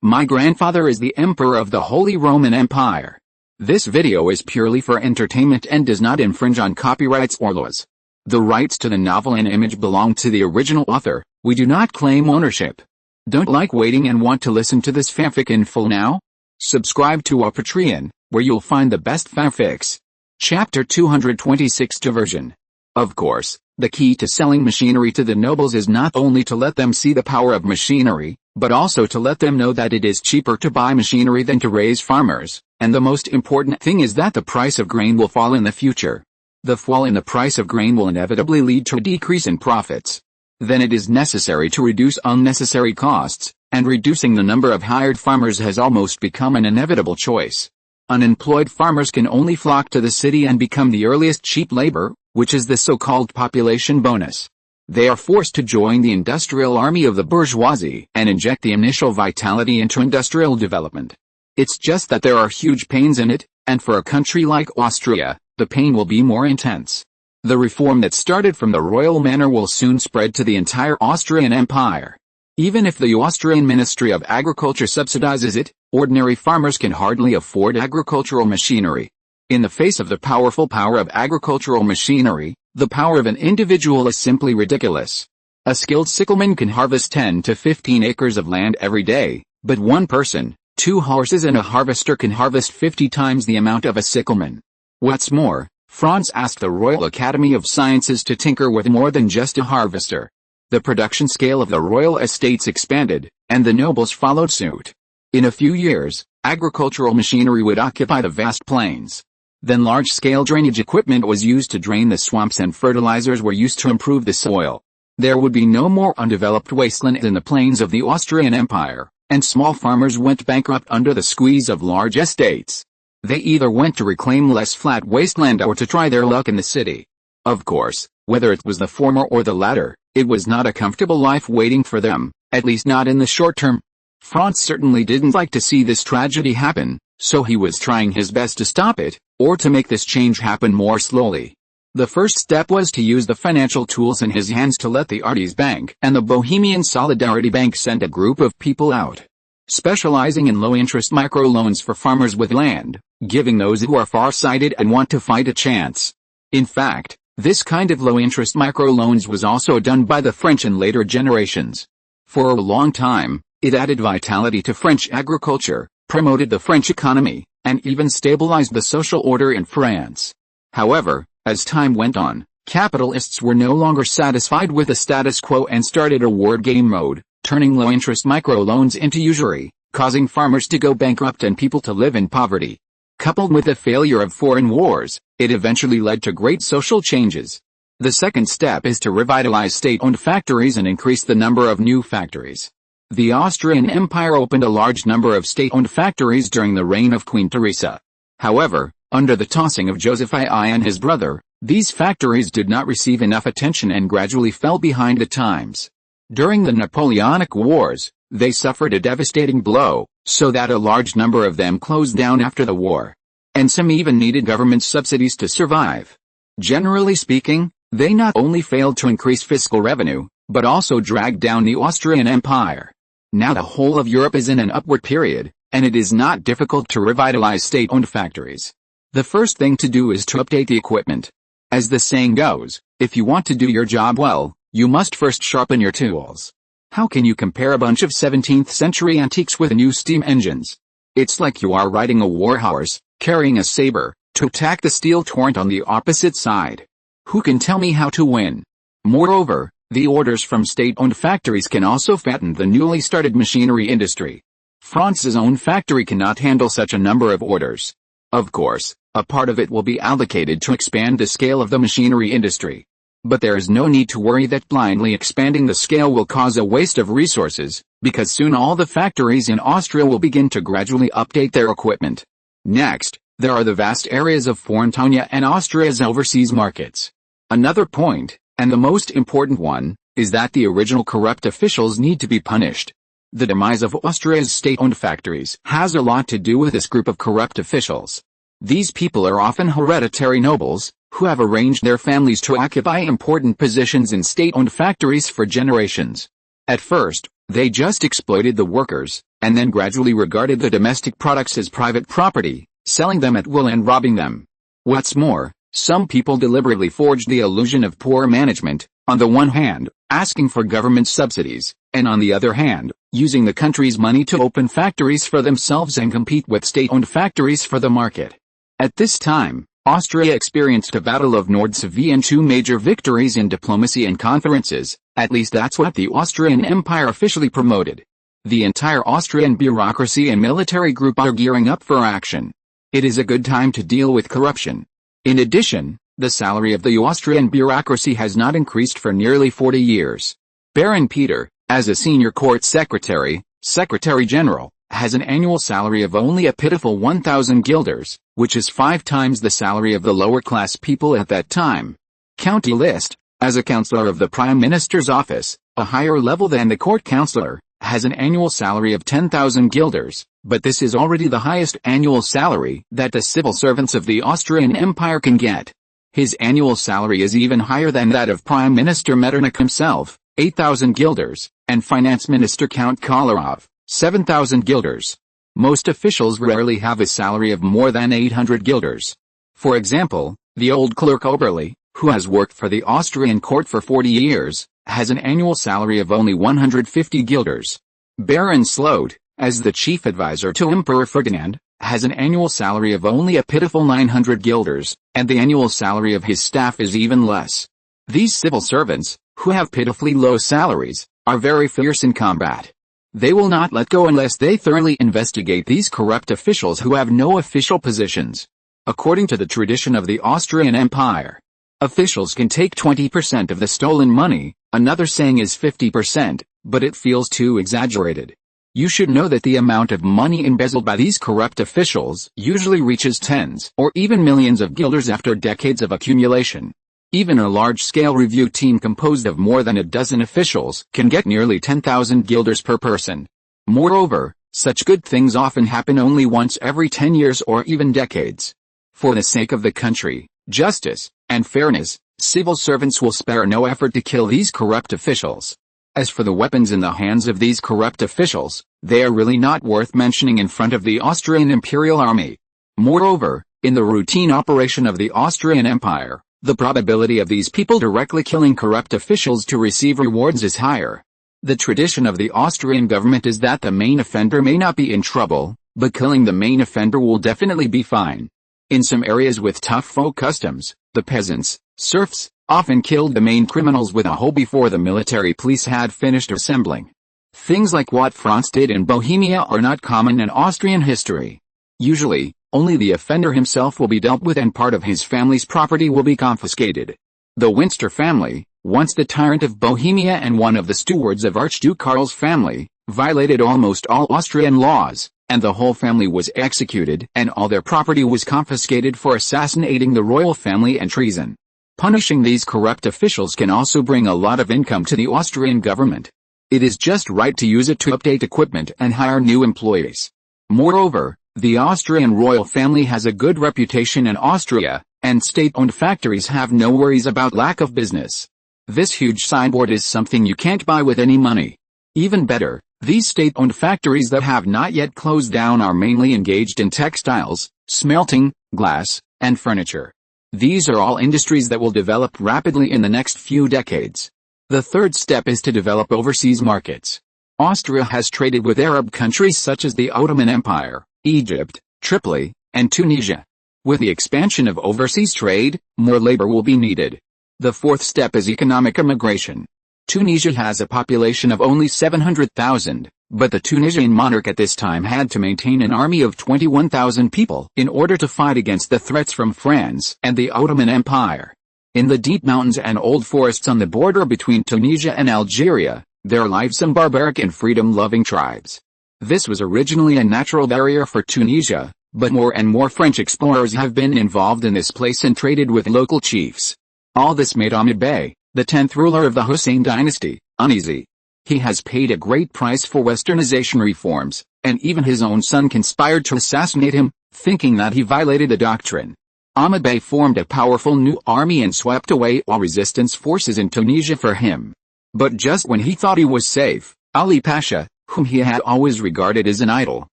My grandfather is the Emperor of the Holy Roman Empire. This video is purely for entertainment and does not infringe on copyrights or laws. The rights to the novel and image belong to the original author. We do not claim ownership. Don't like waiting and want to listen to this fanfic in full now? Subscribe to our Patreon, where you'll find the best fanfics. Chapter 226 Diversion. Of course, the key to selling machinery to the nobles is not only to let them see the power of machinery, but also to let them know that it is cheaper to buy machinery than to raise farmers, and the most important thing is that the price of grain will fall in the future. The fall in the price of grain will inevitably lead to a decrease in profits. Then it is necessary to reduce unnecessary costs, and reducing the number of hired farmers has almost become an inevitable choice. Unemployed farmers can only flock to the city and become the earliest cheap labor, which is the so-called population bonus. They are forced to join the industrial army of the bourgeoisie and inject the initial vitality into industrial development. It's just that there are huge pains in it, and for a country like Austria, the pain will be more intense. The reform that started from the royal manor will soon spread to the entire Austrian Empire. Even if the Austrian Ministry of Agriculture subsidizes it, ordinary farmers can hardly afford agricultural machinery. In the face of the powerful power of agricultural machinery, the power of an individual is simply ridiculous. A skilled sickleman can harvest 10 to 15 acres of land every day, but one person, 2 horses and a harvester can harvest 50 times the amount of a sickleman. What's more, Franz asked the Royal Academy of Sciences to tinker with more than just a harvester. The production scale of the royal estates expanded, and the nobles followed suit. In a few years, agricultural machinery would occupy the vast plains. Then large-scale drainage equipment was used to drain the swamps and fertilizers were used to improve the soil. There would be no more undeveloped wasteland in the plains of the Austrian Empire, and small farmers went bankrupt under the squeeze of large estates. They either went to reclaim less flat wasteland or to try their luck in the city. Of course, whether it was the former or the latter, it was not a comfortable life waiting for them, at least not in the short term. Franz certainly didn't like to see this tragedy happen, so he was trying his best to stop it, or to make this change happen more slowly. The first step was to use the financial tools in his hands to let the Artis Bank and the Bohemian Solidarity Bank send a group of people out, specializing in low-interest microloans for farmers with land, giving those who are far-sighted and want to fight a chance. In fact, this kind of low-interest microloans was also done by the French in later generations. For a long time, it added vitality to French agriculture, promoted the French economy, and even stabilized the social order in France. However, as time went on, capitalists were no longer satisfied with the status quo and started a word game mode, turning low-interest microloans into usury, causing farmers to go bankrupt and people to live in poverty. Coupled with the failure of foreign wars, it eventually led to great social changes. The second step is to revitalize state-owned factories and increase the number of new factories. The Austrian Empire opened a large number of state-owned factories during the reign of Queen Teresa. However, under the tossing of Joseph I and his brother, these factories did not receive enough attention and gradually fell behind the times. During the Napoleonic Wars, they suffered a devastating blow, so that a large number of them closed down after the war. And some even needed government subsidies to survive. Generally speaking, they not only failed to increase fiscal revenue, but also dragged down the Austrian Empire. Now the whole of Europe is in an upward period, and it is not difficult to revitalize state-owned factories. The first thing to do is to update the equipment. As the saying goes, if you want to do your job well, you must first sharpen your tools. How can you compare a bunch of 17th century antiques with new steam engines? It's like you are riding a warhorse, carrying a saber, to attack the steel torrent on the opposite side. Who can tell me how to win? Moreover, the orders from state-owned factories can also fatten the newly started machinery industry. Franz's own factory cannot handle such a number of orders. Of course, a part of it will be allocated to expand the scale of the machinery industry. But there is no need to worry that blindly expanding the scale will cause a waste of resources, because soon all the factories in Austria will begin to gradually update their equipment. Next, there are the vast areas of Franconia and Austria's overseas markets. Another point, and the most important one, is that the original corrupt officials need to be punished. The demise of Austria's state-owned factories has a lot to do with this group of corrupt officials. These people are often hereditary nobles, who have arranged their families to occupy important positions in state-owned factories for generations. At first, they just exploited the workers, and then gradually regarded the domestic products as private property, selling them at will and robbing them. What's more, some people deliberately forged the illusion of poor management, on the one hand, asking for government subsidies, and on the other hand, using the country's money to open factories for themselves and compete with state-owned factories for the market. At this time, Austria experienced a battle of Nord-Savy and 2 major victories in diplomacy and conferences, at least that's what the Austrian Empire officially promoted. The entire Austrian bureaucracy and military group are gearing up for action. It is a good time to deal with corruption. In addition, the salary of the Austrian bureaucracy has not increased for nearly 40 years. Baron Peter, as a senior court secretary, Secretary General, has an annual salary of only a pitiful 1,000 guilders, which is 5 times the salary of the lower-class people at that time. County List, as a councillor of the Prime Minister's office, a higher level than the court councillor, has an annual salary of 10,000 guilders, but this is already the highest annual salary that the civil servants of the Austrian Empire can get. His annual salary is even higher than that of Prime Minister Metternich himself, 8,000 guilders, and Finance Minister Count Kolarov, 7,000 guilders. Most officials rarely have a salary of more than 800 guilders. For example, the old clerk Oberli, who has worked for the Austrian court for 40 years, has an annual salary of only 150 guilders. Baron Sloat, as the chief advisor to Emperor Ferdinand, has an annual salary of only a pitiful 900 guilders, and the annual salary of his staff is even less. These civil servants, who have pitifully low salaries, are very fierce in combat. They will not let go unless they thoroughly investigate these corrupt officials who have no official positions. According to the tradition of the Austrian Empire, officials can take 20% of the stolen money, another saying is 50%, but it feels too exaggerated. You should know that the amount of money embezzled by these corrupt officials usually reaches tens or even millions of guilders after decades of accumulation. Even a large-scale review team composed of more than a dozen officials can get nearly 10,000 guilders per person. Moreover, such good things often happen only once every 10 years or even decades. For the sake of the country, justice, and fairness, civil servants will spare no effort to kill these corrupt officials. As for the weapons in the hands of these corrupt officials, they are really not worth mentioning in front of the Austrian Imperial Army. Moreover, in the routine operation of the Austrian Empire, the probability of these people directly killing corrupt officials to receive rewards is higher. The tradition of the Austrian government is that the main offender may not be in trouble, but killing the main offender will definitely be fine. In some areas with tough folk customs, the peasants, serfs, often killed the main criminals with a hoe before the military police had finished assembling. Things like what Franz did in Bohemia are not common in Austrian history. Usually, only the offender himself will be dealt with and part of his family's property will be confiscated. The Winster family, once the tyrant of Bohemia and one of the stewards of Archduke Karl's family, violated almost all Austrian laws, and the whole family was executed and all their property was confiscated for assassinating the royal family and treason. Punishing these corrupt officials can also bring a lot of income to the Austrian government. It is just right to use it to update equipment and hire new employees. Moreover, the Austrian royal family has a good reputation in Austria, and state-owned factories have no worries about lack of business. This huge signboard is something you can't buy with any money. Even better, these state-owned factories that have not yet closed down are mainly engaged in textiles, smelting, glass, and furniture. These are all industries that will develop rapidly in the next few decades. The third step is to develop overseas markets. Austria has traded with Arab countries such as the Ottoman Empire, Egypt, Tripoli, and Tunisia. With the expansion of overseas trade, more labor will be needed. The fourth step is economic immigration. Tunisia has a population of only 700,000, but the Tunisian monarch at this time had to maintain an army of 21,000 people in order to fight against the threats from France and the Ottoman Empire. In the deep mountains and old forests on the border between Tunisia and Algeria, there live some barbaric and freedom-loving tribes. This was originally a natural barrier for Tunisia, but more and more French explorers have been involved in this place and traded with local chiefs. All this made Ahmed Bey, the 10th ruler of the Hussein dynasty, uneasy. He has paid a great price for westernization reforms, and even his own son conspired to assassinate him, thinking that he violated the doctrine. Ahmed Bey formed a powerful new army and swept away all resistance forces in Tunisia for him. But just when he thought he was safe, Ali Pasha, whom he had always regarded as an idol,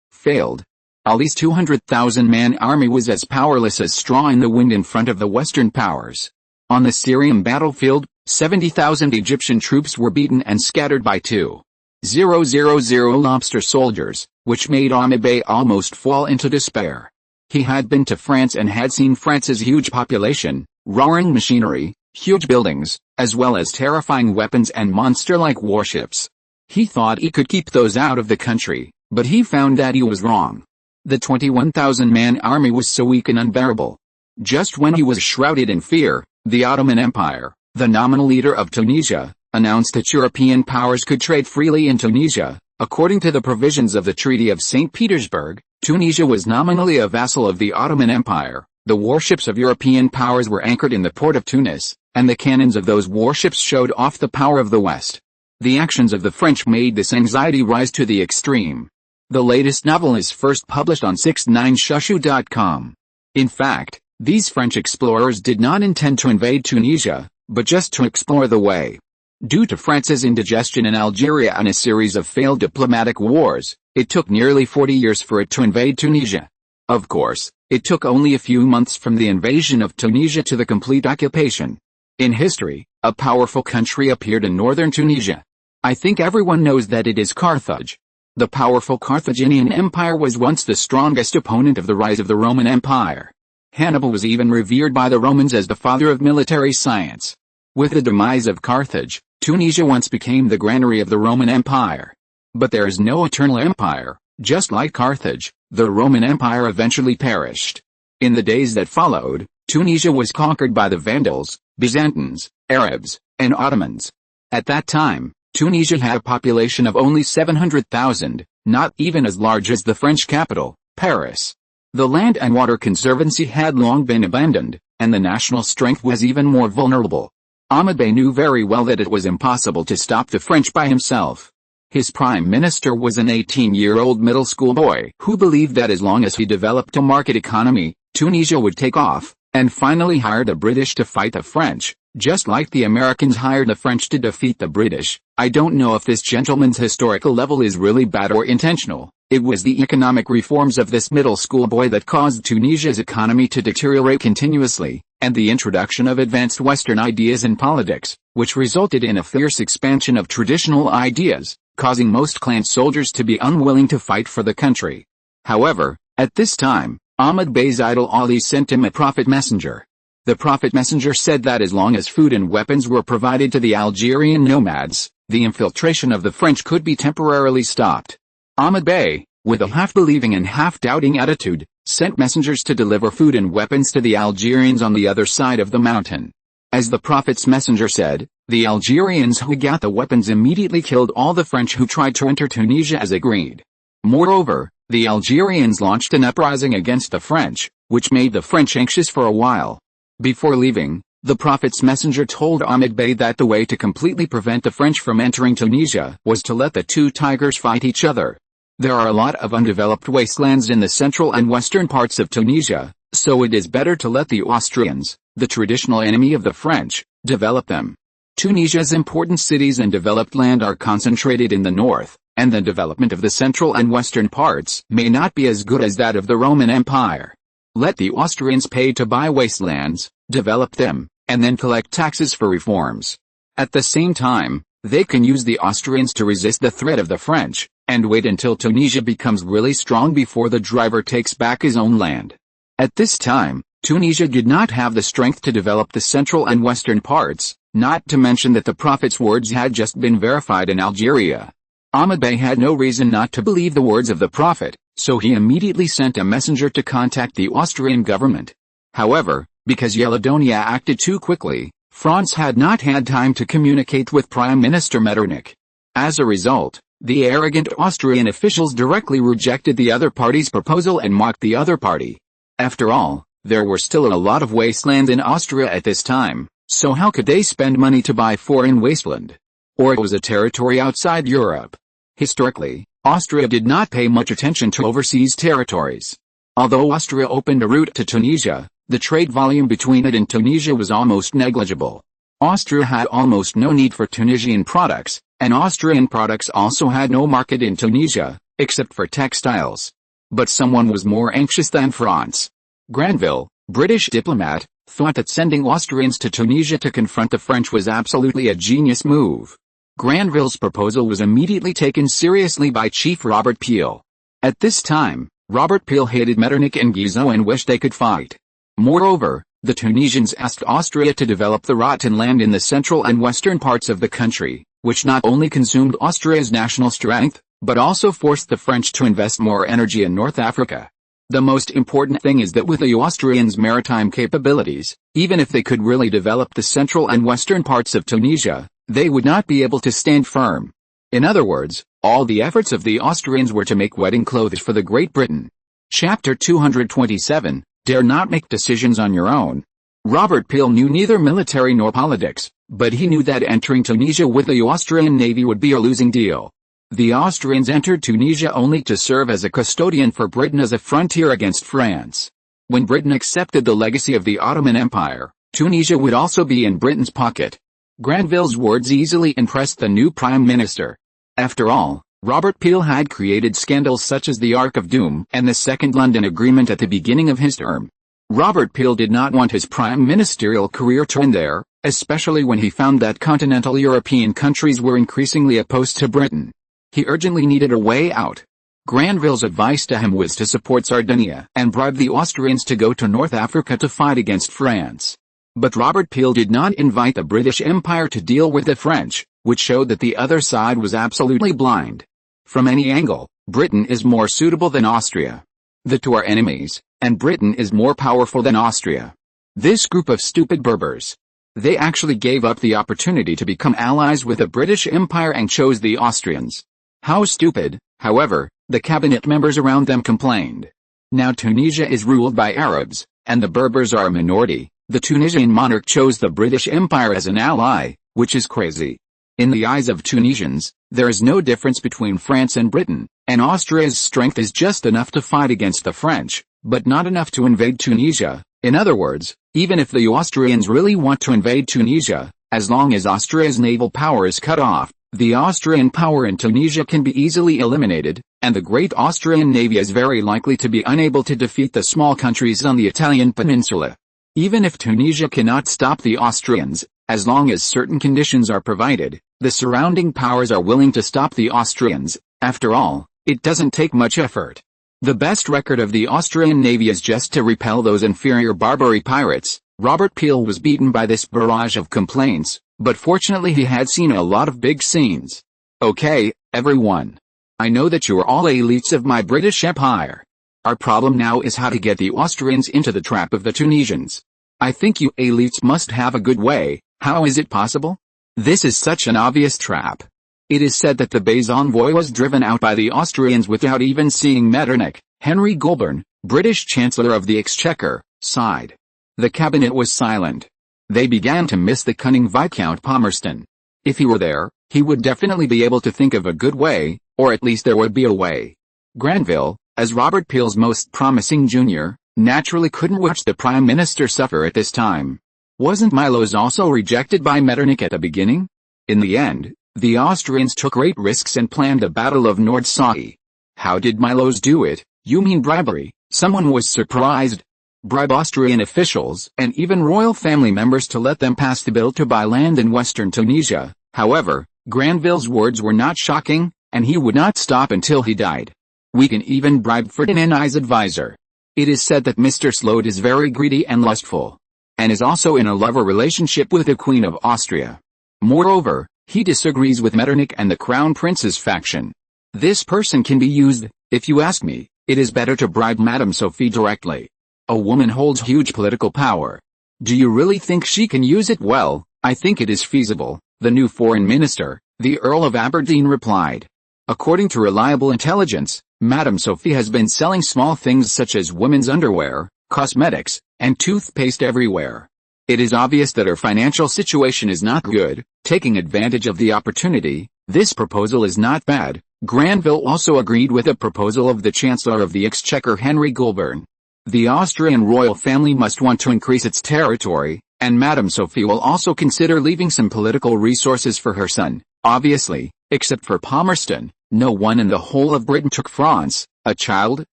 failed. Ali's 200,000-man army was as powerless as straw in the wind in front of the Western powers. On the Syrian battlefield, 70,000 Egyptian troops were beaten and scattered by 2,000 lobster soldiers, which made Ahmed Bey almost fall into despair. He had been to France and had seen France's huge population, roaring machinery, huge buildings, as well as terrifying weapons and monster-like warships. He thought he could keep those out of the country, but he found that he was wrong. The 21,000-man army was so weak and unbearable. Just when he was shrouded in fear, the Ottoman Empire, the nominal leader of Tunisia, announced that European powers could trade freely in Tunisia. According to the provisions of the Treaty of St. Petersburg, Tunisia was nominally a vassal of the Ottoman Empire. The warships of European powers were anchored in the port of Tunis, and the cannons of those warships showed off the power of the West. The actions of the French made this anxiety rise to the extreme. The latest novel is first published on 69shushu.com. In fact, these French explorers did not intend to invade Tunisia, but just to explore the way. Due to France's indigestion in Algeria and a series of failed diplomatic wars, it took nearly 40 years for it to invade Tunisia. Of course, it took only a few months from the invasion of Tunisia to the complete occupation. In history, a powerful country appeared in northern Tunisia. I think everyone knows that it is Carthage. The powerful Carthaginian Empire was once the strongest opponent of the rise of the Roman Empire. Hannibal was even revered by the Romans as the father of military science. With the demise of Carthage, Tunisia once became the granary of the Roman Empire. But there is no eternal empire. Just like Carthage, the Roman Empire eventually perished. In the days that followed, Tunisia was conquered by the Vandals, Byzantines, Arabs, and Ottomans. At that time, Tunisia had a population of only 700,000, not even as large as the French capital, Paris. The Land and Water Conservancy had long been abandoned, and the national strength was even more vulnerable. Ahmed Bey knew very well that it was impossible to stop the French by himself. His prime minister was an 18-year-old middle school boy who believed that as long as he developed a market economy, Tunisia would take off, and finally hired the British to fight the French, just like the Americans hired the French to defeat the British. I don't know if this gentleman's historical level is really bad or intentional. It was the economic reforms of this middle school boy that caused Tunisia's economy to deteriorate continuously, and the introduction of advanced Western ideas in politics, which resulted in a fierce expansion of traditional ideas, causing most clan soldiers to be unwilling to fight for the country. However, at this time, Ahmed Bey's idol Ali sent him a prophet messenger. The prophet messenger said that as long as food and weapons were provided to the Algerian nomads, the infiltration of the French could be temporarily stopped. Ahmed Bey, with a half-believing and half-doubting attitude, sent messengers to deliver food and weapons to the Algerians on the other side of the mountain. As the prophet's messenger said, the Algerians who got the weapons immediately killed all the French who tried to enter Tunisia as agreed. Moreover, the Algerians launched an uprising against the French, which made the French anxious for a while. Before leaving, the prophet's messenger told Ahmed Bey that the way to completely prevent the French from entering Tunisia was to let the two tigers fight each other. There are a lot of undeveloped wastelands in the central and western parts of Tunisia, so it is better to let the Austrians, the traditional enemy of the French, develop them. Tunisia's important cities and developed land are concentrated in the north, and the development of the central and western parts may not be as good as that of the Roman Empire. Let the Austrians pay to buy wastelands, develop them, and then collect taxes for reforms. At the same time, they can use the Austrians to resist the threat of the French, and wait until Tunisia becomes really strong before the driver takes back his own land. At this time, Tunisia did not have the strength to develop the central and western parts, not to mention that the prophet's words had just been verified in Algeria. Ahmed Bey had no reason not to believe the words of the prophet, so he immediately sent a messenger to contact the Austrian government. However, because Yeladonia acted too quickly, Franz had not had time to communicate with Prime Minister Metternich. As a result, the arrogant Austrian officials directly rejected the other party's proposal and mocked the other party. After all, there were still a lot of wasteland in Austria at this time, so how could they spend money to buy foreign wasteland? Or it was a territory outside Europe. Historically, Austria did not pay much attention to overseas territories. Although Austria opened a route to Tunisia, the trade volume between it and Tunisia was almost negligible. Austria had almost no need for Tunisian products, and Austrian products also had no market in Tunisia, except for textiles. But someone was more anxious than Franz. Granville, British diplomat, thought that sending Austrians to Tunisia to confront the French was absolutely a genius move. Granville's proposal was immediately taken seriously by Chief Robert Peel. At this time, Robert Peel hated Metternich and Guizot and wished they could fight. Moreover, the Tunisians asked Austria to develop the rotten land in the central and western parts of the country, which not only consumed Austria's national strength, but also forced the French to invest more energy in North Africa. The most important thing is that with the Austrians' maritime capabilities, even if they could really develop the central and western parts of Tunisia, they would not be able to stand firm. In other words, all the efforts of the Austrians were to make wedding clothes for the Great Britain. Chapter 227, Dare not make decisions on your own. Robert Peel knew neither military nor politics, but he knew that entering Tunisia with the Austrian navy would be a losing deal. The Austrians entered Tunisia only to serve as a custodian for Britain as a frontier against France. When Britain accepted the legacy of the Ottoman Empire, Tunisia would also be in Britain's pocket. Granville's words easily impressed the new Prime Minister. After all, Robert Peel had created scandals such as the Ark of Doom and the Second London Agreement at the beginning of his term. Robert Peel did not want his prime ministerial career to end there, especially when he found that continental European countries were increasingly opposed to Britain. He urgently needed a way out. Granville's advice to him was to support Sardinia and bribe the Austrians to go to North Africa to fight against France. But Robert Peel did not invite the British Empire to deal with the French, which showed that the other side was absolutely blind. From any angle, Britain is more suitable than Austria. The two are enemies, and Britain is more powerful than Austria. This group of stupid Berbers. They actually gave up the opportunity to become allies with the British Empire and chose the Austrians. How stupid, however, the cabinet members around them complained. Now Tunisia is ruled by Arabs, and the Berbers are a minority. The Tunisian monarch chose the British Empire as an ally, which is crazy. In the eyes of Tunisians, there is no difference between France and Britain, and Austria's strength is just enough to fight against the French, but not enough to invade Tunisia. In other words, even if the Austrians really want to invade Tunisia, as long as Austria's naval power is cut off, the Austrian power in Tunisia can be easily eliminated, and the great Austrian navy is very likely to be unable to defeat the small countries on the Italian peninsula. Even if Tunisia cannot stop the Austrians, as long as certain conditions are provided, the surrounding powers are willing to stop the Austrians. After all, it doesn't take much effort. The best record of the Austrian navy is just to repel those inferior Barbary pirates. Robert Peel was beaten by this barrage of complaints, but fortunately he had seen a lot of big scenes. Okay, everyone. I know that you are all elites of my British Empire. Our problem now is how to get the Austrians into the trap of the Tunisians. I think you elites must have a good way. How is it possible? This is such an obvious trap. It is said that the Bey's envoy was driven out by the Austrians without even seeing Metternich. Henry Goulburn, British Chancellor of the Exchequer, sighed. The cabinet was silent. They began to miss the cunning Viscount Palmerston. If he were there, he would definitely be able to think of a good way, or at least there would be a way. Granville, as Robert Peel's most promising junior, naturally couldn't watch the Prime Minister suffer at this time. Wasn't Milo's also rejected by Metternich at the beginning? In the end, the Austrians took great risks and planned the Battle of Nordsaw. How did Milo's do it? You mean bribery? Someone was surprised. Bribe Austrian officials and even royal family members to let them pass the bill to buy land in western Tunisia. However, Granville's words were not shocking, and he would not stop until he died. We can even bribe Ferdinand's advisor. It is said that Mr. Slode is very greedy and lustful, and is also in a lover relationship with the Queen of Austria. Moreover, he disagrees with Metternich and the Crown Prince's faction. This person can be used. If you ask me, it is better to bribe Madame Sophie directly. A woman holds huge political power. Do you really think she can use it well? I think it is feasible, the new foreign minister, the Earl of Aberdeen, replied. According to reliable intelligence, Madame Sophie has been selling small things such as women's underwear, cosmetics, and toothpaste everywhere. It is obvious that her financial situation is not good. Taking advantage of the opportunity, this proposal is not bad. Granville also agreed with the proposal of the Chancellor of the Exchequer, Henry Goulburn. The Austrian royal family must want to increase its territory, and Madame Sophie will also consider leaving some political resources for her son. Obviously, except for Palmerston, no one in the whole of Britain took Franz, a child,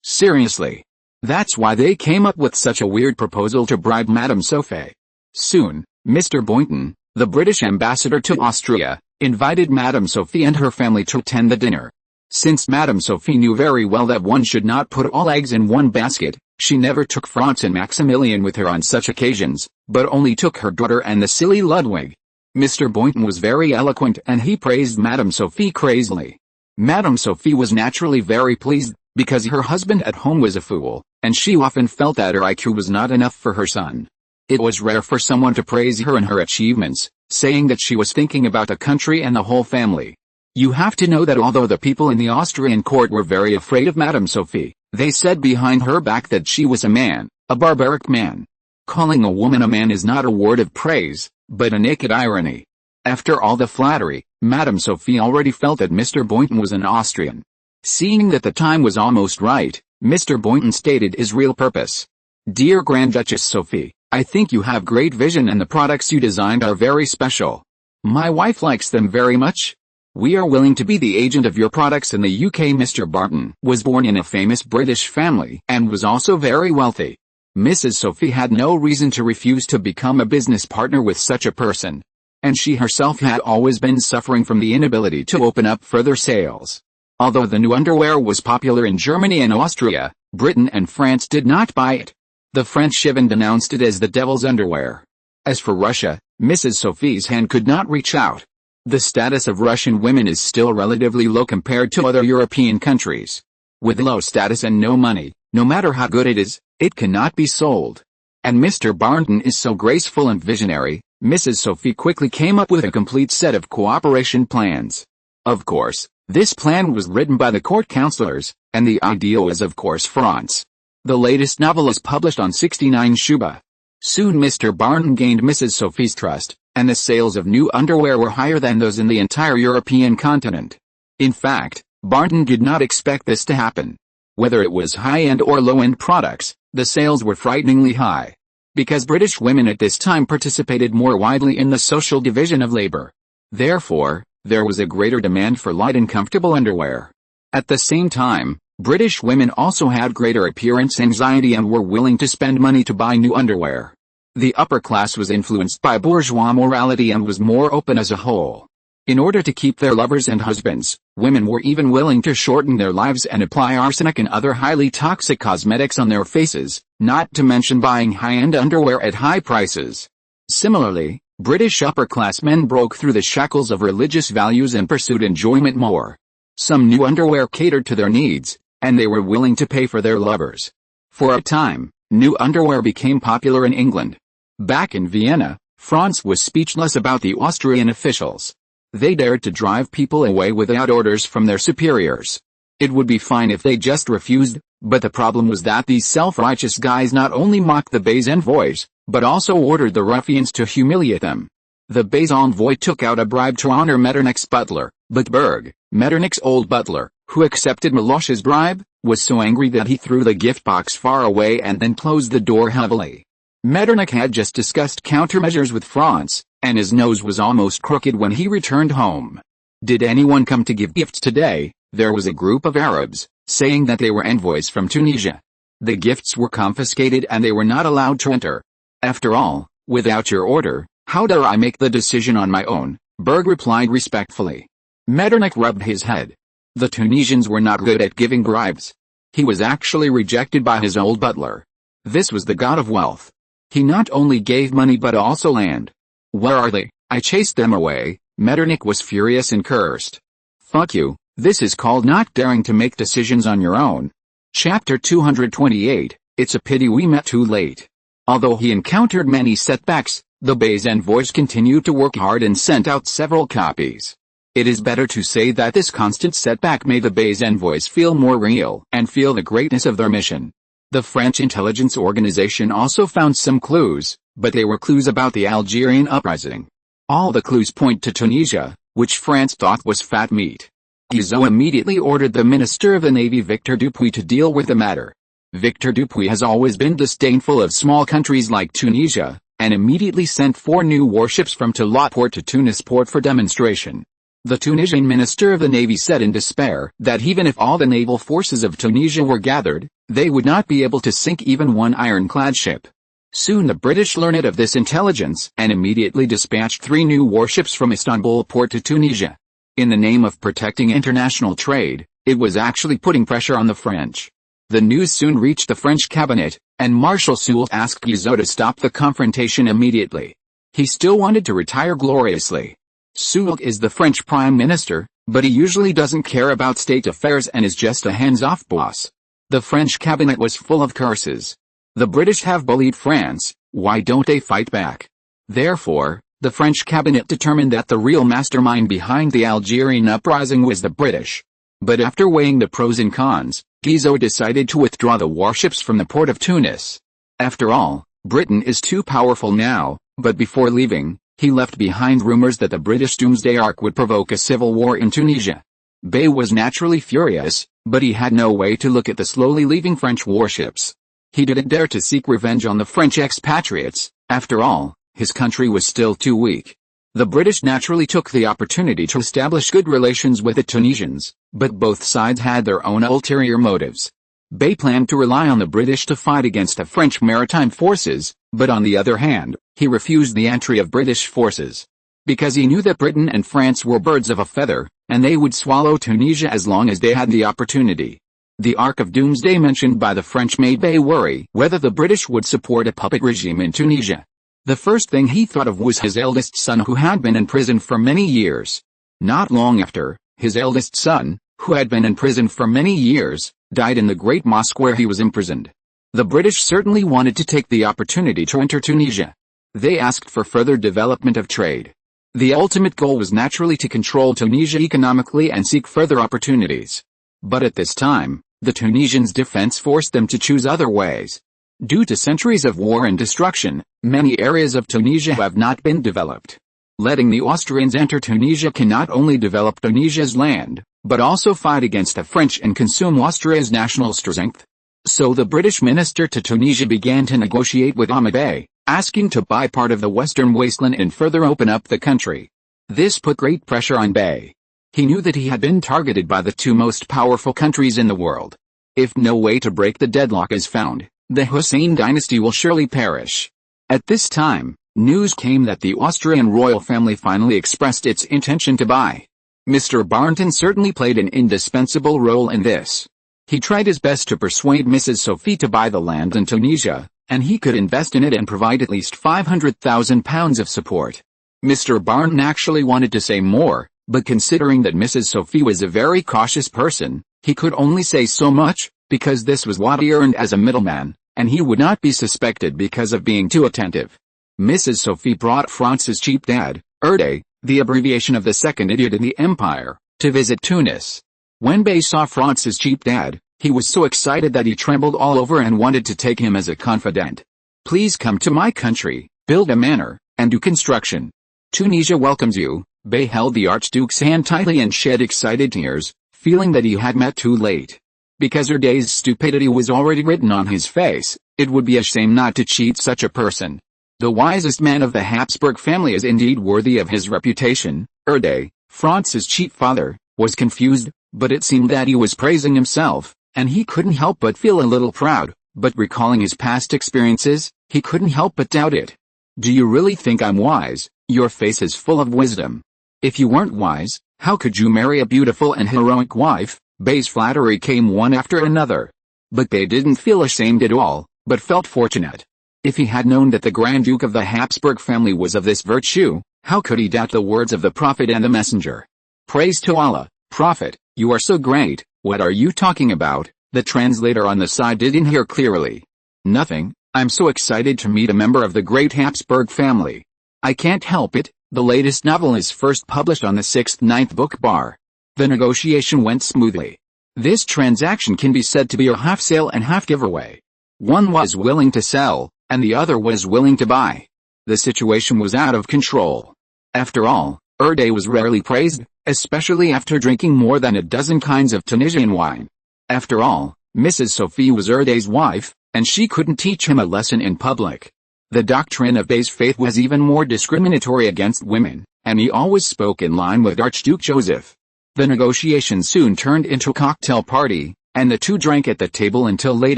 seriously. That's why they came up with such a weird proposal to bribe Madame Sophie. Soon, Mr. Boynton, the British ambassador to Austria, invited Madame Sophie and her family to attend the dinner. Since Madame Sophie knew very well that one should not put all eggs in one basket, she never took Franz and Maximilian with her on such occasions, but only took her daughter and the silly Ludwig. Mr. Boynton was very eloquent and he praised Madame Sophie crazily. Madame Sophie was naturally very pleased, because her husband at home was a fool, and she often felt that her IQ was not enough for her son. It was rare for someone to praise her and her achievements, saying that she was thinking about the country and the whole family. You have to know that although the people in the Austrian court were very afraid of Madame Sophie, they said behind her back that she was a man, a barbaric man. Calling a woman a man is not a word of praise, but a naked irony. After all the flattery, Madame Sophie already felt that Mr. Boynton was an Austrian. Seeing that the time was almost right, Mr. Boynton stated his real purpose. Dear Grand Duchess Sophie, I think you have great vision and the products you designed are very special. My wife likes them very much. We are willing to be the agent of your products in the UK. Mr. Barton was born in a famous British family and was also very wealthy. Mrs. Sophie had no reason to refuse to become a business partner with such a person. And she herself had always been suffering from the inability to open up further sales. Although the new underwear was popular in Germany and Austria, Britain and France did not buy it. The French even denounced it as the devil's underwear. As for Russia, Mrs. Sophie's hand could not reach out. The status of Russian women is still relatively low compared to other European countries. With low status and no money, no matter how good it is, it cannot be sold. And Mr. Barton is so graceful and visionary, Mrs. Sophie quickly came up with a complete set of cooperation plans. Of course, this plan was written by the court counselors, and the idea was of course Franz. The latest novel is published on 69 Shuba. Soon Mr. Barton gained Mrs. Sophie's trust, and the sales of new underwear were higher than those in the entire European continent. In fact, Barton did not expect this to happen. Whether it was high-end or low-end products, the sales were frighteningly high. Because British women at this time participated more widely in the social division of labor. Therefore, there was a greater demand for light and comfortable underwear. At the same time, British women also had greater appearance anxiety and were willing to spend money to buy new underwear. The upper class was influenced by bourgeois morality and was more open as a whole. In order to keep their lovers and husbands, women were even willing to shorten their lives and apply arsenic and other highly toxic cosmetics on their faces, not to mention buying high-end underwear at high prices. Similarly, British upper-class men broke through the shackles of religious values and pursued enjoyment more. Some new underwear catered to their needs, and they were willing to pay for their lovers. For a time, new underwear became popular in England. Back in Vienna, Franz was speechless about the Austrian officials. They dared to drive people away without orders from their superiors. It would be fine if they just refused, but the problem was that these self-righteous guys not only mocked the Bey's envoys, but also ordered the ruffians to humiliate them. The Bey's envoy took out a bribe to honor Metternich's butler, but Berg, Metternich's old butler, who accepted Milosh's bribe, was so angry that he threw the gift box far away and then closed the door heavily. Metternich had just discussed countermeasures with Franz, and his nose was almost crooked when he returned home. Did anyone come to give gifts today? There was a group of Arabs, saying that they were envoys from Tunisia. The gifts were confiscated and they were not allowed to enter. After all, without your order, how dare I make the decision on my own? Berg replied respectfully. Metternich rubbed his head. The Tunisians were not good at giving bribes. He was actually rejected by his old butler. This was the god of wealth. He not only gave money but also land. Where are they? I chased them away. Metternich was furious and cursed. Fuck you, this is called not daring to make decisions on your own. Chapter 228, It's a pity we met too late. Although he encountered many setbacks, the Bey's envoys continued to work hard and sent out several copies. It is better to say that this constant setback made the Bey's envoys feel more real and feel the greatness of their mission. The French intelligence organization also found some clues, but they were clues about the Algerian uprising. All the clues point to Tunisia, which France thought was fat meat. Guizot immediately ordered the Minister of the Navy Victor Dupuy to deal with the matter. Victor Dupuy has always been disdainful of small countries like Tunisia, and immediately sent 4 new warships from Talat port to Tunis port for demonstration. The Tunisian Minister of the Navy said in despair that even if all the naval forces of Tunisia were gathered, they would not be able to sink even one ironclad ship. Soon the British learned of this intelligence and immediately dispatched 3 new warships from Istanbul port to Tunisia. In the name of protecting international trade, it was actually putting pressure on the French. The news soon reached the French cabinet, and Marshal Soult asked Guizot to stop the confrontation immediately. He still wanted to retire gloriously. Soult is the French Prime Minister, but he usually doesn't care about state affairs and is just a hands-off boss. The French cabinet was full of curses. The British have bullied France, why don't they fight back? Therefore, the French cabinet determined that the real mastermind behind the Algerian uprising was the British. But after weighing the pros and cons, Guizot decided to withdraw the warships from the port of Tunis. After all, Britain is too powerful now, but before leaving, he left behind rumors that the British Doomsday Ark would provoke a civil war in Tunisia. Bey was naturally furious, but he had no way to look at the slowly leaving French warships. He didn't dare to seek revenge on the French expatriates. After all, his country was still too weak. The British naturally took the opportunity to establish good relations with the Tunisians, but both sides had their own ulterior motives. Bey planned to rely on the British to fight against the French maritime forces, but on the other hand, he refused the entry of British forces. Because he knew that Britain and France were birds of a feather, and they would swallow Tunisia as long as they had the opportunity. The Ark of Doomsday mentioned by the French made Bey worry whether the British would support a puppet regime in Tunisia. The first thing he thought of was his eldest son who had been in prison for many years. Not long after, his eldest son, who had been in prison for many years, died in the great mosque where he was imprisoned. The British certainly wanted to take the opportunity to enter Tunisia. They asked for further development of trade. The ultimate goal was naturally to control Tunisia economically and seek further opportunities. But at this time, the Tunisians' defense forced them to choose other ways. Due to centuries of war and destruction, many areas of Tunisia have not been developed. Letting the Austrians enter Tunisia can not only develop Tunisia's land, but also fight against the French and consume Austria's national strength. So the British minister to Tunisia began to negotiate with Ahmed Bey, asking to buy part of the western wasteland and further open up the country. This put great pressure on Bey. He knew that he had been targeted by the 2 most powerful countries in the world. If no way to break the deadlock is found, the Hussein dynasty will surely perish. At this time, news came that the Austrian royal family finally expressed its intention to buy. Mr. Barnton certainly played an indispensable role in this. He tried his best to persuade Mrs. Sophie to buy the land in Tunisia, and he could invest in it and provide at least £500,000 of support. Mr. Barnton actually wanted to say more, but considering that Mrs. Sophie was a very cautious person, he could only say so much, because this was what he earned as a middleman, and he would not be suspected because of being too attentive. Mrs. Sophie brought Franz's cheap dad, Erde, the abbreviation of the second idiot in the empire, to visit Tunis. When Bey saw Franz's cheap dad, he was so excited that he trembled all over and wanted to take him as a confidant. Please come to my country, build a manor, and do construction. Tunisia welcomes you. Bey held the Archduke's hand tightly and shed excited tears, feeling that he had met too late. Because Erde's stupidity was already written on his face, it would be a shame not to cheat such a person. The wisest man of the Habsburg family is indeed worthy of his reputation. Erde, Franz's cheap father, was confused, but it seemed that he was praising himself, and he couldn't help but feel a little proud, but recalling his past experiences, he couldn't help but doubt it. Do you really think I'm wise? Your face is full of wisdom. If you weren't wise, how could you marry a beautiful and heroic wife? Bey's flattery came one after another. But Bey didn't feel ashamed at all, but felt fortunate. If he had known that the Grand Duke of the Habsburg family was of this virtue, how could he doubt the words of the Prophet and the Messenger? Praise to Allah, Prophet, you are so great. What are you talking about? The translator on the side didn't hear clearly. Nothing, I'm so excited to meet a member of the great Habsburg family. I can't help it. The latest novel is first published on the 6th-9th book bar. The negotiation went smoothly. This transaction can be said to be a half sale and half giveaway. One was willing to sell, and the other was willing to buy. The situation was out of control. After all, Erde was rarely praised, especially after drinking more than a dozen kinds of Tunisian wine. After all, Mrs. Sophie was Erde's wife, and she couldn't teach him a lesson in public. The doctrine of Bey's faith was even more discriminatory against women, and he always spoke in line with Archduke Joseph. The negotiations soon turned into a cocktail party, and the two drank at the table until late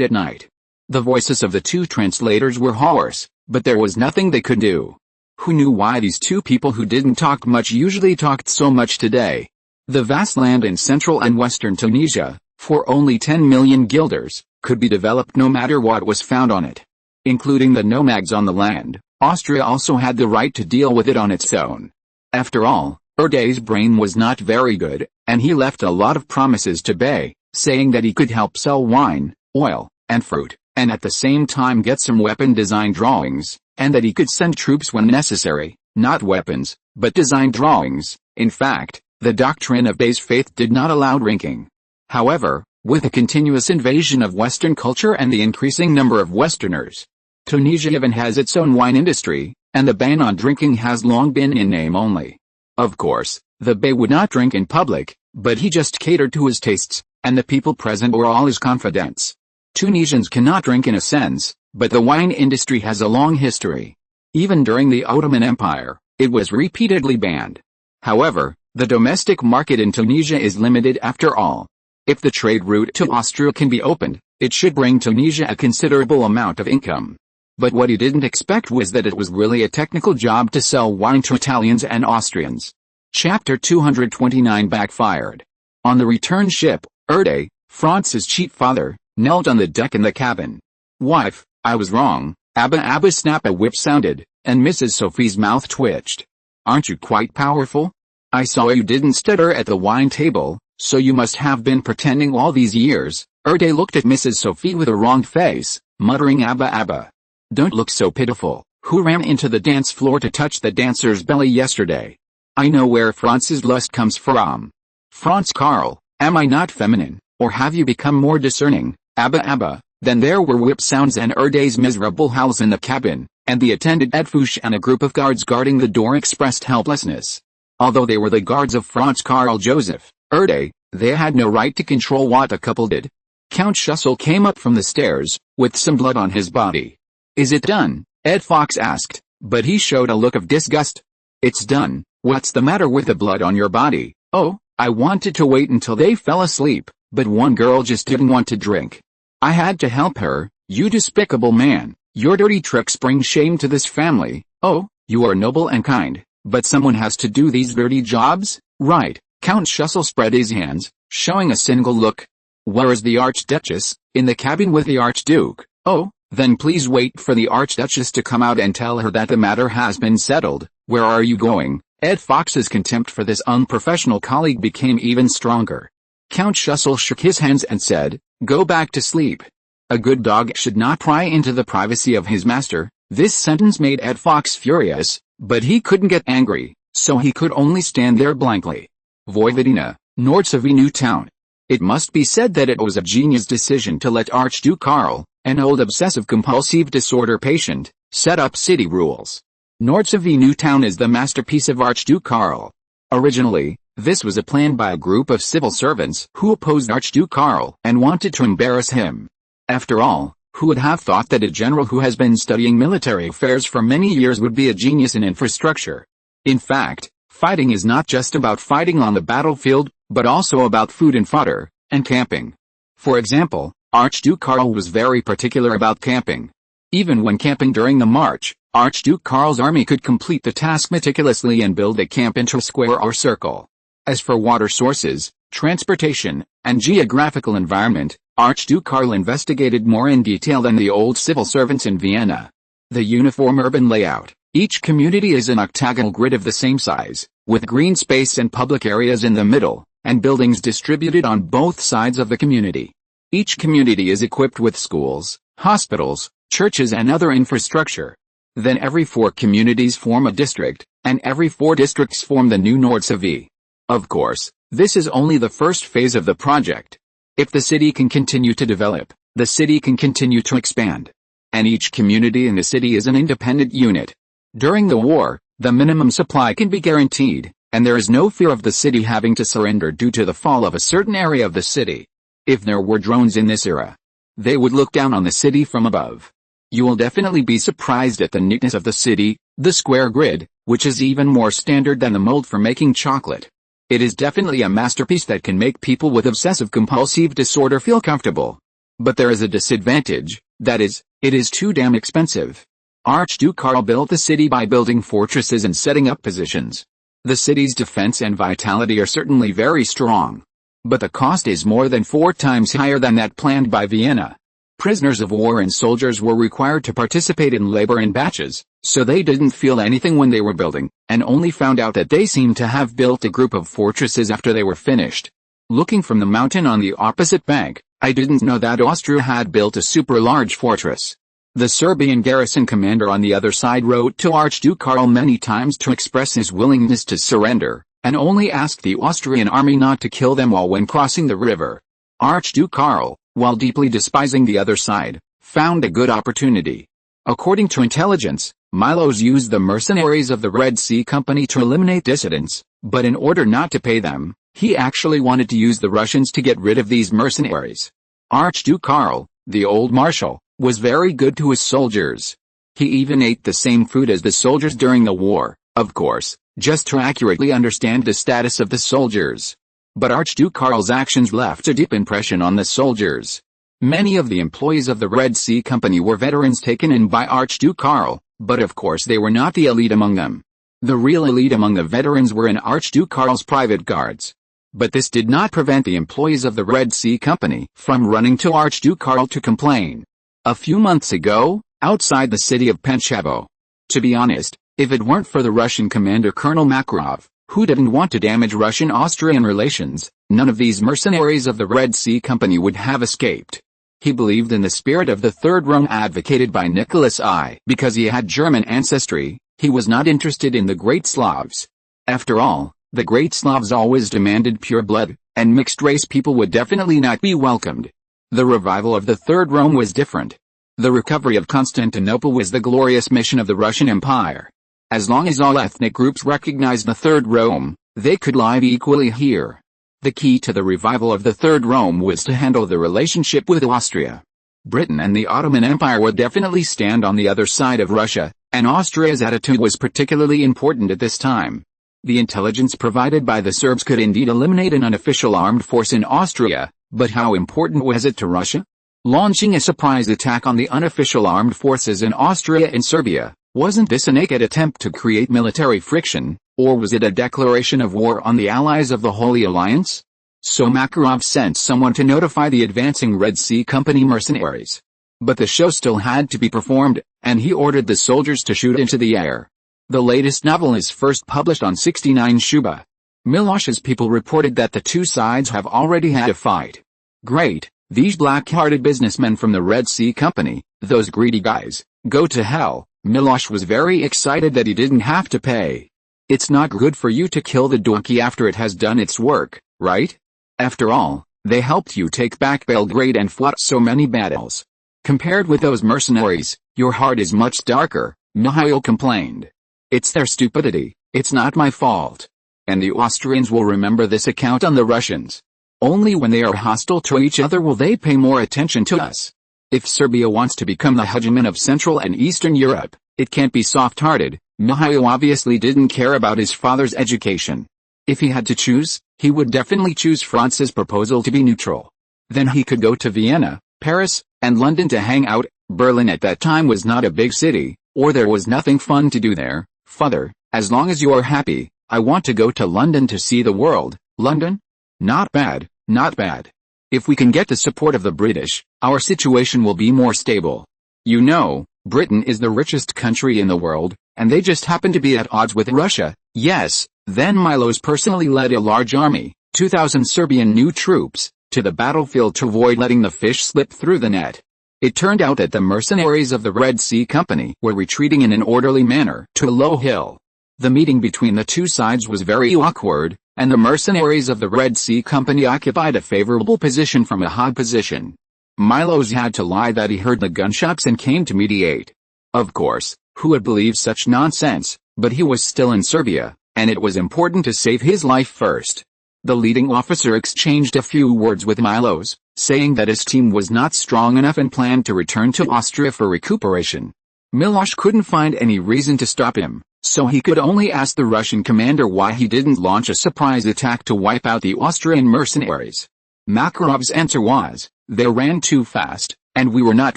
at night. The voices of the two translators were hoarse, but there was nothing they could do. Who knew why these two people who didn't talk much usually talked so much today? The vast land in central and western Tunisia, for only 10 million guilders, could be developed no matter what was found on it. Including the nomads on the land, Austria also had the right to deal with it on its own. After all, Erday's brain was not very good, and he left a lot of promises to Bey, saying that he could help sell wine, oil, and fruit, and at the same time get some weapon design drawings, and that he could send troops when necessary, not weapons, but design drawings. In fact, the doctrine of Bey's faith did not allow drinking. However, with the continuous invasion of Western culture and the increasing number of Westerners, Tunisia even has its own wine industry, and the ban on drinking has long been in name only. Of course, the Bey would not drink in public, but he just catered to his tastes, and the people present were all his confidants. Tunisians cannot drink in a sense, but the wine industry has a long history. Even during the Ottoman Empire, it was repeatedly banned. However, the domestic market in Tunisia is limited after all. If the trade route to Austria can be opened, it should bring Tunisia a considerable amount of income. But what he didn't expect was that it was really a technical job to sell wine to Italians and Austrians. Chapter 229 backfired. On the return ship, Erday, Franz's chief father, knelt on the deck in the cabin. "Wife, I was wrong." Abba snap a whip sounded, and Mrs. Sophie's mouth twitched. "Aren't you quite powerful? I saw you didn't stutter at the wine table, so you must have been pretending all these years." Erday looked at Mrs. Sophie with a wrong face, muttering Abba. "Don't look so pitiful. Who ran into the dance floor to touch the dancer's belly yesterday? I know where Franz's lust comes from. Franz Karl, am I not feminine, or have you become more discerning?" Abba. Then there were whip sounds and Erday's miserable howls in the cabin, and the attendant Edfouche and a group of guards guarding the door expressed helplessness. Although they were the guards of Franz Karl Joseph Erday, they had no right to control what the couple did. Count Schussel came up from the stairs, with some blood on his body. "Is it done?" Ed Fox asked, but he showed a look of disgust. "It's done. What's the matter with the blood on your body?" "Oh, I wanted to wait until they fell asleep, but one girl just didn't want to drink. I had to help her." "You despicable man, your dirty tricks bring shame to this family." "Oh, you are noble and kind, but someone has to do these dirty jobs, right?" Count Schussel spread his hands, showing a cynical look. "Where is the Archduchess?" "In the cabin with the Archduke." "Oh, then please wait for the Archduchess to come out and tell her that the matter has been settled." "Where are you going?" Ed Fox's contempt for this unprofessional colleague became even stronger. Count Schussel shook his hands and said, "Go back to sleep. A good dog should not pry into the privacy of his master." This sentence made Ed Fox furious, but he couldn't get angry, so he could only stand there blankly. Vojvodina, Nordsavy New Town. It must be said that it was a genius decision to let Archduke Karl, an old obsessive-compulsive disorder patient, set up city rules. Nordsavy New Town is the masterpiece of Archduke Karl. Originally, this was a plan by a group of civil servants who opposed Archduke Karl and wanted to embarrass him. After all, who would have thought that a general who has been studying military affairs for many years would be a genius in infrastructure? In fact, fighting is not just about fighting on the battlefield, but also about food and fodder, and camping. For example, Archduke Karl was very particular about camping. Even when camping during the march, Archduke Karl's army could complete the task meticulously and build a camp into a square or circle. As for water sources, transportation, and geographical environment, Archduke Karl investigated more in detail than the old civil servants in Vienna. The uniform urban layout. Each community is an octagonal grid of the same size, with green space and public areas in the middle, and buildings distributed on both sides of the community. Each community is equipped with schools, hospitals, churches and other infrastructure. Then every 4 communities form a district, and every 4 districts form the new Nordsavy. Of course, this is only the first phase of the project. If the city can continue to develop, the city can continue to expand. And each community in the city is an independent unit. During the war, the minimum supply can be guaranteed, and there is no fear of the city having to surrender due to the fall of a certain area of the city. If there were drones in this era, they would look down on the city from above. You will definitely be surprised at the neatness of the city, The square grid, which is even more standard than the mold for making chocolate. It is definitely a masterpiece that can make people with obsessive-compulsive disorder feel comfortable. But there is a disadvantage, that is, it is too damn expensive. Archduke Karl built the city by building fortresses and setting up positions. The city's defense and vitality are certainly very strong. But the cost is more than 4 times higher than that planned by Vienna. Prisoners of war and soldiers were required to participate in labor in batches, so they didn't feel anything when they were building, and only found out that they seemed to have built a group of fortresses after they were finished. Looking from the mountain on the opposite bank, I didn't know that Austria had built a super large fortress. The Serbian garrison commander on the other side wrote to Archduke Karl many times to express his willingness to surrender, and only asked the Austrian army not to kill them all when crossing the river. Archduke Karl, while deeply despising the other side, found a good opportunity. According to intelligence, Milos used the mercenaries of the Red Sea Company to eliminate dissidents, but in order not to pay them, he actually wanted to use the Russians to get rid of these mercenaries. Archduke Karl, the old marshal, was very good to his soldiers. He even ate the same food as the soldiers during the war, of course, just to accurately understand the status of the soldiers. But Archduke Karl's actions left a deep impression on the soldiers. Many of the employees of the Red Sea Company were veterans taken in by Archduke Karl, but of course they were not the elite among them. The real elite among the veterans were in Archduke Karl's private guards. But this did not prevent the employees of the Red Sea Company from running to Archduke Karl to complain. A few months ago, outside the city of Pančevo. To be honest, if it weren't for the Russian commander Colonel Makarov, who didn't want to damage Russian-Austrian relations, none of these mercenaries of the Red Sea Company would have escaped. He believed in the spirit of the Third Rome advocated by Nicholas I. Because he had German ancestry, he was not interested in the Great Slavs. After all, the Great Slavs always demanded pure blood, and mixed-race people would definitely not be welcomed. The revival of the Third Rome was different. The recovery of Constantinople was the glorious mission of the Russian Empire. As long as all ethnic groups recognized the Third Rome, they could live equally here. The key to the revival of the Third Rome was to handle the relationship with Austria. Britain and the Ottoman Empire would definitely stand on the other side of Russia, and Austria's attitude was particularly important at this time. The intelligence provided by the Serbs could indeed eliminate an unofficial armed force in Austria, but how important was it to Russia? Launching a surprise attack on the unofficial armed forces in Austria and Serbia, wasn't this a naked attempt to create military friction, or was it a declaration of war on the allies of the Holy Alliance? So Makarov sent someone to notify the advancing Red Sea Company mercenaries. But the show still had to be performed, and he ordered the soldiers to shoot into the air. The latest novel is first published on 69 Shuba. Miloš's people reported that the two sides have already had a fight. Great, these black-hearted businessmen from the Red Sea Company, those greedy guys, go to hell. Miloš was very excited that he didn't have to pay. It's not good for you to kill the donkey after it has done its work, right? After all, they helped you take back Belgrade and fought so many battles. Compared with those mercenaries, your heart is much darker, Mihail complained. It's their stupidity, it's not my fault. And the Austrians will remember this account on the Russians. Only when they are hostile to each other will they pay more attention to us. If Serbia wants to become the hegemon of Central and Eastern Europe, it can't be soft-hearted. Mihail obviously didn't care about his father's education. If he had to choose, he would definitely choose Franz's proposal to be neutral. Then he could go to Vienna, Paris, and London to hang out. Berlin at that time was not a big city, or there was nothing fun to do there. Father, as long as you are happy, I want to go to London to see the world. London? Not bad, not bad. If we can get the support of the British, our situation will be more stable. You know, Britain is the richest country in the world, and they just happen to be at odds with Russia. Yes, then Milos personally led a large army, 2,000 Serbian new troops, to the battlefield to avoid letting the fish slip through the net. It turned out that the mercenaries of the Red Sea Company were retreating in an orderly manner to a low hill. The meeting between the two sides was very awkward, and the mercenaries of the Red Sea Company occupied a favorable position from a high position. Milos had to lie that he heard the gunshots and came to mediate. Of course, who would believe such nonsense, but he was still in Serbia, and it was important to save his life first. The leading officer exchanged a few words with Milos, saying that his team was not strong enough and planned to return to Austria for recuperation. Miloš couldn't find any reason to stop him, so he could only ask the Russian commander why he didn't launch a surprise attack to wipe out the Austrian mercenaries. Makarov's answer was, "They ran too fast, and we were not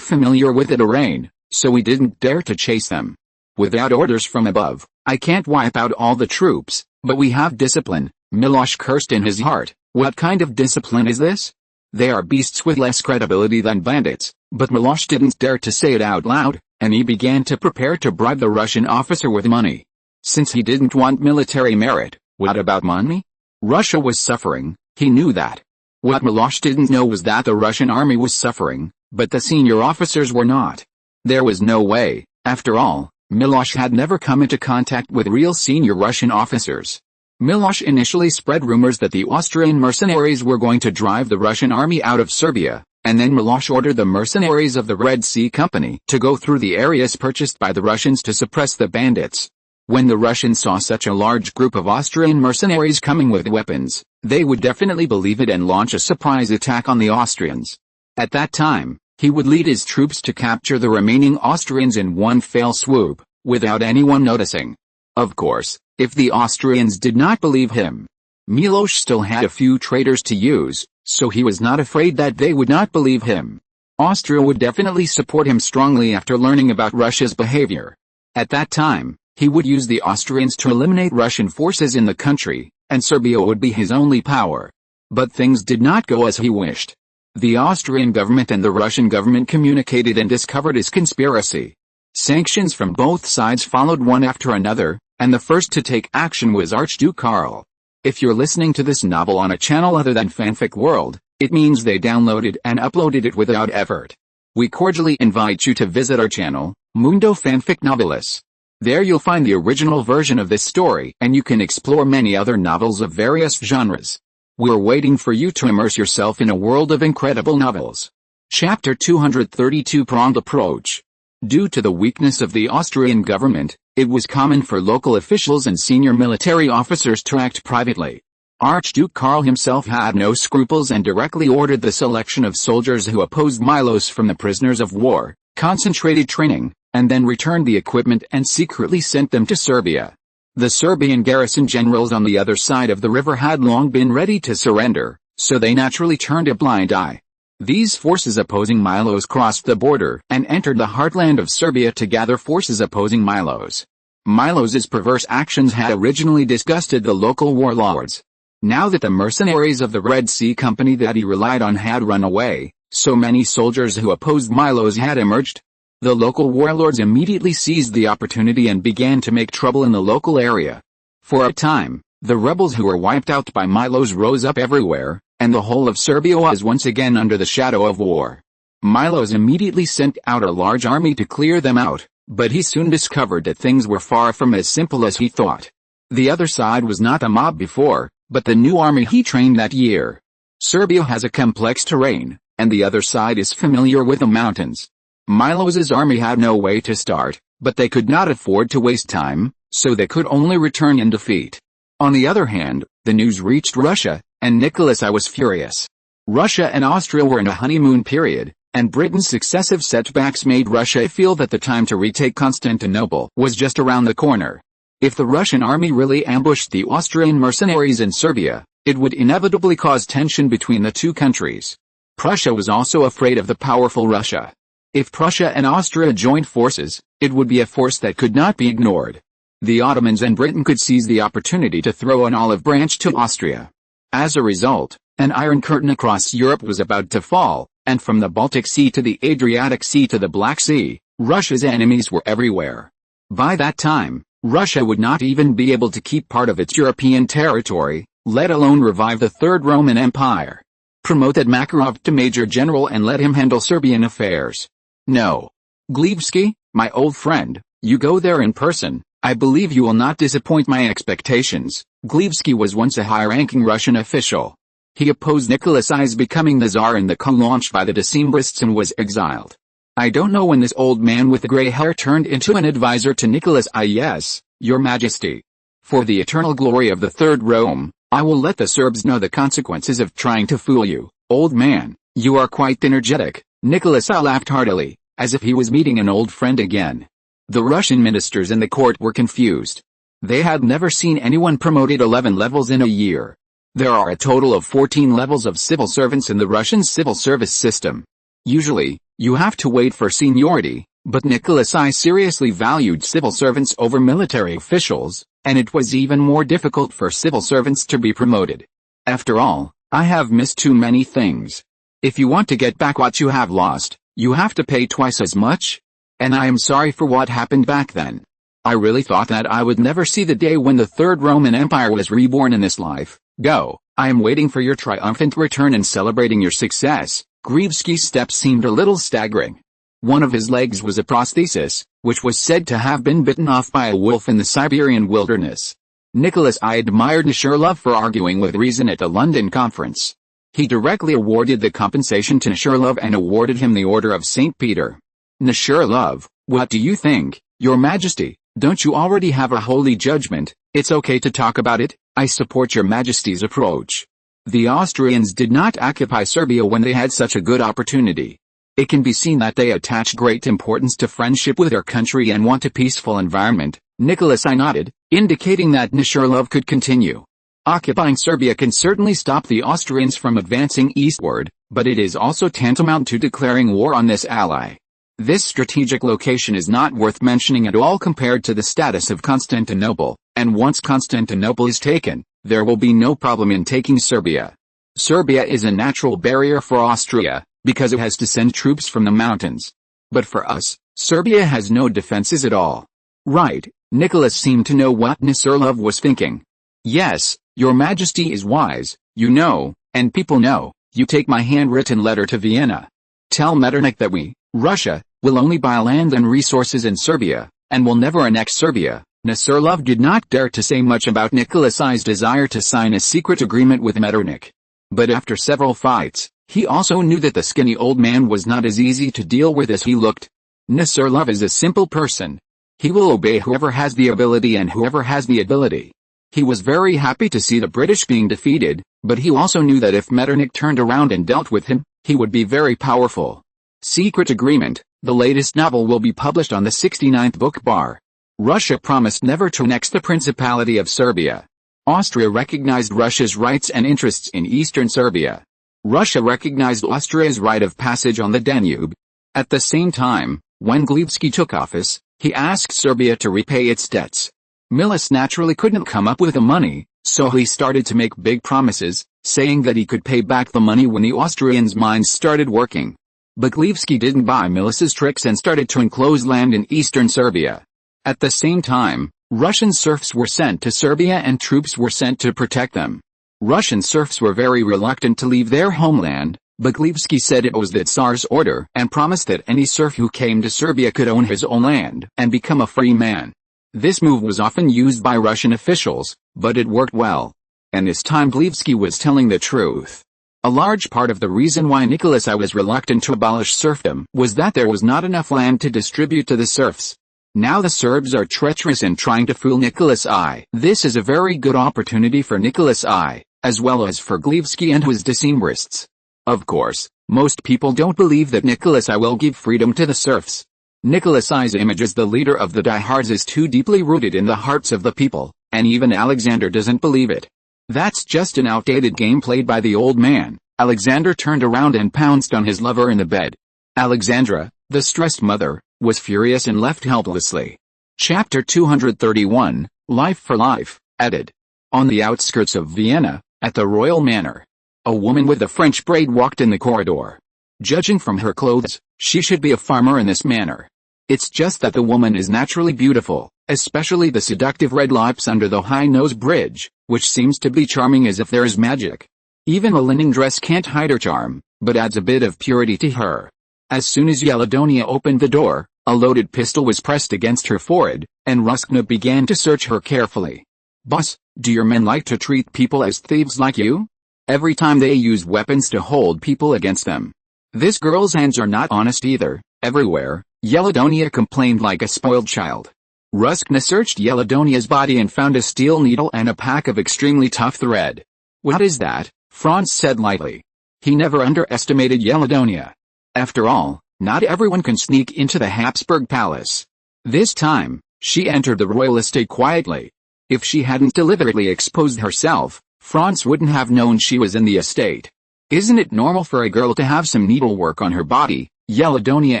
familiar with the terrain, so we didn't dare to chase them. Without orders from above, I can't wipe out all the troops, but we have discipline." Miloš cursed in his heart. What kind of discipline is this? They are beasts with less credibility than bandits, but Miloš didn't dare to say it out loud, and he began to prepare to bribe the Russian officer with money. Since he didn't want military merit, what about money? Russia was suffering, he knew that. What Miloš didn't know was that the Russian army was suffering, but the senior officers were not. There was no way, after all, Miloš had never come into contact with real senior Russian officers. Miloš initially spread rumors that the Austrian mercenaries were going to drive the Russian army out of Serbia, and then Miloš ordered the mercenaries of the Red Sea Company to go through the areas purchased by the Russians to suppress the bandits. When the Russians saw such a large group of Austrian mercenaries coming with weapons, they would definitely believe it and launch a surprise attack on the Austrians. At that time, he would lead his troops to capture the remaining Austrians in one fell swoop, without anyone noticing. Of course, if the Austrians did not believe him, Miloš still had a few traitors to use, so he was not afraid that they would not believe him. Austria would definitely support him strongly after learning about Russia's behavior. At that time, he would use the Austrians to eliminate Russian forces in the country, and Serbia would be his only power. But things did not go as he wished. The Austrian government and the Russian government communicated and discovered his conspiracy. Sanctions from both sides followed one after another, and the first to take action was Archduke Karl. If you're listening to this novel on a channel other than Fanfic World, it means they downloaded and uploaded it without effort. We cordially invite you to visit our channel, Mundo Fanfic Novelis. There you'll find the original version of this story, and you can explore many other novels of various genres. We're waiting for you to immerse yourself in a world of incredible novels. Chapter 232 Pronged Approach. Due to the weakness of the Austrian government, it was common for local officials and senior military officers to act privately. Archduke Karl himself had no scruples and directly ordered the selection of soldiers who opposed Miloš from the prisoners of war, concentrated training, and then returned the equipment and secretly sent them to Serbia. The Serbian garrison generals on the other side of the river had long been ready to surrender, so they naturally turned a blind eye. These forces opposing Miloš crossed the border and entered the heartland of Serbia to gather forces opposing Miloš. Miloš's perverse actions had originally disgusted the local warlords. Now that the mercenaries of the Red Sea Company that he relied on had run away, so many soldiers who opposed Miloš had emerged. The local warlords immediately seized the opportunity and began to make trouble in the local area. For a time, the rebels who were wiped out by Miloš rose up everywhere, and the whole of Serbia was once again under the shadow of war. Miloš immediately sent out a large army to clear them out, but he soon discovered that things were far from as simple as he thought. The other side was not a mob before, but the new army he trained that year. Serbia has a complex terrain, and the other side is familiar with the mountains. Miloš's army had no way to start, but they could not afford to waste time, so they could only return in defeat. On the other hand, the news reached Russia, and Nicholas I was furious. Russia and Austria were in a honeymoon period, and Britain's successive setbacks made Russia feel that the time to retake Constantinople was just around the corner. If the Russian army really ambushed the Austrian mercenaries in Serbia, it would inevitably cause tension between the two countries. Prussia was also afraid of the powerful Russia. If Prussia and Austria joined forces, it would be a force that could not be ignored. The Ottomans and Britain could seize the opportunity to throw an olive branch to Austria. As a result, an iron curtain across Europe was about to fall, and from the Baltic Sea to the Adriatic Sea to the Black Sea, Russia's enemies were everywhere. By that time, Russia would not even be able to keep part of its European territory, let alone revive the Third Roman Empire. Promoted Makarov to Major General and let him handle Serbian affairs. No. Glebski, my old friend, you go there in person, I believe you will not disappoint my expectations. Glebski was once a high-ranking Russian official. He opposed Nicholas I's becoming the Tsar in the coup launched by the Decembrists and was exiled. I don't know when this old man with the gray hair turned into an advisor to Nicholas I. Yes, Your Majesty. For the eternal glory of the Third Rome, I will let the Serbs know the consequences of trying to fool you. Old man, you are quite energetic. Nicholas I laughed heartily, as if he was meeting an old friend again. The Russian ministers in the court were confused. They had never seen anyone promoted 11 levels in a year. There are a total of 14 levels of civil servants in the Russian civil service system. Usually, you have to wait for seniority, but Nicholas I seriously valued civil servants over military officials, and it was even more difficult for civil servants to be promoted. After all, I have missed too many things. If you want to get back what you have lost, you have to pay twice as much. And I am sorry for what happened back then. I really thought that I would never see the day when the Third Roman Empire was reborn in this life. Go, I am waiting for your triumphant return and celebrating your success. Gruevski's steps seemed a little staggering. One of his legs was a prosthesis, which was said to have been bitten off by a wolf in the Siberian wilderness. Nicholas I admired Nishirlov for arguing with reason at the London conference. He directly awarded the compensation to Nishirlov and awarded him the Order of St. Peter. Nishirlov, what do you think, Your Majesty? Don't you already have a holy judgment? It's okay to talk about it. I support Your Majesty's approach. The Austrians did not occupy Serbia when they had such a good opportunity. It can be seen that they attach great importance to friendship with their country and want a peaceful environment. Nicholas I nodded, indicating that Nishirlov could continue. Occupying Serbia can certainly stop the Austrians from advancing eastward, but it is also tantamount to declaring war on this ally. This strategic location is not worth mentioning at all compared to the status of Constantinople, and once Constantinople is taken, there will be no problem in taking Serbia. Serbia is a natural barrier for Austria, because it has to send troops from the mountains. But for us, Serbia has no defenses at all. Right, Nicholas seemed to know what Nishirlov was thinking. Yes, Your Majesty is wise, you know, and people know. You take my handwritten letter to Vienna. Tell Metternich that we, Russia, will only buy land and resources in Serbia, and will never annex Serbia. Nishirlov did not dare to say much about Nicholas I's desire to sign a secret agreement with Metternich. But after several fights, he also knew that the skinny old man was not as easy to deal with as he looked. Nishirlov is a simple person. He will obey whoever has the ability and whoever has the ability. He was very happy to see the British being defeated, but he also knew that if Metternich turned around and dealt with him, he would be very powerful. Secret Agreement, the latest novel will be published on the 69th book bar. Russia promised never to annex the Principality of Serbia. Austria recognized Russia's rights and interests in eastern Serbia. Russia recognized Austria's right of passage on the Danube. At the same time, when Gruevski took office, he asked Serbia to repay its debts. Miloš naturally couldn't come up with the money, so he started to make big promises, saying that he could pay back the money when the Austrians' minds started working. But Gruevski didn't buy Miloš's tricks and started to enclose land in eastern Serbia. At the same time, Russian serfs were sent to Serbia and troops were sent to protect them. Russian serfs were very reluctant to leave their homeland, but Gruevski said it was the Tsar's order and promised that any serf who came to Serbia could own his own land and become a free man. This move was often used by Russian officials, but it worked well. And this time Gruevski was telling the truth. A large part of the reason why Nicholas I was reluctant to abolish serfdom was that there was not enough land to distribute to the serfs. Now the Serbs are treacherous in trying to fool Nicholas I. This is a very good opportunity for Nicholas I, as well as for Gruevski and his Decembrists. Of course, most people don't believe that Nicholas I will give freedom to the serfs. Nicholas I's image as the leader of the diehards is too deeply rooted in the hearts of the people, and even Alexander doesn't believe it. That's just an outdated game played by the old man. Alexander turned around and pounced on his lover in the bed. Alexandra, the stressed mother, was furious and left helplessly. Chapter 231, Life for Life, added. On the outskirts of Vienna, at the royal manor, a woman with a French braid walked in the corridor. Judging from her clothes, she should be a farmer in this manor. It's just that the woman is naturally beautiful, especially the seductive red lips under the high nose bridge, which seems to be charming as if there is magic. Even a linen dress can't hide her charm, but adds a bit of purity to her. As soon as Yeladonia opened the door, a loaded pistol was pressed against her forehead, and Ruskna began to search her carefully. Boss, do your men like to treat people as thieves like you? Every time they use weapons to hold people against them. This girl's hands are not honest either, everywhere, Yeladonia complained like a spoiled child. Ruskna searched Yeladonia's body and found a steel needle and a pack of extremely tough thread. What is that? Franz said lightly. He never underestimated Yeladonia. After all, not everyone can sneak into the Habsburg palace. This time, she entered the royal estate quietly. If she hadn't deliberately exposed herself, Franz wouldn't have known she was in the estate. Isn't it normal for a girl to have some needlework on her body? Yeladonia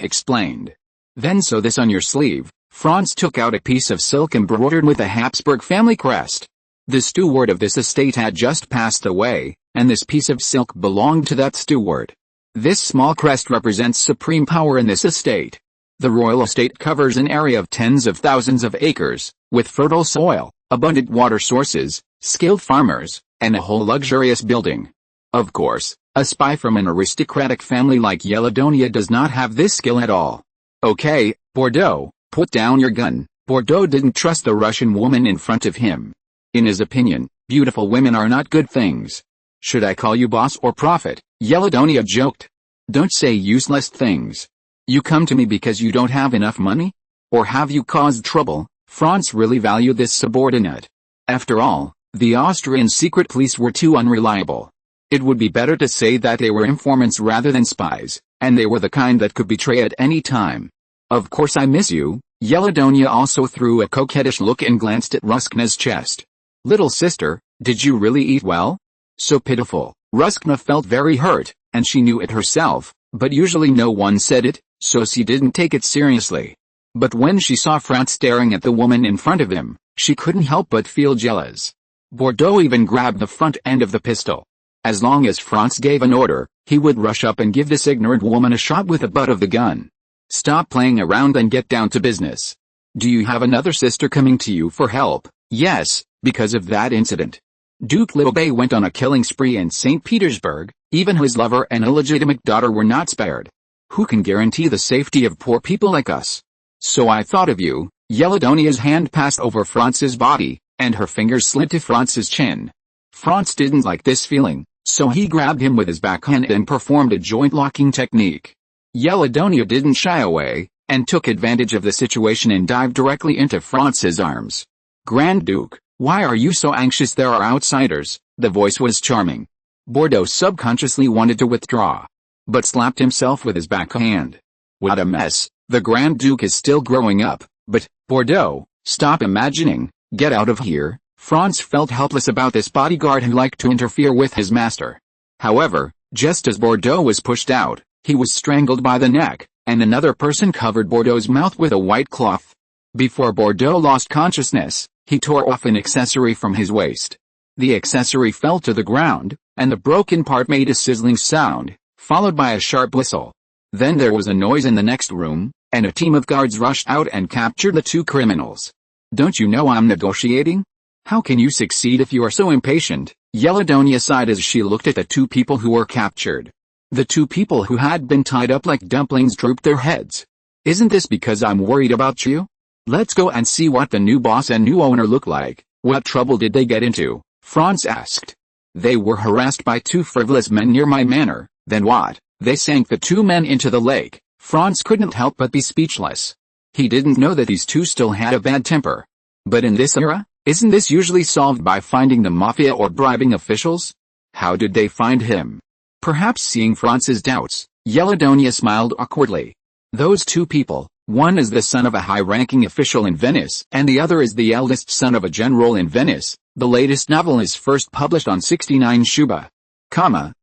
explained. Then sew this on your sleeve. Franz took out a piece of silk embroidered with a Habsburg family crest. The steward of this estate had just passed away, and this piece of silk belonged to that steward. This small crest represents supreme power in this estate. The royal estate covers an area of tens of thousands of acres, with fertile soil, abundant water sources, skilled farmers, and a whole luxurious building. Of course, a spy from an aristocratic family like Yeladonia does not have this skill at all. Okay, Bordeaux, put down your gun. Bordeaux didn't trust the Russian woman in front of him. In his opinion, beautiful women are not good things. Should I call you boss or prophet? Yeladonia joked. Don't say useless things. You come to me because you don't have enough money? Or have you caused trouble? Franz really valued this subordinate. After all, the Austrian secret police were too unreliable. It would be better to say that they were informants rather than spies, and they were the kind that could betray at any time. Of course I miss you. Yeladonia also threw a coquettish look and glanced at Ruskna's chest. Little sister, did you really eat well? So pitiful. Ruskna felt very hurt, and she knew it herself, but usually no one said it, so she didn't take it seriously. But when she saw Franz staring at the woman in front of him, she couldn't help but feel jealous. Bordeaux even grabbed the front end of the pistol. As long as Franz gave an order, he would rush up and give this ignorant woman a shot with the butt of the gun. Stop playing around and get down to business. Do you have another sister coming to you for help? Yes, because of that incident. Duke Liobey went on a killing spree in St. Petersburg. Even his lover and illegitimate daughter were not spared. Who can guarantee the safety of poor people like us? So I thought of you. Yeladonia's hand passed over Franz's body, and her fingers slid to Franz's chin. Franz didn't like this feeling, so he grabbed him with his backhand and performed a joint-locking technique. Yeladonia didn't shy away, and took advantage of the situation and dived directly into Franz's arms. Grand Duke, why are you so anxious? There are outsiders. The voice was charming. Bordeaux subconsciously wanted to withdraw, but slapped himself with his backhand. What a mess. The Grand Duke is still growing up, but, Bordeaux, stop imagining, get out of here. Franz felt helpless about this bodyguard who liked to interfere with his master. However, just as Bordeaux was pushed out, he was strangled by the neck, and another person covered Bordeaux's mouth with a white cloth. Before Bordeaux lost consciousness, he tore off an accessory from his waist. The accessory fell to the ground, and the broken part made a sizzling sound, followed by a sharp whistle. Then there was a noise in the next room, and a team of guards rushed out and captured the two criminals. Don't you know I'm negotiating? How can you succeed if you are so impatient? Yeladonia sighed as she looked at the two people who were captured. The two people who had been tied up like dumplings drooped their heads. Isn't this because I'm worried about you? Let's go and see what the new boss and new owner look like. What trouble did they get into? Franz asked. They were harassed by two frivolous men near my manor. Then what? They sank the two men into the lake. Franz couldn't help but be speechless. He didn't know that these two still had a bad temper. But in this era, isn't this usually solved by finding the mafia or bribing officials? How did they find him? Perhaps seeing Franz's doubts, Yeladonia smiled awkwardly. Those two people, one is the son of a high-ranking official in Venice, and the other is the eldest son of a general in Venice. The latest novel is first published on 69 Shuba.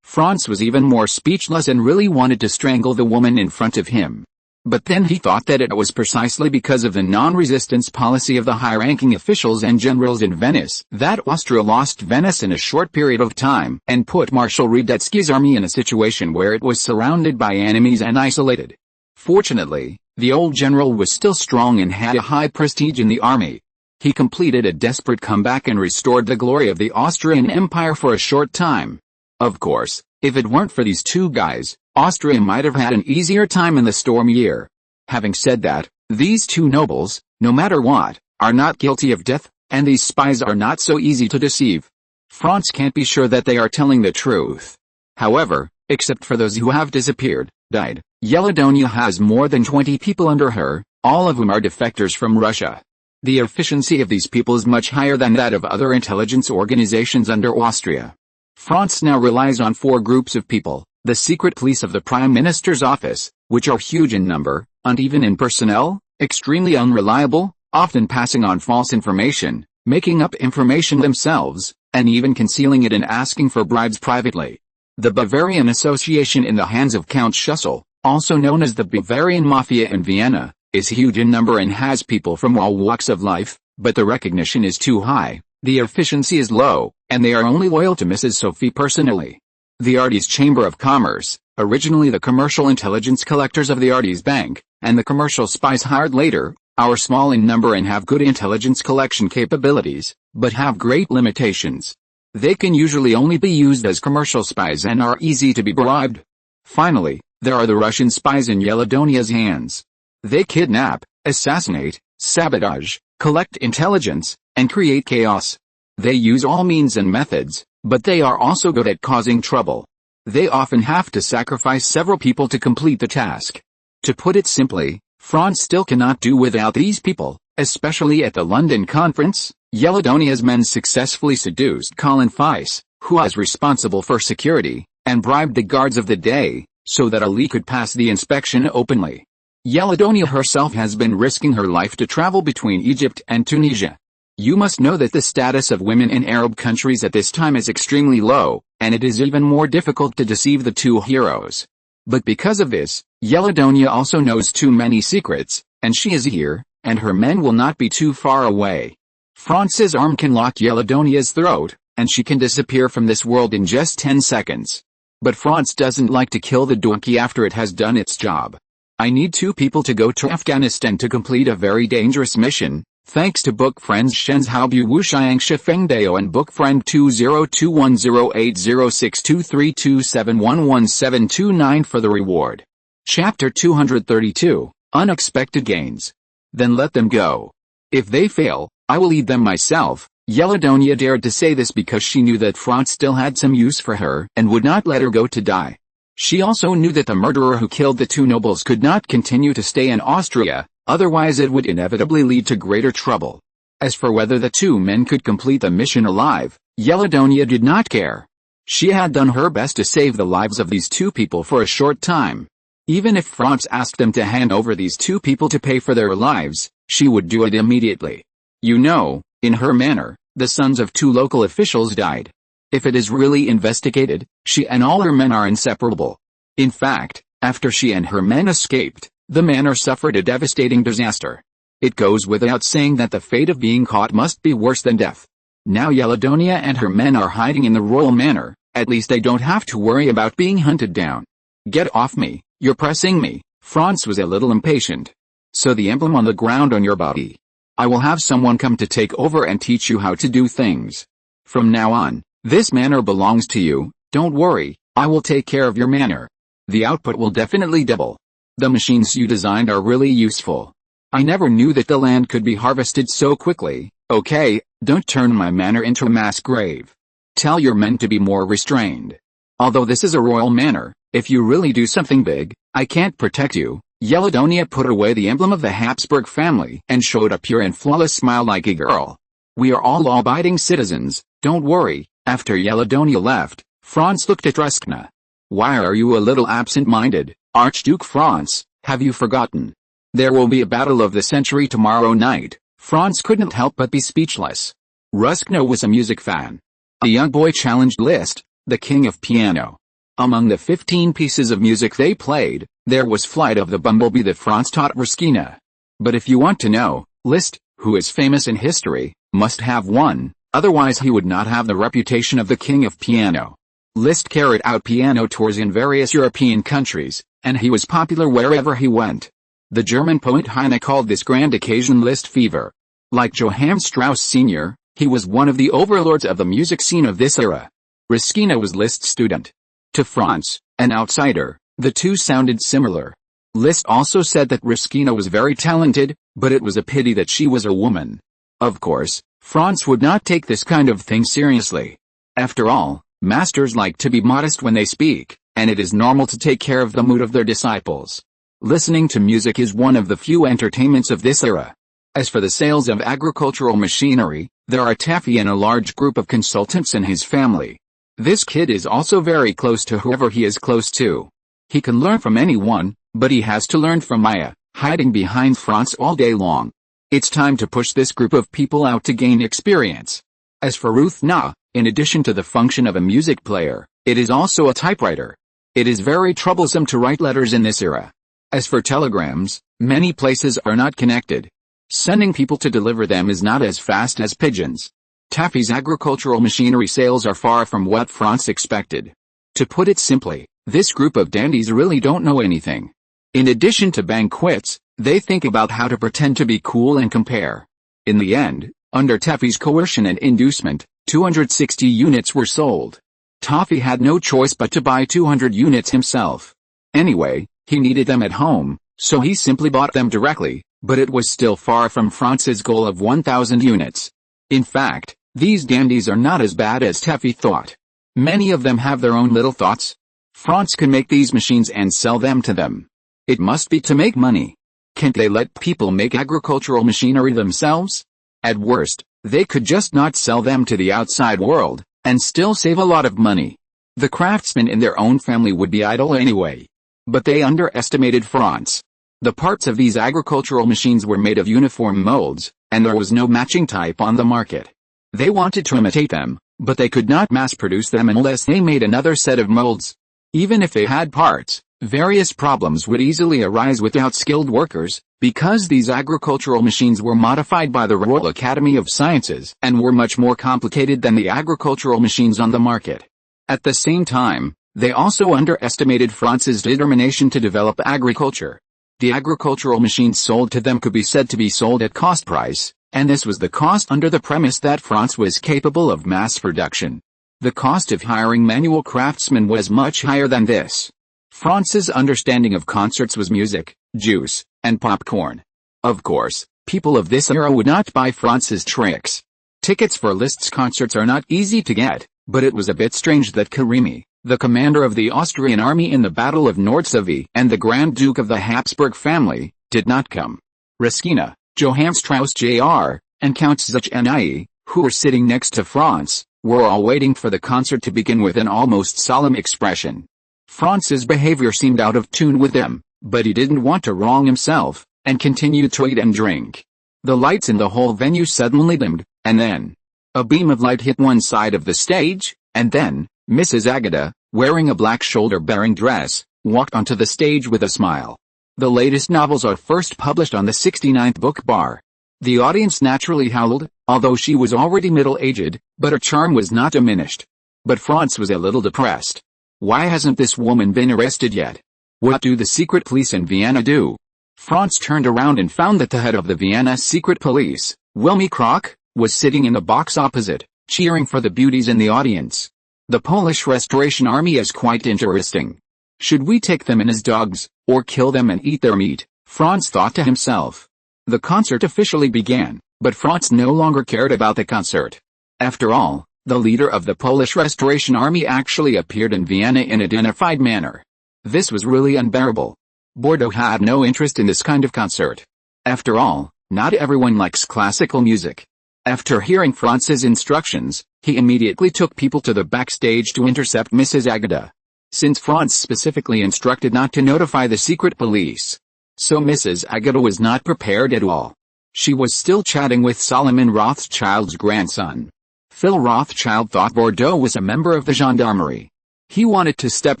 Franz was even more speechless and really wanted to strangle the woman in front of him. But then he thought that it was precisely because of the non-resistance policy of the high-ranking officials and generals in Venice that Austria lost Venice in a short period of time and put Marshal Radetzky's army in a situation where it was surrounded by enemies and isolated. Fortunately, the old general was still strong and had a high prestige in the army. He completed a desperate comeback and restored the glory of the Austrian Empire for a short time. Of course, if it weren't for these two guys, Austria might have had an easier time in the stormy year. Having said that, these two nobles, no matter what, are not guilty of death, and these spies are not so easy to deceive. Franz can't be sure that they are telling the truth. However, except for those who have disappeared, died, Yeladonia has more than 20 people under her, all of whom are defectors from Russia. The efficiency of these people is much higher than that of other intelligence organizations under Austria. Franz now relies on 4 groups of people: the secret police of the Prime Minister's office, which are huge in number, uneven in personnel, extremely unreliable, often passing on false information, making up information themselves, and even concealing it and asking for bribes privately. The Bavarian Association in the hands of Count Schussel, also known as the Bavarian Mafia in Vienna, is huge in number and has people from all walks of life, but the recognition is too high, the efficiency is low, and they are only loyal to Mrs. Sophie personally. The Ardes Chamber of Commerce, originally the commercial intelligence collectors of the Ardes Bank, and the commercial spies hired later, are small in number and have good intelligence collection capabilities, but have great limitations. They can usually only be used as commercial spies and are easy to be bribed. Finally, there are the Russian spies in Yeladonia's hands. They kidnap, assassinate, sabotage, collect intelligence, and create chaos. They use all means and methods, but they are also good at causing trouble. They often have to sacrifice several people to complete the task. To put it simply, Franz still cannot do without these people, especially at the London conference. Yeladonia's men successfully seduced Colin Feiss, who was responsible for security, and bribed the guards of the day, so that Ali could pass the inspection openly. Yeladonia herself has been risking her life to travel between Egypt and Tunisia. You must know that the status of women in Arab countries at this time is extremely low, and it is even more difficult to deceive the two heroes. But because of this, Yeladonia also knows too many secrets, and she is here, and her men will not be too far away. Franz's arm can lock Yeladonia's throat, and she can disappear from this world in just 10 seconds. But Franz doesn't like to kill the donkey after it has done its job. I need 2 people to go to Afghanistan to complete a very dangerous mission, thanks to book friends Shen's Haobu Wuxiang Shifengdao and book friend 20210806232711729 for the reward. Chapter 232, Unexpected Gains. Then let them go. If they fail, I will lead them myself. Yeladonia dared to say this because she knew that Franz still had some use for her and would not let her go to die. She also knew that the murderer who killed the 2 nobles could not continue to stay in Austria, otherwise it would inevitably lead to greater trouble. As for whether the 2 men could complete the mission alive, Yeladonia did not care. She had done her best to save the lives of these 2 people for a short time. Even if Franz asked them to hand over these 2 people to pay for their lives, she would do it immediately. You know, in her manner, the sons of 2 local officials died. If it is really investigated, she and all her men are inseparable. In fact, after she and her men escaped, the manor suffered a devastating disaster. It goes without saying that the fate of being caught must be worse than death. Now Yeladonia and her men are hiding in the royal manor, at least they don't have to worry about being hunted down. Get off me, you're pressing me. Franz was a little impatient. So the emblem on the ground on your body. I will have someone come to take over and teach you how to do things. From now on, this manor belongs to you, don't worry, I will take care of your manor. The output will definitely double. The machines you designed are really useful. I never knew that the land could be harvested so quickly. Okay, don't turn my manor into a mass grave. Tell your men to be more restrained. Although this is a royal manor, if you really do something big, I can't protect you. Yeladonia put away the emblem of the Habsburg family and showed a pure and flawless smile like a girl. We are all law-abiding citizens, don't worry. After Yeladonia left, Franz looked at Ruskna. Why are you a little absent-minded, Archduke Franz? Have you forgotten? There will be a battle of the century tomorrow night. Franz couldn't help but be speechless. Ruskna was a music fan. A young boy challenged Liszt, the king of piano. Among the 15 pieces of music they played, there was Flight of the Bumblebee that Franz taught Ruskina. But if you want to know, Liszt, who is famous in history, must have won. Otherwise he would not have the reputation of the king of piano. Liszt carried out piano tours in various European countries, and he was popular wherever he went. The German poet Heine called this grand occasion Liszt fever. Like Johann Strauss Sr., he was one of the overlords of the music scene of this era. Ruskina was Liszt's student. To Franz, an outsider, the two sounded similar. Liszt also said that Ruskina was very talented, but it was a pity that she was a woman. Of course, Franz would not take this kind of thing seriously. After all, masters like to be modest when they speak, and it is normal to take care of the mood of their disciples. Listening to music is one of the few entertainments of this era. As for the sales of agricultural machinery, there are Taffy and a large group of consultants in his family. This kid is also very close to whoever he is close to. He can learn from anyone, but he has to learn from Maya, hiding behind Franz all day long. It's time to push this group of people out to gain experience. As for Ruth Na, in addition to the function of a music player, it is also a typewriter. It is very troublesome to write letters in this era. As for telegrams, many places are not connected. Sending people to deliver them is not as fast as pigeons. Taffy's agricultural machinery sales are far from what Franz expected. To put it simply, this group of dandies really don't know anything. In addition to banquets, they think about how to pretend to be cool and compare. In the end, under Taffy's coercion and inducement, 260 units were sold. Taffy had no choice but to buy 200 units himself. Anyway, he needed them at home, so he simply bought them directly, but it was still far from Franz's goal of 1,000 units. In fact, these dandies are not as bad as Taffy thought. Many of them have their own little thoughts. Franz can make these machines and sell them to them. It must be to make money. Can't they let people make agricultural machinery themselves? At worst, they could just not sell them to the outside world, and still save a lot of money. The craftsmen in their own family would be idle anyway. But they underestimated Franz. The parts of these agricultural machines were made of uniform molds, and there was no matching type on the market. They wanted to imitate them, but they could not mass-produce them unless they made another set of molds. Even if they had parts, various problems would easily arise without skilled workers, because these agricultural machines were modified by the Royal Academy of Sciences and were much more complicated than the agricultural machines on the market. At the same time, they also underestimated Franz's determination to develop agriculture. The agricultural machines sold to them could be said to be sold at cost price, and this was the cost under the premise that Franz was capable of mass production. The cost of hiring manual craftsmen was much higher than this. Franz's understanding of concerts was music, juice, and popcorn. Of course, people of this era would not buy Franz's tricks. Tickets for Liszt's concerts are not easy to get, but it was a bit strange that Karimi, the commander of the Austrian army in the Battle of Nordsavie and the Grand Duke of the Habsburg family, did not come. Raskina, Johann Strauss Jr., and Count Zuchniai, who were sitting next to Franz, were all waiting for the concert to begin with an almost solemn expression. Franz's behavior seemed out of tune with them, but he didn't want to wrong himself, and continued to eat and drink. The lights in the whole venue suddenly dimmed, and then a beam of light hit one side of the stage, and then Mrs. Agata, wearing a black shoulder-bearing dress, walked onto the stage with a smile. The latest novels are first published on the 69th book bar. The audience naturally howled, although she was already middle-aged, but her charm was not diminished. But Franz was a little depressed. Why hasn't this woman been arrested yet? What do the secret police in Vienna do? Franz turned around and found that the head of the Vienna secret police, Wilmy Krok, was sitting in the box opposite, cheering for the beauties in the audience. The Polish Restoration Army is quite interesting. Should we take them in as dogs, or kill them and eat their meat? Franz thought to himself. The concert officially began, but Franz no longer cared about the concert. After all, the leader of the Polish Restoration Army actually appeared in Vienna in a dignified manner. This was really unbearable. Bordeaux had no interest in this kind of concert. After all, not everyone likes classical music. After hearing Franz's instructions, he immediately took people to the backstage to intercept Mrs. Agata. Since Franz specifically instructed not to notify the secret police, so Mrs. Agata was not prepared at all. She was still chatting with Solomon Rothschild's grandson. Phil Rothschild thought Bordeaux was a member of the gendarmerie. He wanted to step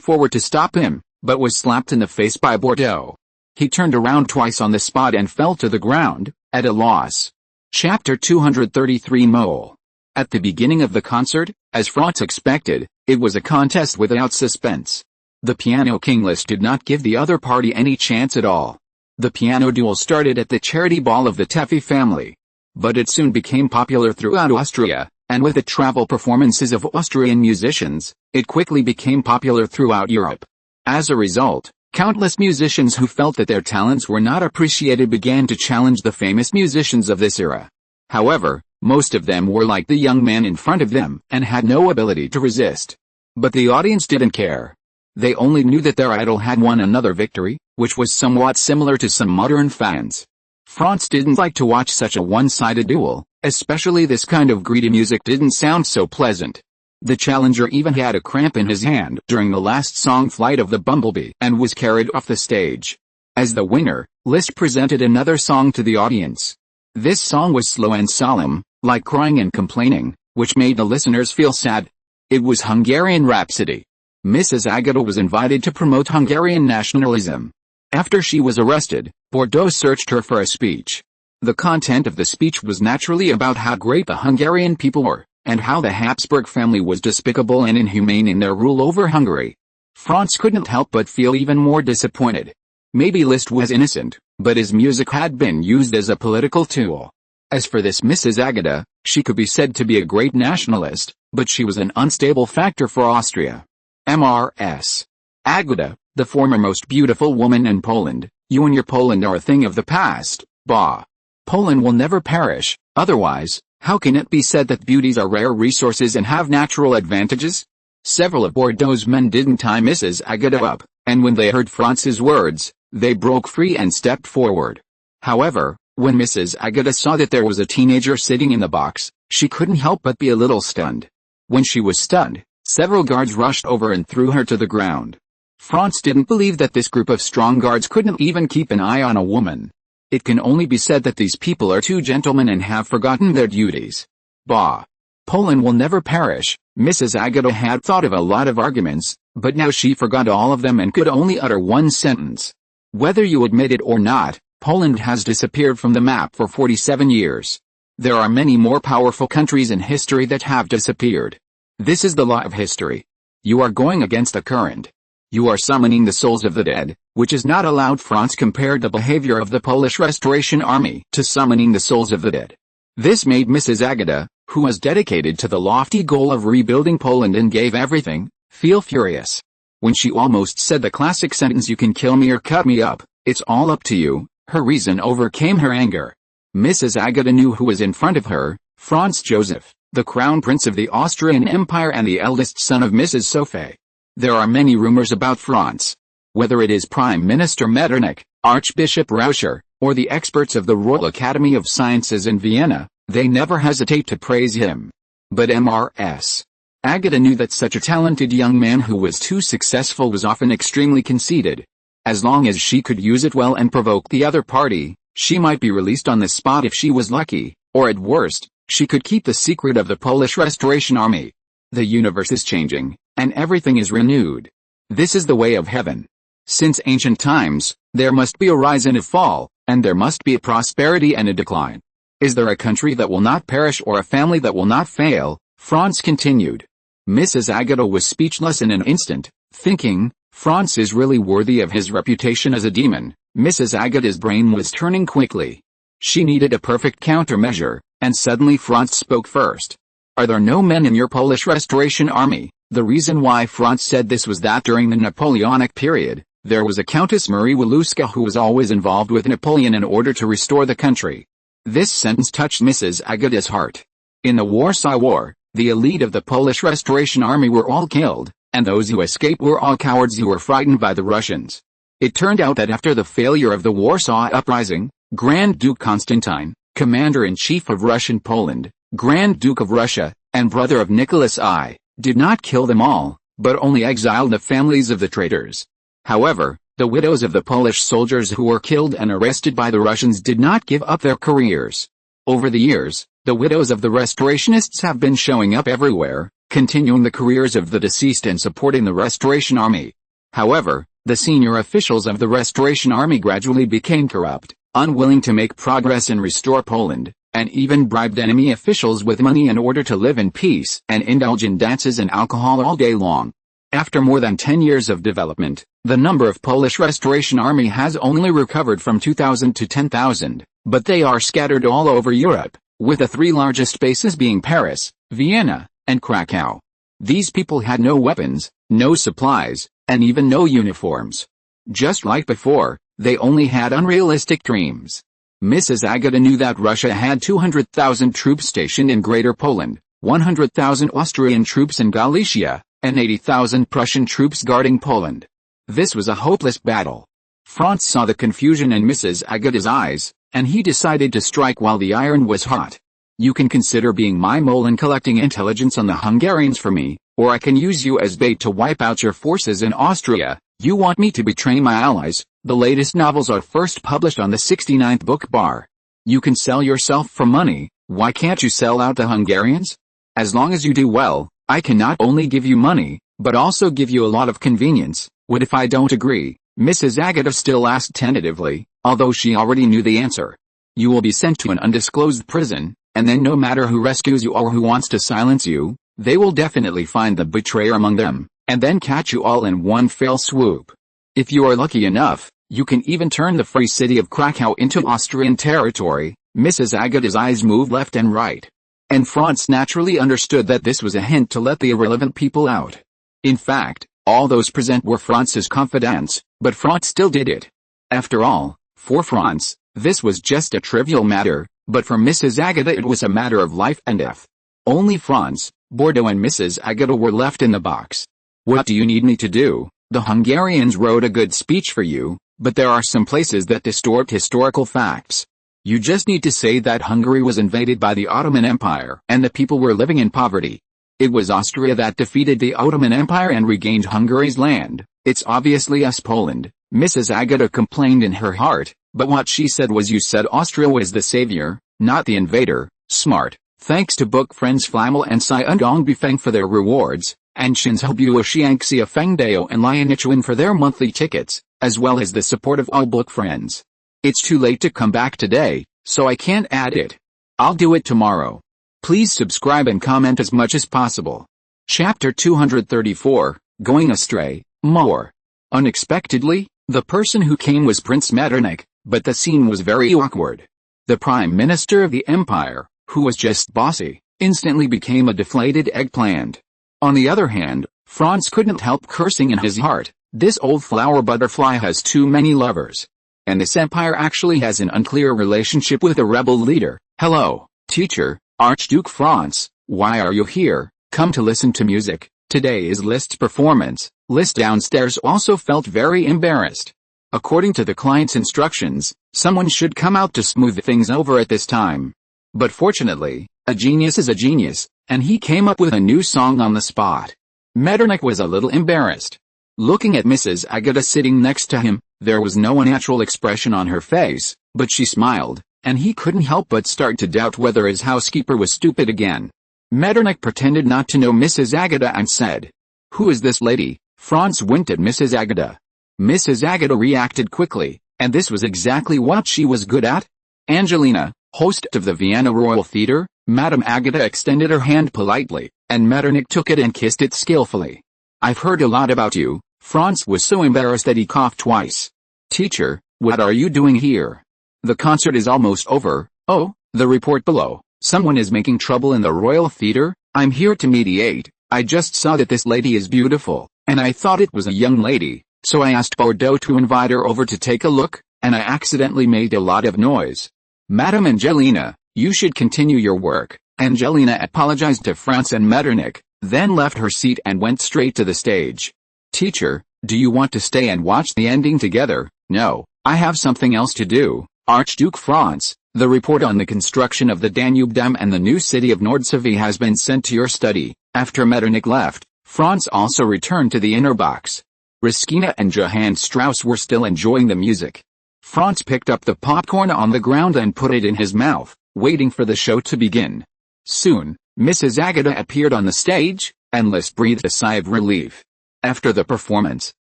forward to stop him, but was slapped in the face by Bordeaux. He turned around twice on the spot and fell to the ground, at a loss. Chapter 233 Mole. At the beginning of the concert, as Franz expected, it was a contest without suspense. The piano kingless did not give the other party any chance at all. The piano duel started at the charity ball of the Taffy family. But it soon became popular throughout Austria, and with the travel performances of Austrian musicians, it quickly became popular throughout Europe. As a result, countless musicians who felt that their talents were not appreciated began to challenge the famous musicians of this era. However, most of them were like the young man in front of them and had no ability to resist. But the audience didn't care. They only knew that their idol had won another victory, which was somewhat similar to some modern fans. Franz didn't like to watch such a one-sided duel, especially this kind of greedy music didn't sound so pleasant. The challenger even had a cramp in his hand during the last song Flight of the Bumblebee and was carried off the stage. As the winner, Liszt presented another song to the audience. This song was slow and solemn, like crying and complaining, which made the listeners feel sad. It was Hungarian Rhapsody. Mrs. Agata was invited to promote Hungarian nationalism. After she was arrested, Bordeaux searched her for a speech. The content of the speech was naturally about how great the Hungarian people were, and how the Habsburg family was despicable and inhumane in their rule over Hungary. Franz couldn't help but feel even more disappointed. Maybe Liszt was innocent, but his music had been used as a political tool. As for this Mrs. Agata, she could be said to be a great nationalist, but she was an unstable factor for Austria. Mrs. Agata, the former most beautiful woman in Poland, you and your Poland are a thing of the past, bah. Poland will never perish, otherwise, how can it be said that beauties are rare resources and have natural advantages? Several of Bordeaux's men didn't tie Mrs. Agata up, and when they heard Franz's words, they broke free and stepped forward. However, when Mrs. Agata saw that there was a teenager sitting in the box, she couldn't help but be a little stunned. When she was stunned, several guards rushed over and threw her to the ground. Franz didn't believe that this group of strong guards couldn't even keep an eye on a woman. It can only be said that these people are too gentlemen and have forgotten their duties. Bah. Poland will never perish. Mrs. Agata had thought of a lot of arguments, but now she forgot all of them and could only utter one sentence. Whether you admit it or not, Poland has disappeared from the map for 47 years. There are many more powerful countries in history that have disappeared. This is the law of history. You are going against the current. You are summoning the souls of the dead, which is not allowed. Franz compared the behavior of the Polish Restoration Army to summoning the souls of the dead. This made Mrs. Agata, who was dedicated to the lofty goal of rebuilding Poland and gave everything, feel furious. When she almost said the classic sentence, "You can kill me or cut me up, it's all up to you," her reason overcame her anger. Mrs. Agata knew who was in front of her, Franz Joseph, the Crown Prince of the Austrian Empire and the eldest son of Mrs. Sophie. There are many rumors about Franz. Whether it is Prime Minister Metternich, Archbishop Rauscher, or the experts of the Royal Academy of Sciences in Vienna, they never hesitate to praise him. But Mrs. Agata knew that such a talented young man who was too successful was often extremely conceited. As long as she could use it well and provoke the other party, she might be released on the spot if she was lucky, or at worst, she could keep the secret of the Polish Restoration Army. The universe is changing, and everything is renewed. This is the way of heaven. Since ancient times, there must be a rise and a fall, and there must be a prosperity and a decline. Is there a country that will not perish or a family that will not fail? Franz continued. Mrs. Agata was speechless in an instant, thinking, Franz is really worthy of his reputation as a demon. Mrs. Agata's brain was turning quickly. She needed a perfect countermeasure, and suddenly Franz spoke first. Are there no men in your Polish Restoration Army? The reason why Franz said this was that during the Napoleonic period, there was a Countess Marie Waluska who was always involved with Napoleon in order to restore the country. This sentence touched Mrs. Agata's heart. In the Warsaw War, the elite of the Polish Restoration Army were all killed, and those who escaped were all cowards who were frightened by the Russians. It turned out that after the failure of the Warsaw Uprising, Grand Duke Constantine, Commander-in-Chief of Russian Poland, Grand Duke of Russia, and brother of Nicholas I, did not kill them all, but only exiled the families of the traitors. However, the widows of the Polish soldiers who were killed and arrested by the Russians did not give up their careers. Over the years, the widows of the restorationists have been showing up everywhere, continuing the careers of the deceased and supporting the Restoration Army. However, the senior officials of the Restoration Army gradually became corrupt, unwilling to make progress and restore Poland, and even bribed enemy officials with money in order to live in peace and indulge in dances and alcohol all day long. After more than 10 years of development, the number of Polish Restoration Army has only recovered from 2,000 to 10,000, but they are scattered all over Europe, with the three largest bases being Paris, Vienna, and Krakow. These people had no weapons, no supplies, and even no uniforms. Just like before, they only had unrealistic dreams. Mrs. Agata knew that Russia had 200,000 troops stationed in Greater Poland, 100,000 Austrian troops in Galicia, and 80,000 Prussian troops guarding Poland. This was a hopeless battle. Franz saw the confusion in Mrs. Agata's eyes, and he decided to strike while the iron was hot. You can consider being my mole and collecting intelligence on the Hungarians for me, or I can use you as bait to wipe out your forces in Austria. You want me to betray my allies, The latest novels are first published on the 69th book bar. You can sell yourself for money, why can't you sell out the Hungarians? As long as you do well, I can not only give you money, but also give you a lot of convenience. What if I don't agree? Mrs. Agata still asked tentatively, although she already knew the answer. You will be sent to an undisclosed prison, and then no matter who rescues you or who wants to silence you, they will definitely find the betrayer among them, and then catch you all in one fell swoop. If you are lucky enough, you can even turn the free city of Krakow into Austrian territory. Mrs. Agata's eyes moved left and right. And Franz naturally understood that this was a hint to let the irrelevant people out. In fact, all those present were Franz's confidants, but Franz still did it. After all, for Franz, this was just a trivial matter, but for Mrs. Agata it was a matter of life and death. Only Franz, Bordeaux and Mrs. Agata were left in the box. What do you need me to do? The Hungarians wrote a good speech for you, but there are some places that distort historical facts. You just need to say that Hungary was invaded by the Ottoman Empire and the people were living in poverty. It was Austria that defeated the Ottoman Empire and regained Hungary's land. It's obviously us Poland, Mrs. Agata complained in her heart, but what she said was you said Austria was the savior, not the invader. Smart. Thanks to book friends Flammel and Syndong Bifeng for their rewards, and Shinzhobu Oshianxia Fengdeo and Lianichuan for their monthly tickets, as well as the support of all book friends. It's too late to come back today, so I can't add it. I'll do it tomorrow. Please subscribe and comment as much as possible. Chapter 234, Going Astray, More. Unexpectedly, the person who came was Prince Metternich, but the scene was very awkward. The Prime Minister of the Empire, who was just bossy, instantly became a deflated eggplant. On the other hand, Franz couldn't help cursing in his heart. This old flower butterfly has too many lovers. And this empire actually has an unclear relationship with a rebel leader. Hello, teacher, Archduke Franz, why are you here? Come to listen to music. Today is Liszt's performance. Liszt downstairs also felt very embarrassed. According to the client's instructions, someone should come out to smooth things over at this time. But fortunately, a genius is a genius, and he came up with a new song on the spot. Metternich was a little embarrassed. Looking at Mrs. Agata sitting next to him, there was no unnatural expression on her face, but she smiled, and he couldn't help but start to doubt whether his housekeeper was stupid again. Metternich pretended not to know Mrs. Agata and said, "Who is this lady?" Franz winked at Mrs. Agata. Mrs. Agata reacted quickly, and this was exactly what she was good at. Angelina, host of the Vienna Royal Theatre. Madame Agata extended her hand politely, and Metternich took it and kissed it skillfully. I've heard a lot about you. Franz was so embarrassed that he coughed twice. Teacher, what are you doing here? The concert is almost over. Oh, the report below. Someone is making trouble in the Royal Theatre. I'm here to mediate. I just saw that this lady is beautiful, and I thought it was a young lady, so I asked Bordeaux to invite her over to take a look, and I accidentally made a lot of noise. Madame Angelina, you should continue your work. Angelina apologized to Franz and Metternich, then left her seat and went straight to the stage. Teacher, do you want to stay and watch the ending together? No, I have something else to do. Archduke Franz, the report on the construction of the Danube Dam and the new city of Nordsavie has been sent to your study. After Metternich left, Franz also returned to the inner box. Riskina and Johann Strauss were still enjoying the music. Franz picked up the popcorn on the ground and put it in his mouth, waiting for the show to begin. Soon, Mrs. Agata appeared on the stage, and Liszt breathed a sigh of relief. After the performance,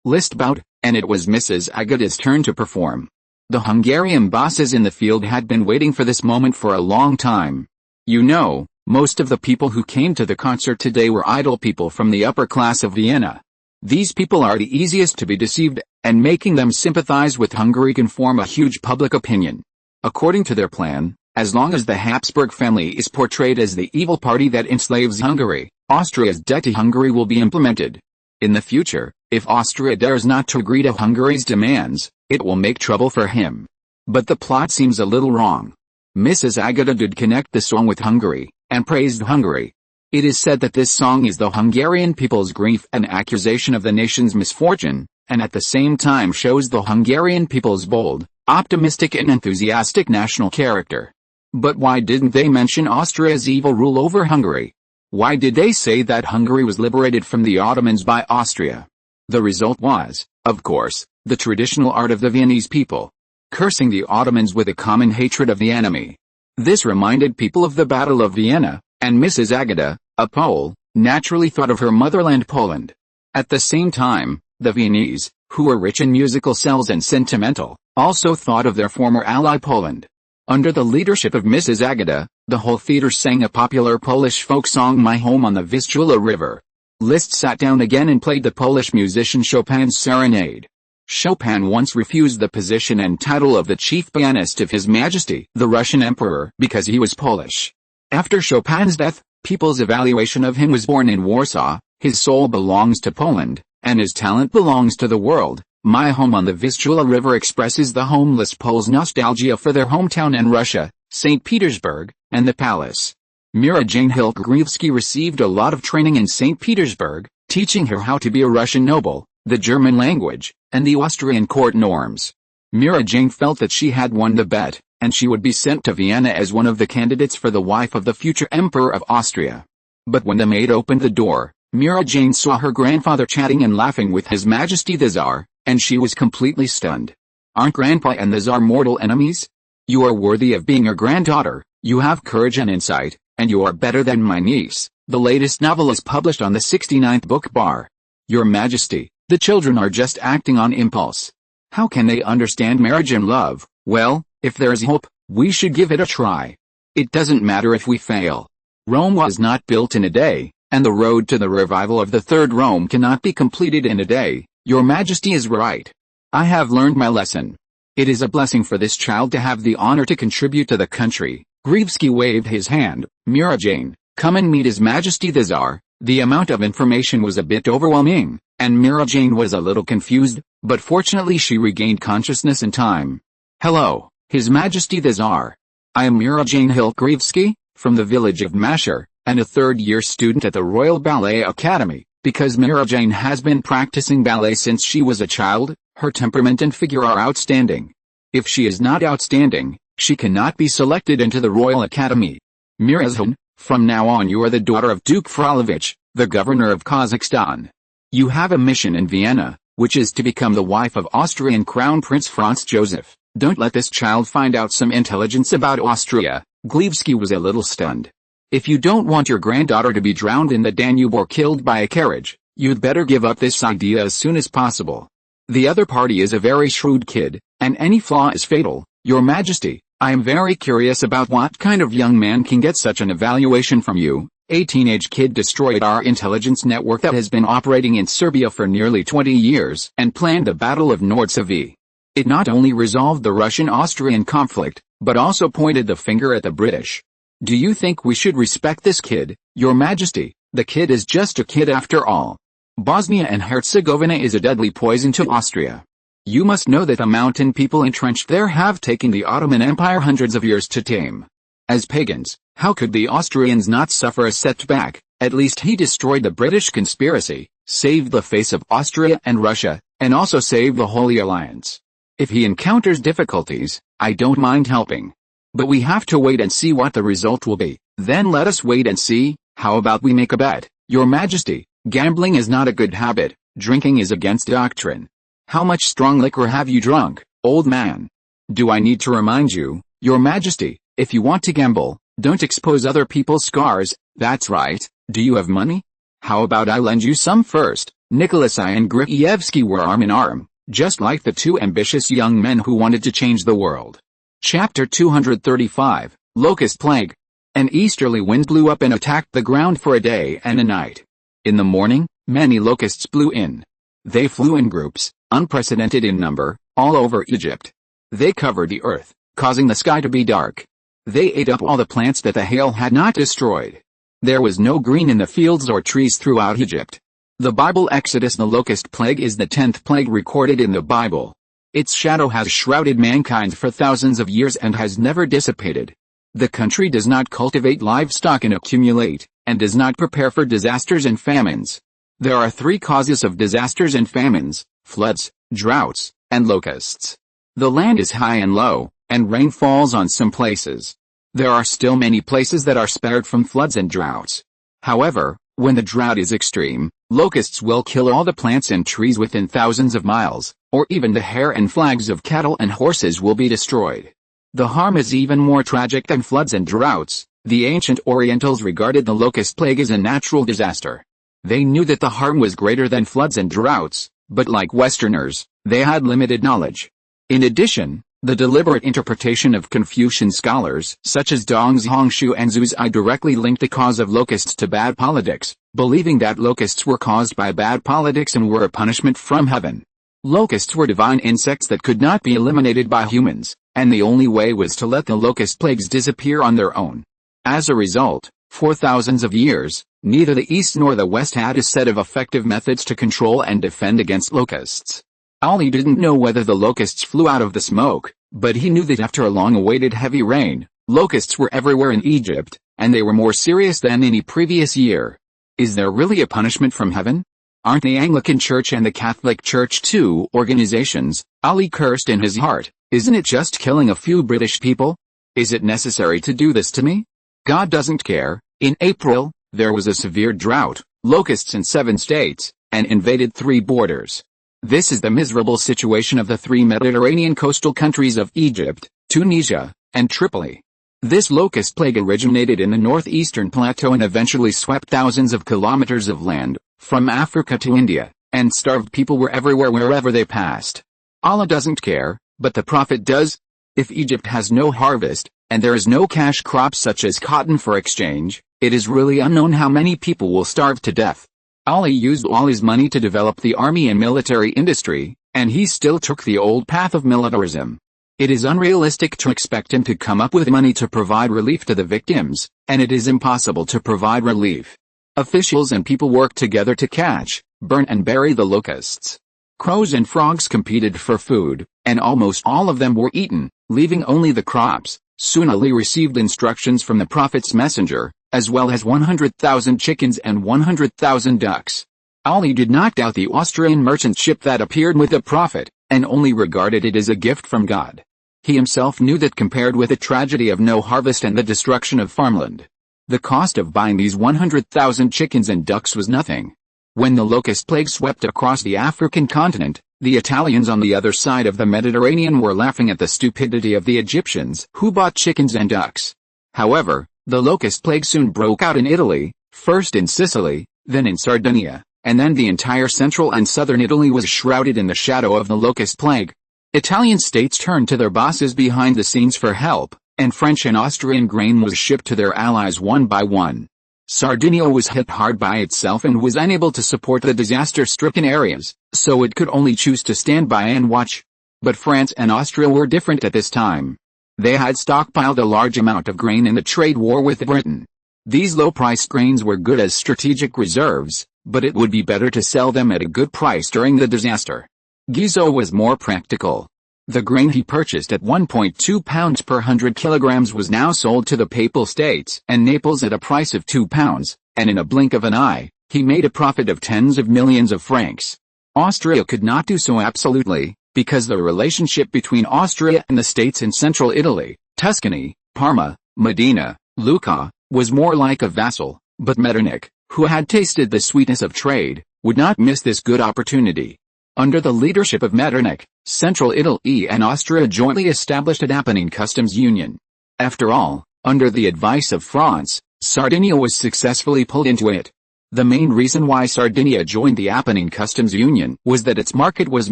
Liszt bowed, and it was Mrs. Agata's turn to perform. The Hungarian bosses in the field had been waiting for this moment for a long time. You know, most of the people who came to the concert today were idle people from the upper class of Vienna. These people are the easiest to be deceived, and making them sympathize with Hungary can form a huge public opinion. According to their plan, as long as the Habsburg family is portrayed as the evil party that enslaves Hungary, Austria's debt to Hungary will be implemented. In the future, if Austria dares not to agree to Hungary's demands, it will make trouble for him. But the plot seems a little wrong. Mrs. Agata did connect the song with Hungary, and praised Hungary. It is said that this song is the Hungarian people's grief and accusation of the nation's misfortune, and at the same time shows the Hungarian people's bold, optimistic and enthusiastic national character. But why didn't they mention Austria's evil rule over Hungary? Why did they say that Hungary was liberated from the Ottomans by Austria? The result was, of course, the traditional art of the Viennese people, cursing the Ottomans with a common hatred of the enemy. This reminded people of the Battle of Vienna, and Mrs. Agata, a Pole, naturally thought of her motherland Poland. At the same time, the Viennese, who were rich in musical cells and sentimental, also thought of their former ally Poland. Under the leadership of Mrs. Agata, the whole theater sang a popular Polish folk song My Home on the Vistula River. Liszt sat down again and played the Polish musician Chopin's Serenade. Chopin once refused the position and title of the chief pianist of His Majesty the Russian Emperor because he was Polish. After Chopin's death, people's evaluation of him was born in Warsaw. His soul belongs to Poland, and his talent belongs to the world. My Home on the Vistula River expresses the homeless Poles' nostalgia for their hometown and Russia, St. Petersburg, and the palace. Mira Jane Hilk-Grievsky received a lot of training in St. Petersburg, teaching her how to be a Russian noble, the German language, and the Austrian court norms. Mira Jane felt that she had won the bet, and she would be sent to Vienna as one of the candidates for the wife of the future Emperor of Austria. But when the maid opened the door, Mira Jane saw her grandfather chatting and laughing with His Majesty the Tsar, and she was completely stunned. Aren't Grandpa and the Tsar mortal enemies? You are worthy of being her granddaughter, you have courage and insight, and you are better than my niece. The latest novel is published on the 69th book bar. Your Majesty, the children are just acting on impulse. How can they understand marriage and love? Well, if there's hope, we should give it a try. It doesn't matter if we fail. Rome was not built in a day, and the road to the revival of the Third Rome cannot be completed in a day. Your Majesty is right. I have learned my lesson. It is a blessing for this child to have the honor to contribute to the country. Grievsky waved his hand. Mira Jane, come and meet His Majesty the Tsar. The amount of information was a bit overwhelming, and Mira Jane was a little confused, but fortunately she regained consciousness in time. Hello, His Majesty the Tsar. I am Mira Jane Hilk-Grievsky, from the village of Masher, and a third-year student at the Royal Ballet Academy. Because Mira Jane has been practicing ballet since she was a child, her temperament and figure are outstanding. If she is not outstanding, she cannot be selected into the Royal Academy. Mira Jane, from now on you are the daughter of Duke Frolovich, the governor of Kazakhstan. You have a mission in Vienna, which is to become the wife of Austrian Crown Prince Franz Joseph. Don't let this child find out some intelligence about Austria. Grievsky was a little stunned. If you don't want your granddaughter to be drowned in the Danube or killed by a carriage, you'd better give up this idea as soon as possible. The other party is a very shrewd kid, and any flaw is fatal. Your Majesty, I am very curious about what kind of young man can get such an evaluation from you. A teenage kid destroyed our intelligence network that has been operating in Serbia for nearly 20 years and planned the Battle of Nordsavie. It not only resolved the Russian-Austrian conflict, but also pointed the finger at the British. Do you think we should respect this kid, Your Majesty? The kid is just a kid after all. Bosnia and Herzegovina is a deadly poison to Austria. You must know that the mountain people entrenched there have taken the Ottoman Empire hundreds of years to tame. As pagans, how could the Austrians not suffer a setback? At least he destroyed the British conspiracy, saved the face of Austria and Russia, and also saved the Holy Alliance. If he encounters difficulties, I don't mind helping. But we have to wait and see what the result will be. Then let us wait and see. How about we make a bet? Your Majesty, gambling is not a good habit. Drinking is against doctrine. How much strong liquor have you drunk, old man? Do I need to remind you, Your Majesty, if you want to gamble, don't expose other people's scars. That's right. Do you have money? How about I lend you some first? Nikolai and Grievsky were arm in arm, just like the two ambitious young men who wanted to change the world. Chapter 235, Locust Plague. An easterly wind blew up and attacked the ground for a day and a night. In the morning, many locusts blew in. They flew in groups, unprecedented in number, all over Egypt. They covered the earth, causing the sky to be dark. They ate up all the plants that the hail had not destroyed. There was no green in the fields or trees throughout Egypt. The Bible Exodus. The locust plague is the 10th plague recorded in the Bible. Its shadow has shrouded mankind for thousands of years and has never dissipated. The country does not cultivate livestock and accumulate, and does not prepare for disasters and famines. There are 3 causes of disasters and famines: floods, droughts, and locusts. The land is high and low, and rain falls on some places. There are still many places that are spared from floods and droughts. However, when the drought is extreme, Locusts will kill all the plants and trees within thousands of miles, or even the hair and flags of cattle and horses will be destroyed. The harm is even more tragic than floods and droughts. The ancient Orientals regarded the locust plague as a natural disaster. They knew that the harm was greater than floods and droughts, but like Westerners, they had limited knowledge. In addition, the deliberate interpretation of Confucian scholars, such as Dong Zhongshu and Zhu Zai, directly linked the cause of locusts to bad politics, believing that locusts were caused by bad politics and were a punishment from heaven. Locusts were divine insects that could not be eliminated by humans, and the only way was to let the locust plagues disappear on their own. As a result, for thousands of years, neither the East nor the West had a set of effective methods to control and defend against locusts. Ali didn't know whether the locusts flew out of the smoke, but he knew that after a long-awaited heavy rain, locusts were everywhere in Egypt, and they were more serious than any previous year. Is there really a punishment from heaven? Aren't the Anglican Church and the Catholic Church two organizations? Ali cursed in his heart. Isn't it just killing a few British people? Is it necessary to do this to me? God doesn't care. In April, there was a severe drought, locusts in 7 states, and invaded 3 borders. This is the miserable situation of the 3 Mediterranean coastal countries of Egypt, Tunisia, and Tripoli. This locust plague originated in the northeastern plateau and eventually swept thousands of kilometers of land, from Africa to India, and starved people wherever they passed. Allah doesn't care, but the Prophet does. If Egypt has no harvest, and there is no cash crops such as cotton for exchange, it is really unknown how many people will starve to death. Ali used all his money to develop the army and military industry, and he still took the old path of militarism. It is unrealistic to expect him to come up with money to provide relief to the victims, and it is impossible to provide relief. Officials and people worked together to catch, burn and bury the locusts. Crows and frogs competed for food, and almost all of them were eaten, leaving only the crops. Soon Ali received instructions from the Prophet's messenger, as well as 100,000 chickens and 100,000 ducks. Ali did not doubt the Austrian merchant ship that appeared with the Prophet, and only regarded it as a gift from God. He himself knew that compared with the tragedy of no harvest and the destruction of farmland, the cost of buying these 100,000 chickens and ducks was nothing. When the locust plague swept across the African continent, the Italians on the other side of the Mediterranean were laughing at the stupidity of the Egyptians who bought chickens and ducks. However, the locust plague soon broke out in Italy, first in Sicily, then in Sardinia, and then the entire central and southern Italy was shrouded in the shadow of the locust plague. Italian states turned to their bosses behind the scenes for help, and French and Austrian grain was shipped to their allies one by one. Sardinia was hit hard by itself and was unable to support the disaster-stricken areas, so it could only choose to stand by and watch. But France and Austria were different at this time. They had stockpiled a large amount of grain in the trade war with Britain. These low-priced grains were good as strategic reserves, but it would be better to sell them at a good price during the disaster. Guizot was more practical. The grain he purchased at 1.2 pounds per 100 kilograms was now sold to the Papal States and Naples at a price of 2 pounds, and in a blink of an eye, he made a profit of tens of millions of francs. Austria could not do so absolutely, because the relationship between Austria and the states in central Italy, Tuscany, Parma, Modena, Lucca, was more like a vassal, but Metternich, who had tasted the sweetness of trade, would not miss this good opportunity. Under the leadership of Metternich, Central Italy and Austria jointly established an Apennine customs union. After all, under the advice of Franz, Sardinia was successfully pulled into it. The main reason why Sardinia joined the Apennine customs union was that its market was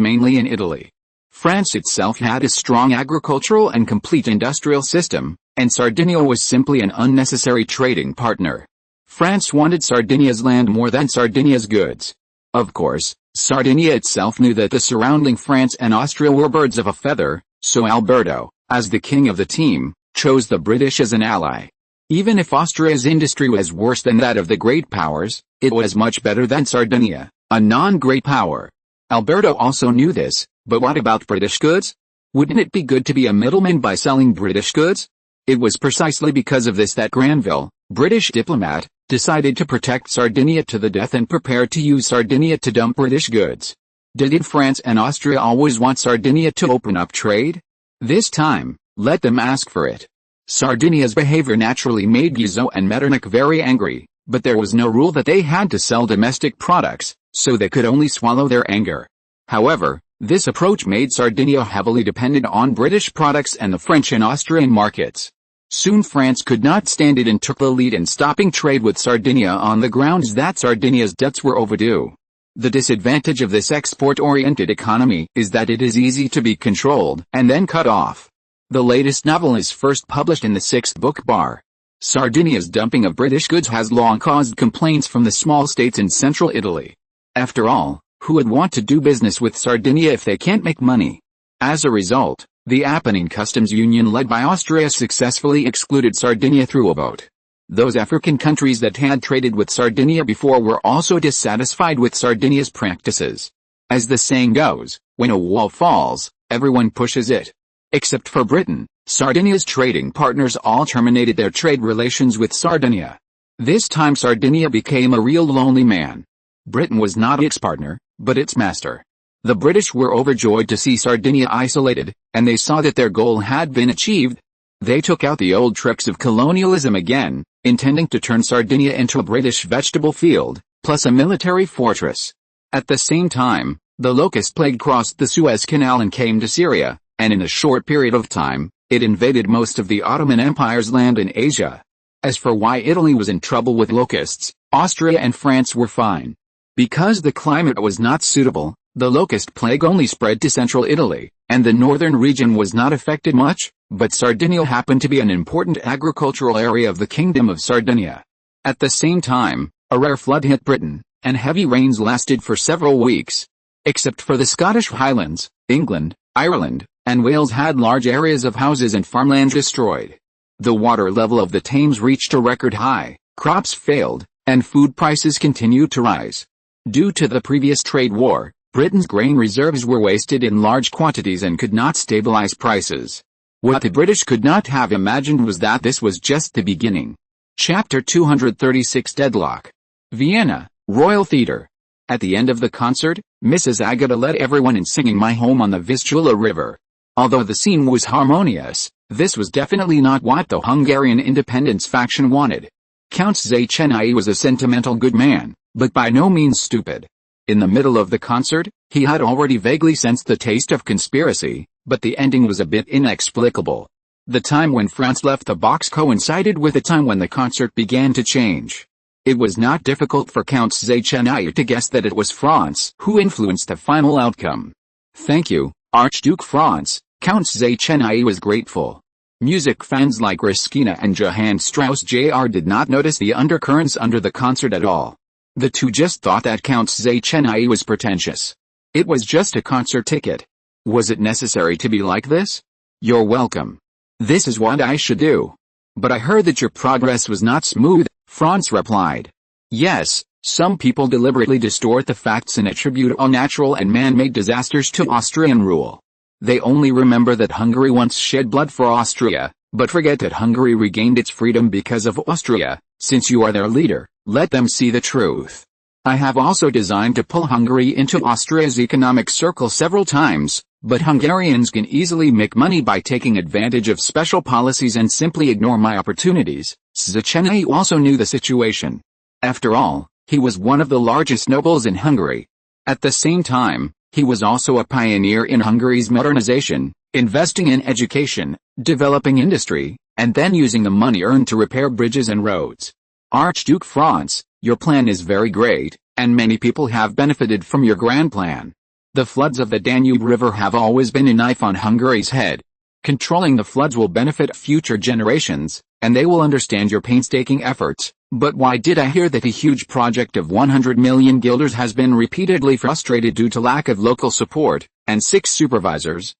mainly in Italy. France itself had a strong agricultural and complete industrial system, and Sardinia was simply an unnecessary trading partner. France wanted Sardinia's land more than Sardinia's goods. Of course, Sardinia itself knew that the surrounding France and Austria were birds of a feather, so Alberto, as the king of the team, chose the British as an ally. Even if Austria's industry was worse than that of the great powers, it was much better than Sardinia, a non-great power. Alberto also knew this, but what about British goods? Wouldn't it be good to be a middleman by selling British goods? It was precisely because of this that Granville, British diplomat, decided to protect Sardinia to the death and prepared to use Sardinia to dump British goods. Did France and Austria always want Sardinia to open up trade? This time, let them ask for it. Sardinia's behavior naturally made Guizot and Metternich very angry, But there was no rule that they had to sell domestic products, so they could only swallow their anger. However, this approach made Sardinia heavily dependent on British products and the French and Austrian markets. Soon France could not stand it and took the lead in stopping trade with Sardinia on the grounds that Sardinia's debts were overdue. The disadvantage of this export-oriented economy is that it is easy to be controlled and then cut off. The latest novel is first published in the 6th book Bar. Sardinia's dumping of British goods has long caused complaints from the small states in central Italy. After all, who would want to do business with Sardinia if they can't make money? As a result, the Apennine Customs Union led by Austria successfully excluded Sardinia through a vote. Those African countries that had traded with Sardinia before were also dissatisfied with Sardinia's practices. As the saying goes, when a wall falls, everyone pushes it. Except for Britain, Sardinia's trading partners all terminated their trade relations with Sardinia. This time Sardinia became a real lonely man. Britain was not its partner, but its master. The British were overjoyed to see Sardinia isolated, and they saw that their goal had been achieved. They took out the old tricks of colonialism again, intending to turn Sardinia into a British vegetable field, plus a military fortress. At the same time, the locust plague crossed the Suez Canal and came to Syria, and in a short period of time, it invaded most of the Ottoman Empire's land in Asia. As for why Italy was in trouble with locusts, Austria and France were fine. Because the climate was not suitable, the locust plague only spread to central Italy, and the northern region was not affected much, but Sardinia happened to be an important agricultural area of the Kingdom of Sardinia. At the same time, a rare flood hit Britain, and heavy rains lasted for several weeks. Except for the Scottish Highlands, England, Ireland, and Wales had large areas of houses and farmland destroyed. The water level of the Thames reached a record high, crops failed, and food prices continued to rise. Due to the previous trade war, Britain's grain reserves were wasted in large quantities and could not stabilize prices. What the British could not have imagined was that this was just the beginning. Chapter 236 Deadlock. Vienna, Royal Theatre. At the end of the concert, Mrs. Agata led everyone in singing My Home on the Vistula River. Although the scene was harmonious, this was definitely not what the Hungarian independence faction wanted. Count Széchenyi was a sentimental good man, but by no means stupid. In the middle of the concert, he had already vaguely sensed the taste of conspiracy, but the ending was a bit inexplicable. The time when Franz left the box coincided with the time when the concert began to change. It was not difficult for Count Széchenyi to guess that it was Franz who influenced the final outcome. Thank you, Archduke Franz, Count Széchenyi was grateful. Music fans like Ruskina and Johann Strauss Jr. did not notice the undercurrents under the concert at all. The two just thought that Count Széchenyi was pretentious. It was just a concert ticket. Was it necessary to be like this? You're welcome. This is what I should do. But I heard that your progress was not smooth, Franz replied. Yes, some people deliberately distort the facts and attribute unnatural and man-made disasters to Austrian rule. They only remember that Hungary once shed blood for Austria, but forget that Hungary regained its freedom because of Austria. Since you are their leader, let them see the truth. I have also designed to pull Hungary into Austria's economic circle several times, but Hungarians can easily make money by taking advantage of special policies and simply ignore my opportunities. Széchenyi also knew the situation. After all, he was one of the largest nobles in Hungary. At the same time, he was also a pioneer in Hungary's modernization, investing in education, developing industry, and then using the money earned to repair bridges and roads. Archduke Franz, your plan is very great, and many people have benefited from your grand plan. The floods of the Danube River have always been a knife on Hungary's head. Controlling the floods will benefit future generations, and they will understand your painstaking efforts. But why did I hear that a huge project of 100 million guilders has been repeatedly frustrated due to lack of local support, and 6 supervisors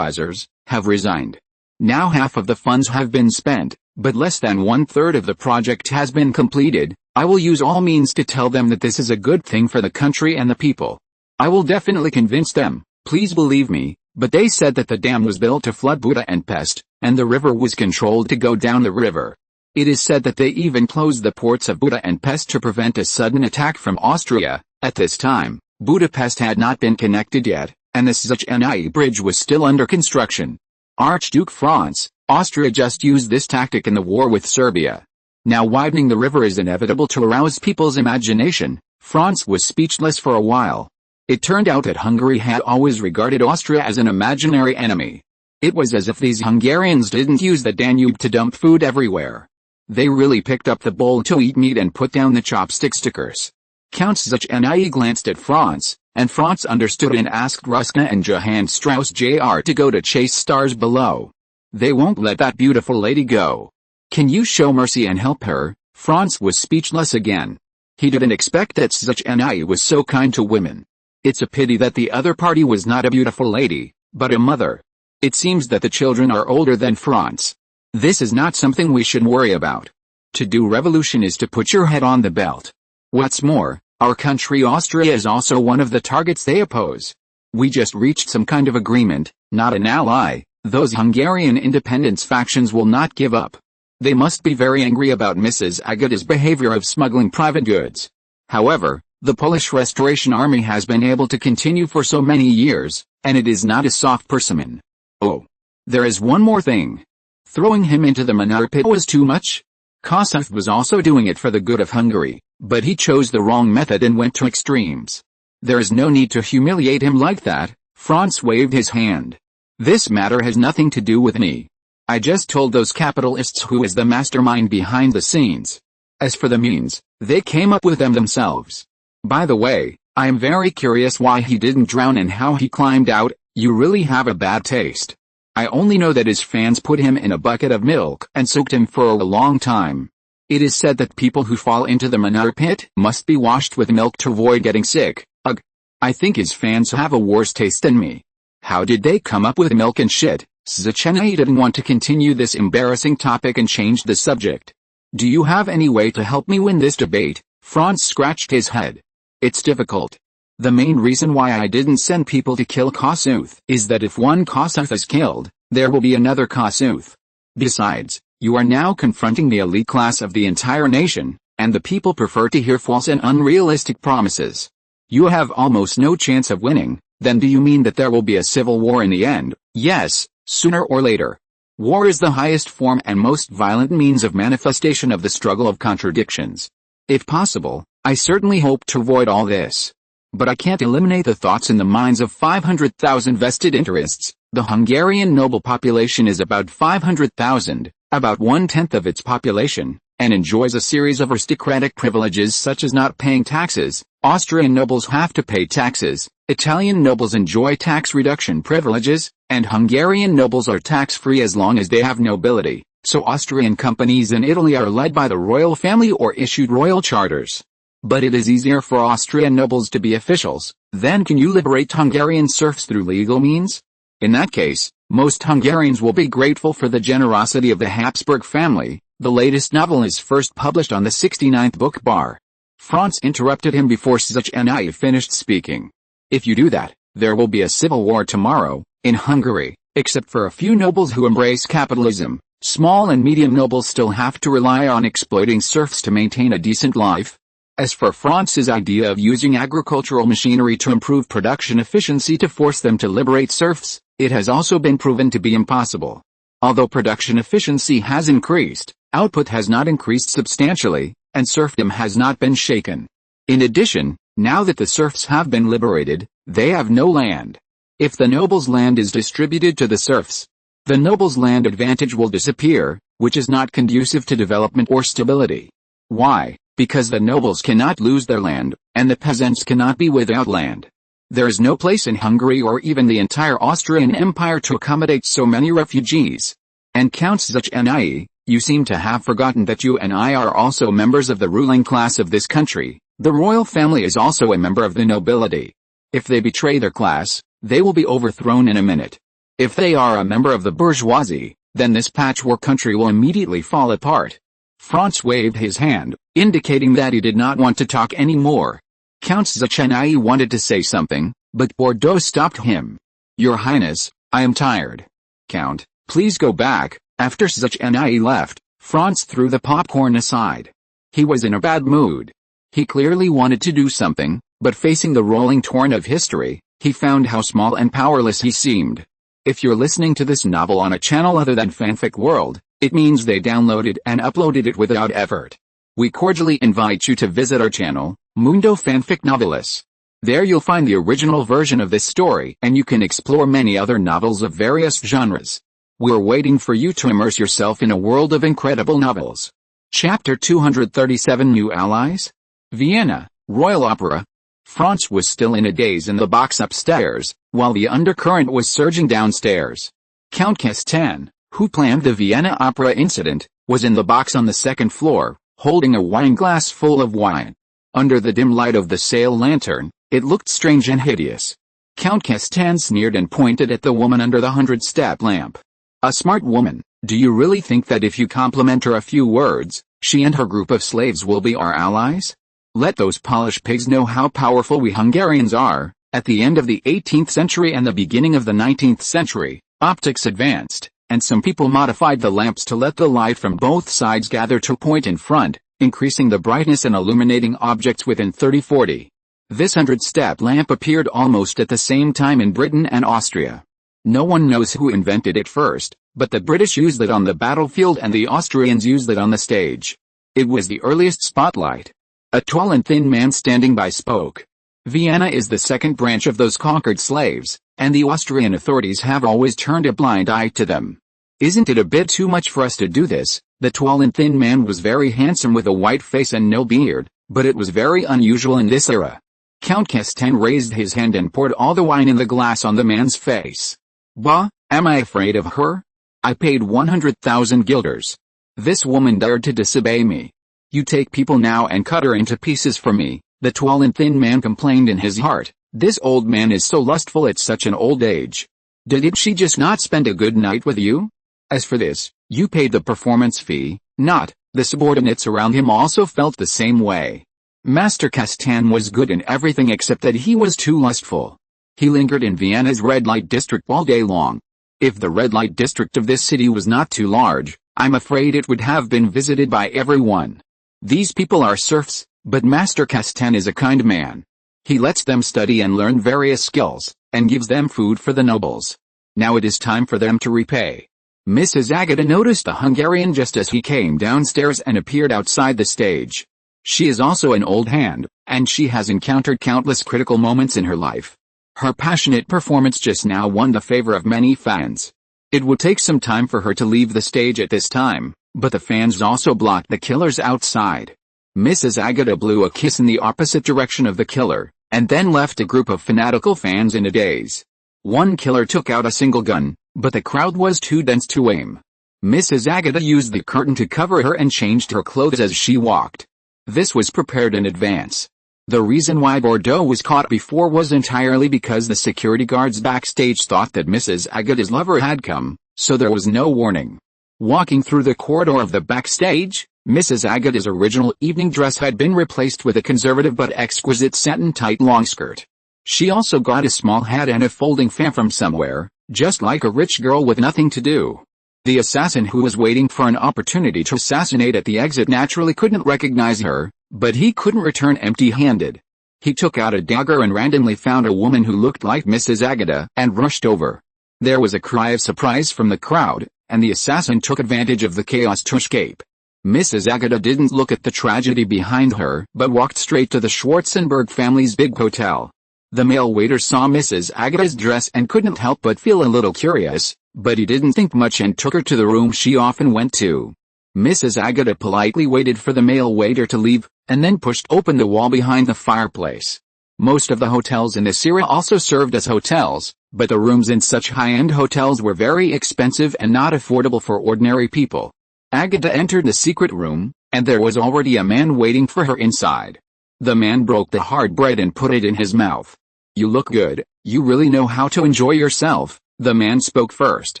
have resigned? Now half of the funds have been spent, but less than 1/3 of the project has been completed. I will use all means to tell them that this is a good thing for the country and the people. I will definitely convince them, please believe me, but they said that the dam was built to flood Buda and Pest, and the river was controlled to go down the river. It is said that they even closed the ports of Buda and Pest to prevent a sudden attack from Austria. At this time, Budapest had not been connected yet, and the Széchenyi Bridge was still under construction. Archduke Franz, Austria just used this tactic in the war with Serbia. Now widening the river is inevitable to arouse people's imagination. Franz was speechless for a while. It turned out that Hungary had always regarded Austria as an imaginary enemy. It was as if these Hungarians didn't use the Danube to dump food everywhere. They really picked up the bowl to eat meat and put down the chopstick stickers. Count Szechenyi glanced at Franz, and Franz understood and asked Ruska and Johann Strauss Jr. to go to chase stars below. They won't let that beautiful lady go. Can you show mercy and help her? Franz was speechless again. He didn't expect that Szechenyi was so kind to women. It's a pity that the other party was not a beautiful lady, but a mother. It seems that the children are older than Franz. This is not something we should worry about. To do revolution is to put your head on the belt. What's more, our country Austria is also one of the targets they oppose. We just reached some kind of agreement, not an ally. Those Hungarian independence factions will not give up. They must be very angry about Mrs. Agata's behavior of smuggling private goods. However, the Polish Restoration Army has been able to continue for so many years, and it is not a soft persimmon. Oh. There is one more thing. Throwing him into the manure pit was too much? Kossuth was also doing it for the good of Hungary, but he chose the wrong method and went to extremes. There is no need to humiliate him like that. Franz waved his hand. This matter has nothing to do with me. I just told those capitalists who is the mastermind behind the scenes. As for the means, they came up with them themselves. By the way, I am very curious why he didn't drown and how he climbed out. You really have a bad taste. I only know that his fans put him in a bucket of milk and soaked him for a long time. It is said that people who fall into the manure pit must be washed with milk to avoid getting sick. Ugh. I think his fans have a worse taste than me. How did they come up with milk and shit? Szechenyi didn't want to continue this embarrassing topic and changed the subject. Do you have any way to help me win this debate? Franz scratched his head. It's difficult. The main reason why I didn't send people to kill Kossuth is that if one Kossuth is killed, there will be another Kossuth. Besides, you are now confronting the elite class of the entire nation, and the people prefer to hear false and unrealistic promises. You have almost no chance of winning. Then do you mean that there will be a civil war in the end? Yes, sooner or later. War is the highest form and most violent means of manifestation of the struggle of contradictions. If possible, I certainly hope to avoid all this. But I can't eliminate the thoughts in the minds of 500,000 vested interests. The Hungarian noble population is about 500,000, about 1/10 of its population, and enjoys a series of aristocratic privileges such as not paying taxes. Austrian nobles have to pay taxes, Italian nobles enjoy tax reduction privileges, and Hungarian nobles are tax-free as long as they have nobility, so Austrian companies in Italy are led by the royal family or issued royal charters. But it is easier for Austrian nobles to be officials. Then can you liberate Hungarian serfs through legal means? In that case, most Hungarians will be grateful for the generosity of the Habsburg family. The latest novel is first published on the 69th book bar. Franz interrupted him before Szechenyi finished speaking. If you do that, there will be a civil war tomorrow, in Hungary, except for a few nobles who embrace capitalism. Small and medium nobles still have to rely on exploiting serfs to maintain a decent life. As for Franz's idea of using agricultural machinery to improve production efficiency to force them to liberate serfs, it has also been proven to be impossible. Although production efficiency has increased, output has not increased substantially, and serfdom has not been shaken. In addition, now that the serfs have been liberated, they have no land. If the nobles' land is distributed to the serfs, the nobles' land advantage will disappear, which is not conducive to development or stability. Why? Because the nobles cannot lose their land, and the peasants cannot be without land. There is no place in Hungary or even the entire Austrian Empire to accommodate so many refugees. And Count Szechenyi, you seem to have forgotten that you and I are also members of the ruling class of this country. The royal family is also a member of the nobility. If they betray their class, they will be overthrown in a minute. If they are a member of the bourgeoisie, then this patchwork country will immediately fall apart. Franz waved his hand, indicating that he did not want to talk anymore. Count Szechenyi wanted to say something, but Bordeaux stopped him. Your Highness, I am tired. Count, please go back. After Szechenyi left, Franz threw the popcorn aside. He was in a bad mood. He clearly wanted to do something, but facing the rolling torrent of history, he found how small and powerless he seemed. If you're listening to this novel on a channel other than Fanfic World, It means they downloaded and uploaded it without effort. We cordially invite you to visit our channel, Mundo Fanfic Novelis. There you'll find the original version of this story and you can explore many other novels of various genres. We're waiting for you to immerse yourself in a world of incredible novels. Chapter 237 New Allies? Vienna, Royal Opera. Franz was still in a daze in the box upstairs, while the undercurrent was surging downstairs. Count Castan, who planned the Vienna Opera incident, was in the box on the second floor, holding a wine glass full of wine. Under the dim light of the sail lantern, it looked strange and hideous. Count Castan sneered and pointed at the woman under the 100-step lamp. A smart woman, do you really think that if you compliment her a few words, she and her group of slaves will be our allies? Let those Polish pigs know how powerful we Hungarians are. At the end of the 18th century and the beginning of the 19th century, optics advanced, and some people modified the lamps to let the light from both sides gather to a point in front, increasing the brightness and illuminating objects within 30-40. This 100-step lamp appeared almost at the same time in Britain and Austria. No one knows who invented it first, but the British used it on the battlefield and the Austrians used it on the stage. It was the earliest spotlight. A tall and thin man standing by spoke. Vienna is the second branch of those conquered slaves, and the Austrian authorities have always turned a blind eye to them. Isn't it a bit too much for us to do this? The tall and thin man was very handsome with a white face and no beard, but it was very unusual in this era. Count Castan raised his hand and poured all the wine in the glass on the man's face. Bah, am I afraid of her? I paid 100,000 guilders. This woman dared to disobey me. You take people now and cut her into pieces for me, the tall and thin man complained in his heart. This old man is so lustful at such an old age. Did she just not spend a good night with you? As for this, you paid the performance fee, not. The subordinates around him also felt the same way. Master Castan was good in everything except that he was too lustful. He lingered in Vienna's red light district all day long. If the red light district of this city was not too large, I'm afraid it would have been visited by everyone. These people are serfs, but Master Castan is a kind man. He lets them study and learn various skills, and gives them food for the nobles. Now it is time for them to repay. Mrs. Agata noticed the Hungarian just as he came downstairs and appeared outside the stage. She is also an old hand, and she has encountered countless critical moments in her life. Her passionate performance just now won the favor of many fans. It would take some time for her to leave the stage at this time, but the fans also blocked the killers outside. Mrs. Agata blew a kiss in the opposite direction of the killer, and then left a group of fanatical fans in a daze. One killer took out a single gun, but the crowd was too dense to aim. Mrs. Agata used the curtain to cover her and changed her clothes as she walked. This was prepared in advance. The reason why Bordeaux was caught before was entirely because the security guards backstage thought that Mrs. Agata's lover had come, so there was no warning. Walking through the corridor of the backstage, Mrs. Agata's original evening dress had been replaced with a conservative but exquisite satin-tight long skirt. She also got a small hat and a folding fan from somewhere, just like a rich girl with nothing to do. The assassin who was waiting for an opportunity to assassinate at the exit naturally couldn't recognize her, but he couldn't return empty-handed. He took out a dagger and randomly found a woman who looked like Mrs. Agata and rushed over. There was a cry of surprise from the crowd, and the assassin took advantage of the chaos to escape. Mrs. Agata didn't look at the tragedy behind her but walked straight to the Schwarzenberg family's big hotel. The male waiter saw Mrs. Agata's dress and couldn't help but feel a little curious, but he didn't think much and took her to the room she often went to. Mrs. Agata politely waited for the male waiter to leave, and then pushed open the wall behind the fireplace. Most of the hotels in this era also served as hotels, but the rooms in such high-end hotels were very expensive and not affordable for ordinary people. Agata entered the secret room, and there was already a man waiting for her inside. The man broke the hard bread and put it in his mouth. You look good, you really know how to enjoy yourself, the man spoke first.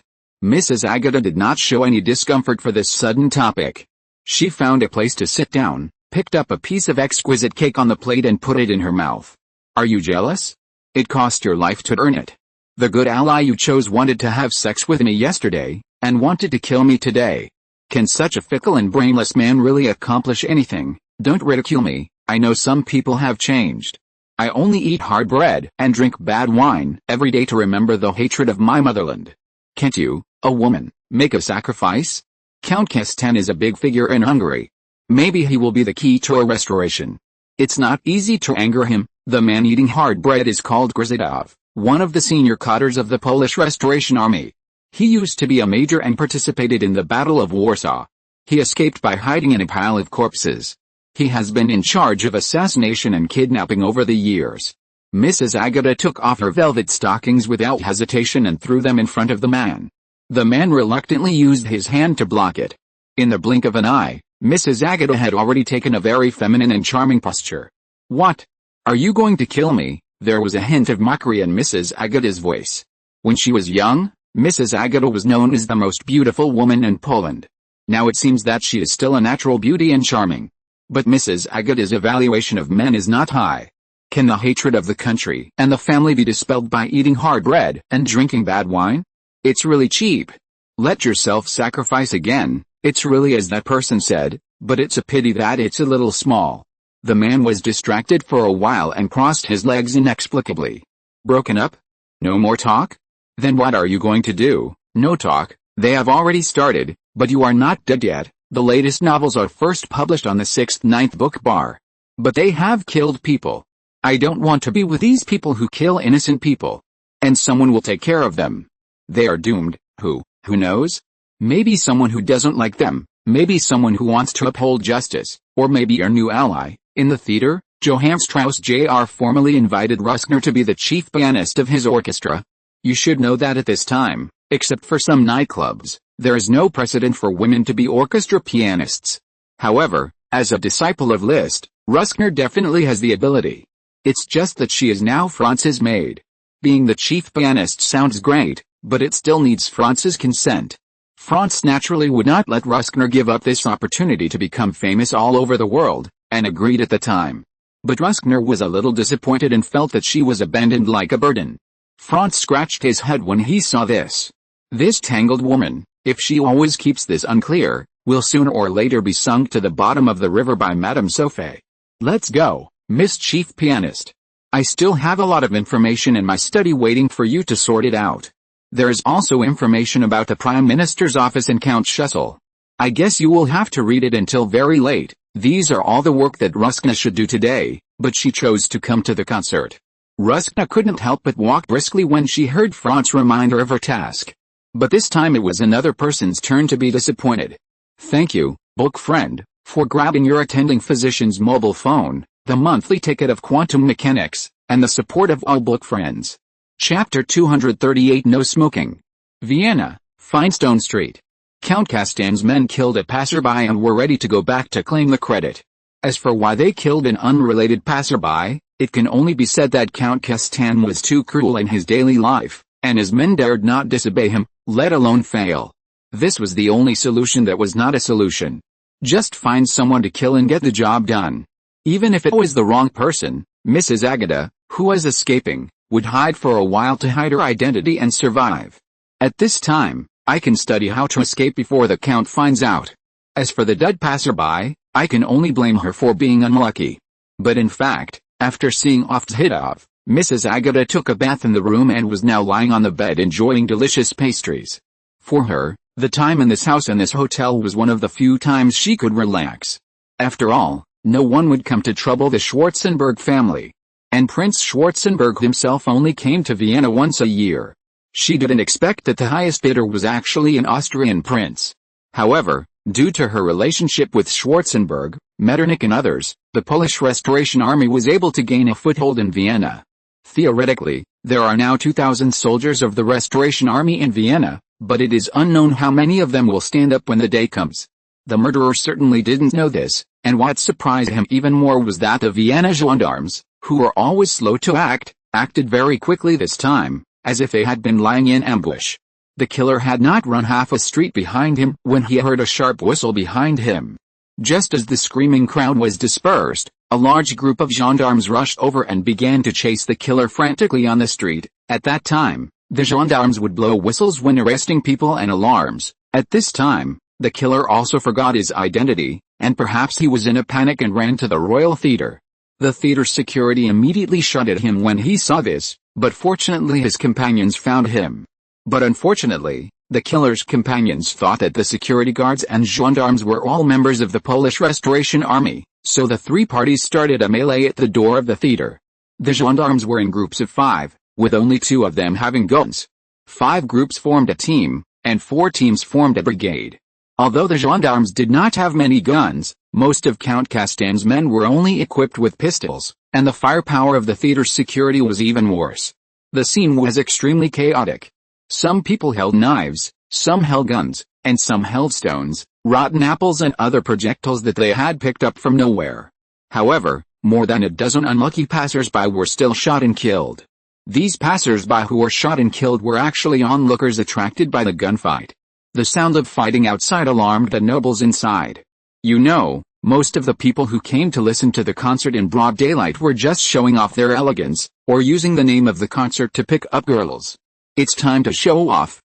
Mrs. Agata did not show any discomfort for this sudden topic. She found a place to sit down, picked up a piece of exquisite cake on the plate and put it in her mouth. Are you jealous? It cost your life to earn it. The good ally you chose wanted to have sex with me yesterday, and wanted to kill me today. Can such a fickle and brainless man really accomplish anything? Don't ridicule me, I know some people have changed. I only eat hard bread and drink bad wine every day to remember the hatred of my motherland. Can't you, a woman, make a sacrifice? Count Kestan is a big figure in Hungary. Maybe he will be the key to a restoration. It's not easy to anger him. The man eating hard bread is called Grzydów, one of the senior cadres of the Polish Restoration Army. He used to be a major and participated in the Battle of Warsaw. He escaped by hiding in a pile of corpses. He has been in charge of assassination and kidnapping over the years. Mrs. Agata took off her velvet stockings without hesitation and threw them in front of the man. The man reluctantly used his hand to block it. In the blink of an eye, Mrs. Agata had already taken a very feminine and charming posture. "What? Are you going to kill me?" There was a hint of mockery in Mrs. Agata's voice. When she was young, Mrs. Agata was known as the most beautiful woman in Poland. Now it seems that she is still a natural beauty and charming. But Mrs. Agata's evaluation of men is not high. Can the hatred of the country and the family be dispelled by eating hard bread and drinking bad wine? It's really cheap. Let yourself sacrifice again. It's really as that person said, but it's a pity that it's a little small. The man was distracted for a while and crossed his legs inexplicably. Broken up? No more talk? Then what are you going to do? No talk. They have already started, but you are not dead yet. The latest novels are first published on the 6th-9th book bar. But they have killed people. I don't want to be with these people who kill innocent people. And someone will take care of them. They are doomed. Who knows? Maybe someone who doesn't like them. Maybe someone who wants to uphold justice. Or maybe your new ally. In the theater, Johann Strauss Jr. formally invited Ruskner to be the chief pianist of his orchestra. You should know that at this time, except for some nightclubs, there is no precedent for women to be orchestra pianists. However, as a disciple of Liszt, Ruskner definitely has the ability. It's just that she is now Franz's maid. Being the chief pianist sounds great, but it still needs Franz's consent. Franz naturally would not let Ruskner give up this opportunity to become famous all over the world, and agreed at the time. But Ruskner was a little disappointed and felt that she was abandoned like a burden. Franz scratched his head when he saw this. This tangled woman, if she always keeps this unclear, will sooner or later be sunk to the bottom of the river by Madame Sophie. Let's go, Miss Chief Pianist. I still have a lot of information in my study waiting for you to sort it out. There is also information about the Prime Minister's office and Count Schessel. I guess you will have to read it until very late. These are all the work that Ruskna should do today, but she chose to come to the concert. Ruskna couldn't help but walk briskly when she heard Franz remind her of her task. But this time it was another person's turn to be disappointed. Thank you, book friend, for grabbing your attending physician's mobile phone, the monthly ticket of quantum mechanics, and the support of all book friends. Chapter 238 No Smoking. Vienna, Feinstone Street. Count Castan's men killed a passerby and were ready to go back to claim the credit. As for why they killed an unrelated passerby, it can only be said that Count Castan was too cruel in his daily life, and his men dared not disobey him, let alone fail. This was the only solution that was not a solution. Just find someone to kill and get the job done. Even if it was the wrong person, Mrs. Agata, who was escaping, would hide for a while to hide her identity and survive. At this time, I can study how to escape before the Count finds out. As for the dead passerby, I can only blame her for being unlucky. But in fact, after seeing Grzydów, Mrs. Agata took a bath in the room and was now lying on the bed enjoying delicious pastries. For her, the time in this house and this hotel was one of the few times she could relax. After all, no one would come to trouble the Schwarzenberg family. And Prince Schwarzenberg himself only came to Vienna once a year. She didn't expect that the highest bidder was actually an Austrian prince. However, due to her relationship with Schwarzenberg, Metternich and others, the Polish Restoration Army was able to gain a foothold in Vienna. Theoretically, there are now 2,000 soldiers of the Restoration Army in Vienna, but it is unknown how many of them will stand up when the day comes. The murderer certainly didn't know this, and what surprised him even more was that the Vienna gendarmes, who were always slow to act, acted very quickly this time, as if they had been lying in ambush. The killer had not run half a street behind him when he heard a sharp whistle behind him. Just as the screaming crowd was dispersed, a large group of gendarmes rushed over and began to chase the killer frantically on the street. At that time, the gendarmes would blow whistles when arresting people and alarms. At this time, the killer also forgot his identity, and perhaps he was in a panic and ran to the Royal Theatre. The theater's security immediately shot at him when he saw this, but fortunately his companions found him. But unfortunately, The killer's companions thought that the security guards and gendarmes were all members of the Polish Restoration Army, so the three parties started a melee at the door of the theater. The gendarmes were in groups of 5, with only 2 of them having guns. 5 groups formed a team, and 4 teams formed a brigade. Although the gendarmes did not have many guns, most of Count Castan's men were only equipped with pistols, and the firepower of the theater's security was even worse. The scene was extremely chaotic. Some people held knives, some held guns, and some held stones, rotten apples and other projectiles that they had picked up from nowhere. However, more than a dozen unlucky passers-by were still shot and killed. These passers-by who were shot and killed were actually onlookers attracted by the gunfight. The sound of fighting outside alarmed the nobles inside. You know, most of the people who came to listen to the concert in broad daylight were just showing off their elegance, or using the name of the concert to pick up girls. It's time to show off.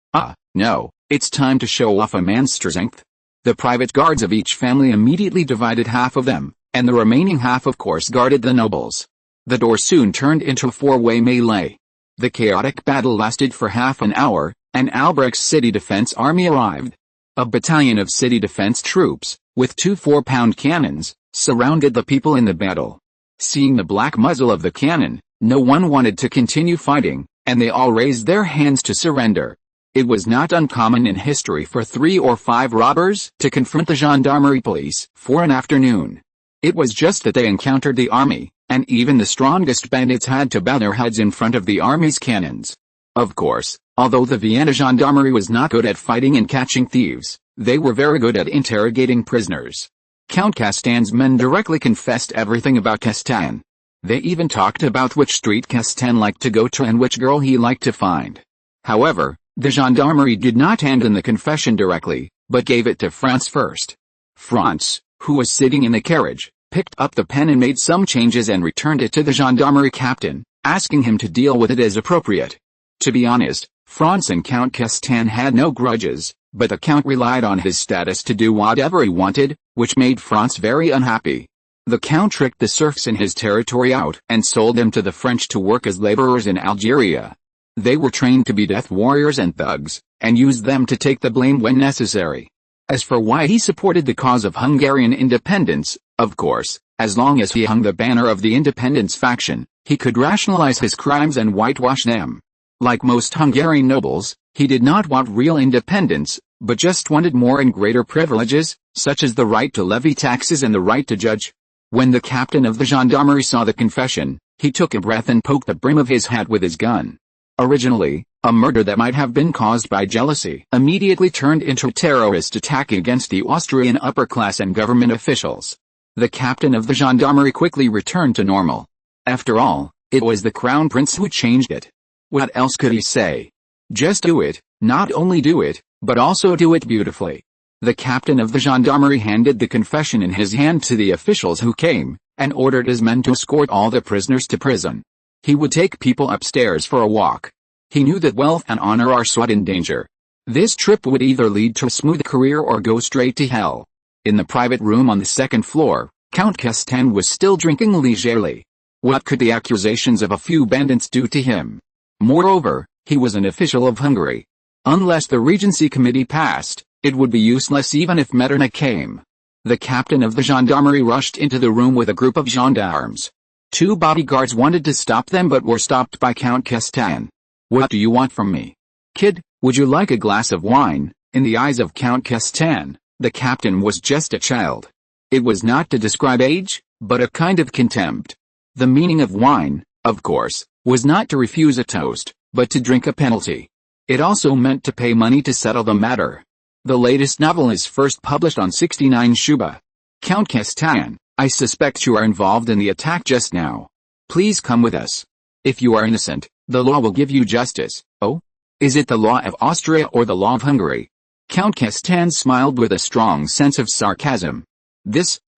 No, it's time to show off a man's strength. The private guards of each family immediately divided half of them, and the remaining half of course guarded the nobles. The door soon turned into a 4-way melee. The chaotic battle lasted for half an hour, and Albrecht's city defense army arrived. A battalion of city defense troops, with 2 4-pound cannons, surrounded the people in the battle. Seeing the black muzzle of the cannon, no one wanted to continue fighting, and they all raised their hands to surrender. It was not uncommon in history for 3 or 5 robbers to confront the gendarmerie police for an afternoon. It was just that they encountered the army, and even the strongest bandits had to bow their heads in front of the army's cannons. Of course, although the Vienna gendarmerie was not good at fighting and catching thieves, they were very good at interrogating prisoners. Count Castan's men directly confessed everything about Castan. They even talked about which street Castan liked to go to and which girl he liked to find. However, the gendarmerie did not hand in the confession directly, but gave it to Franz first. Franz, who was sitting in the carriage, picked up the pen and made some changes and returned it to the gendarmerie captain, asking him to deal with it as appropriate. To be honest, Franz and Count Castan had no grudges, but the count relied on his status to do whatever he wanted, which made Franz very unhappy. The count tricked the serfs in his territory out and sold them to the French to work as laborers in Algeria. They were trained to be death warriors and thugs, and used them to take the blame when necessary. As for why he supported the cause of Hungarian independence, of course, as long as he hung the banner of the independence faction, he could rationalize his crimes and whitewash them. Like most Hungarian nobles, he did not want real independence, but just wanted more and greater privileges, such as the right to levy taxes and the right to judge. When the captain of the gendarmerie saw the confession, he took a breath and poked the brim of his hat with his gun. Originally, a murder that might have been caused by jealousy immediately turned into a terrorist attack against the Austrian upper class and government officials. The captain of the gendarmerie quickly returned to normal. After all, it was the crown prince who changed it. What else could he say? Just do it, not only do it, but also do it beautifully. The captain of the gendarmerie handed the confession in his hand to the officials who came, and ordered his men to escort all the prisoners to prison. He would take people upstairs for a walk. He knew that wealth and honor are sought in danger. This trip would either lead to a smooth career or go straight to hell. In the private room on the 2nd floor, Count Castan was still drinking leisurely. What could the accusations of a few bandits do to him? Moreover, he was an official of Hungary. Unless the Regency Committee passed, it would be useless even if Metternich came. The captain of the gendarmerie rushed into the room with a group of gendarmes. 2 bodyguards wanted to stop them but were stopped by Count Castan. What do you want from me? Kid, would you like a glass of wine? In the eyes of Count Castan, the captain was just a child. It was not to describe age, but a kind of contempt. The meaning of wine, of course, was not to refuse a toast, but to drink a penalty. It also meant to pay money to settle the matter. The latest novel is first published on 69 Shuba. Count Castan, I suspect you are involved in the attack just now. Please come with us. If you are innocent, the law will give you justice. Oh? Is it the law of Austria or the law of Hungary? Count Castan smiled with a strong sense of sarcasm.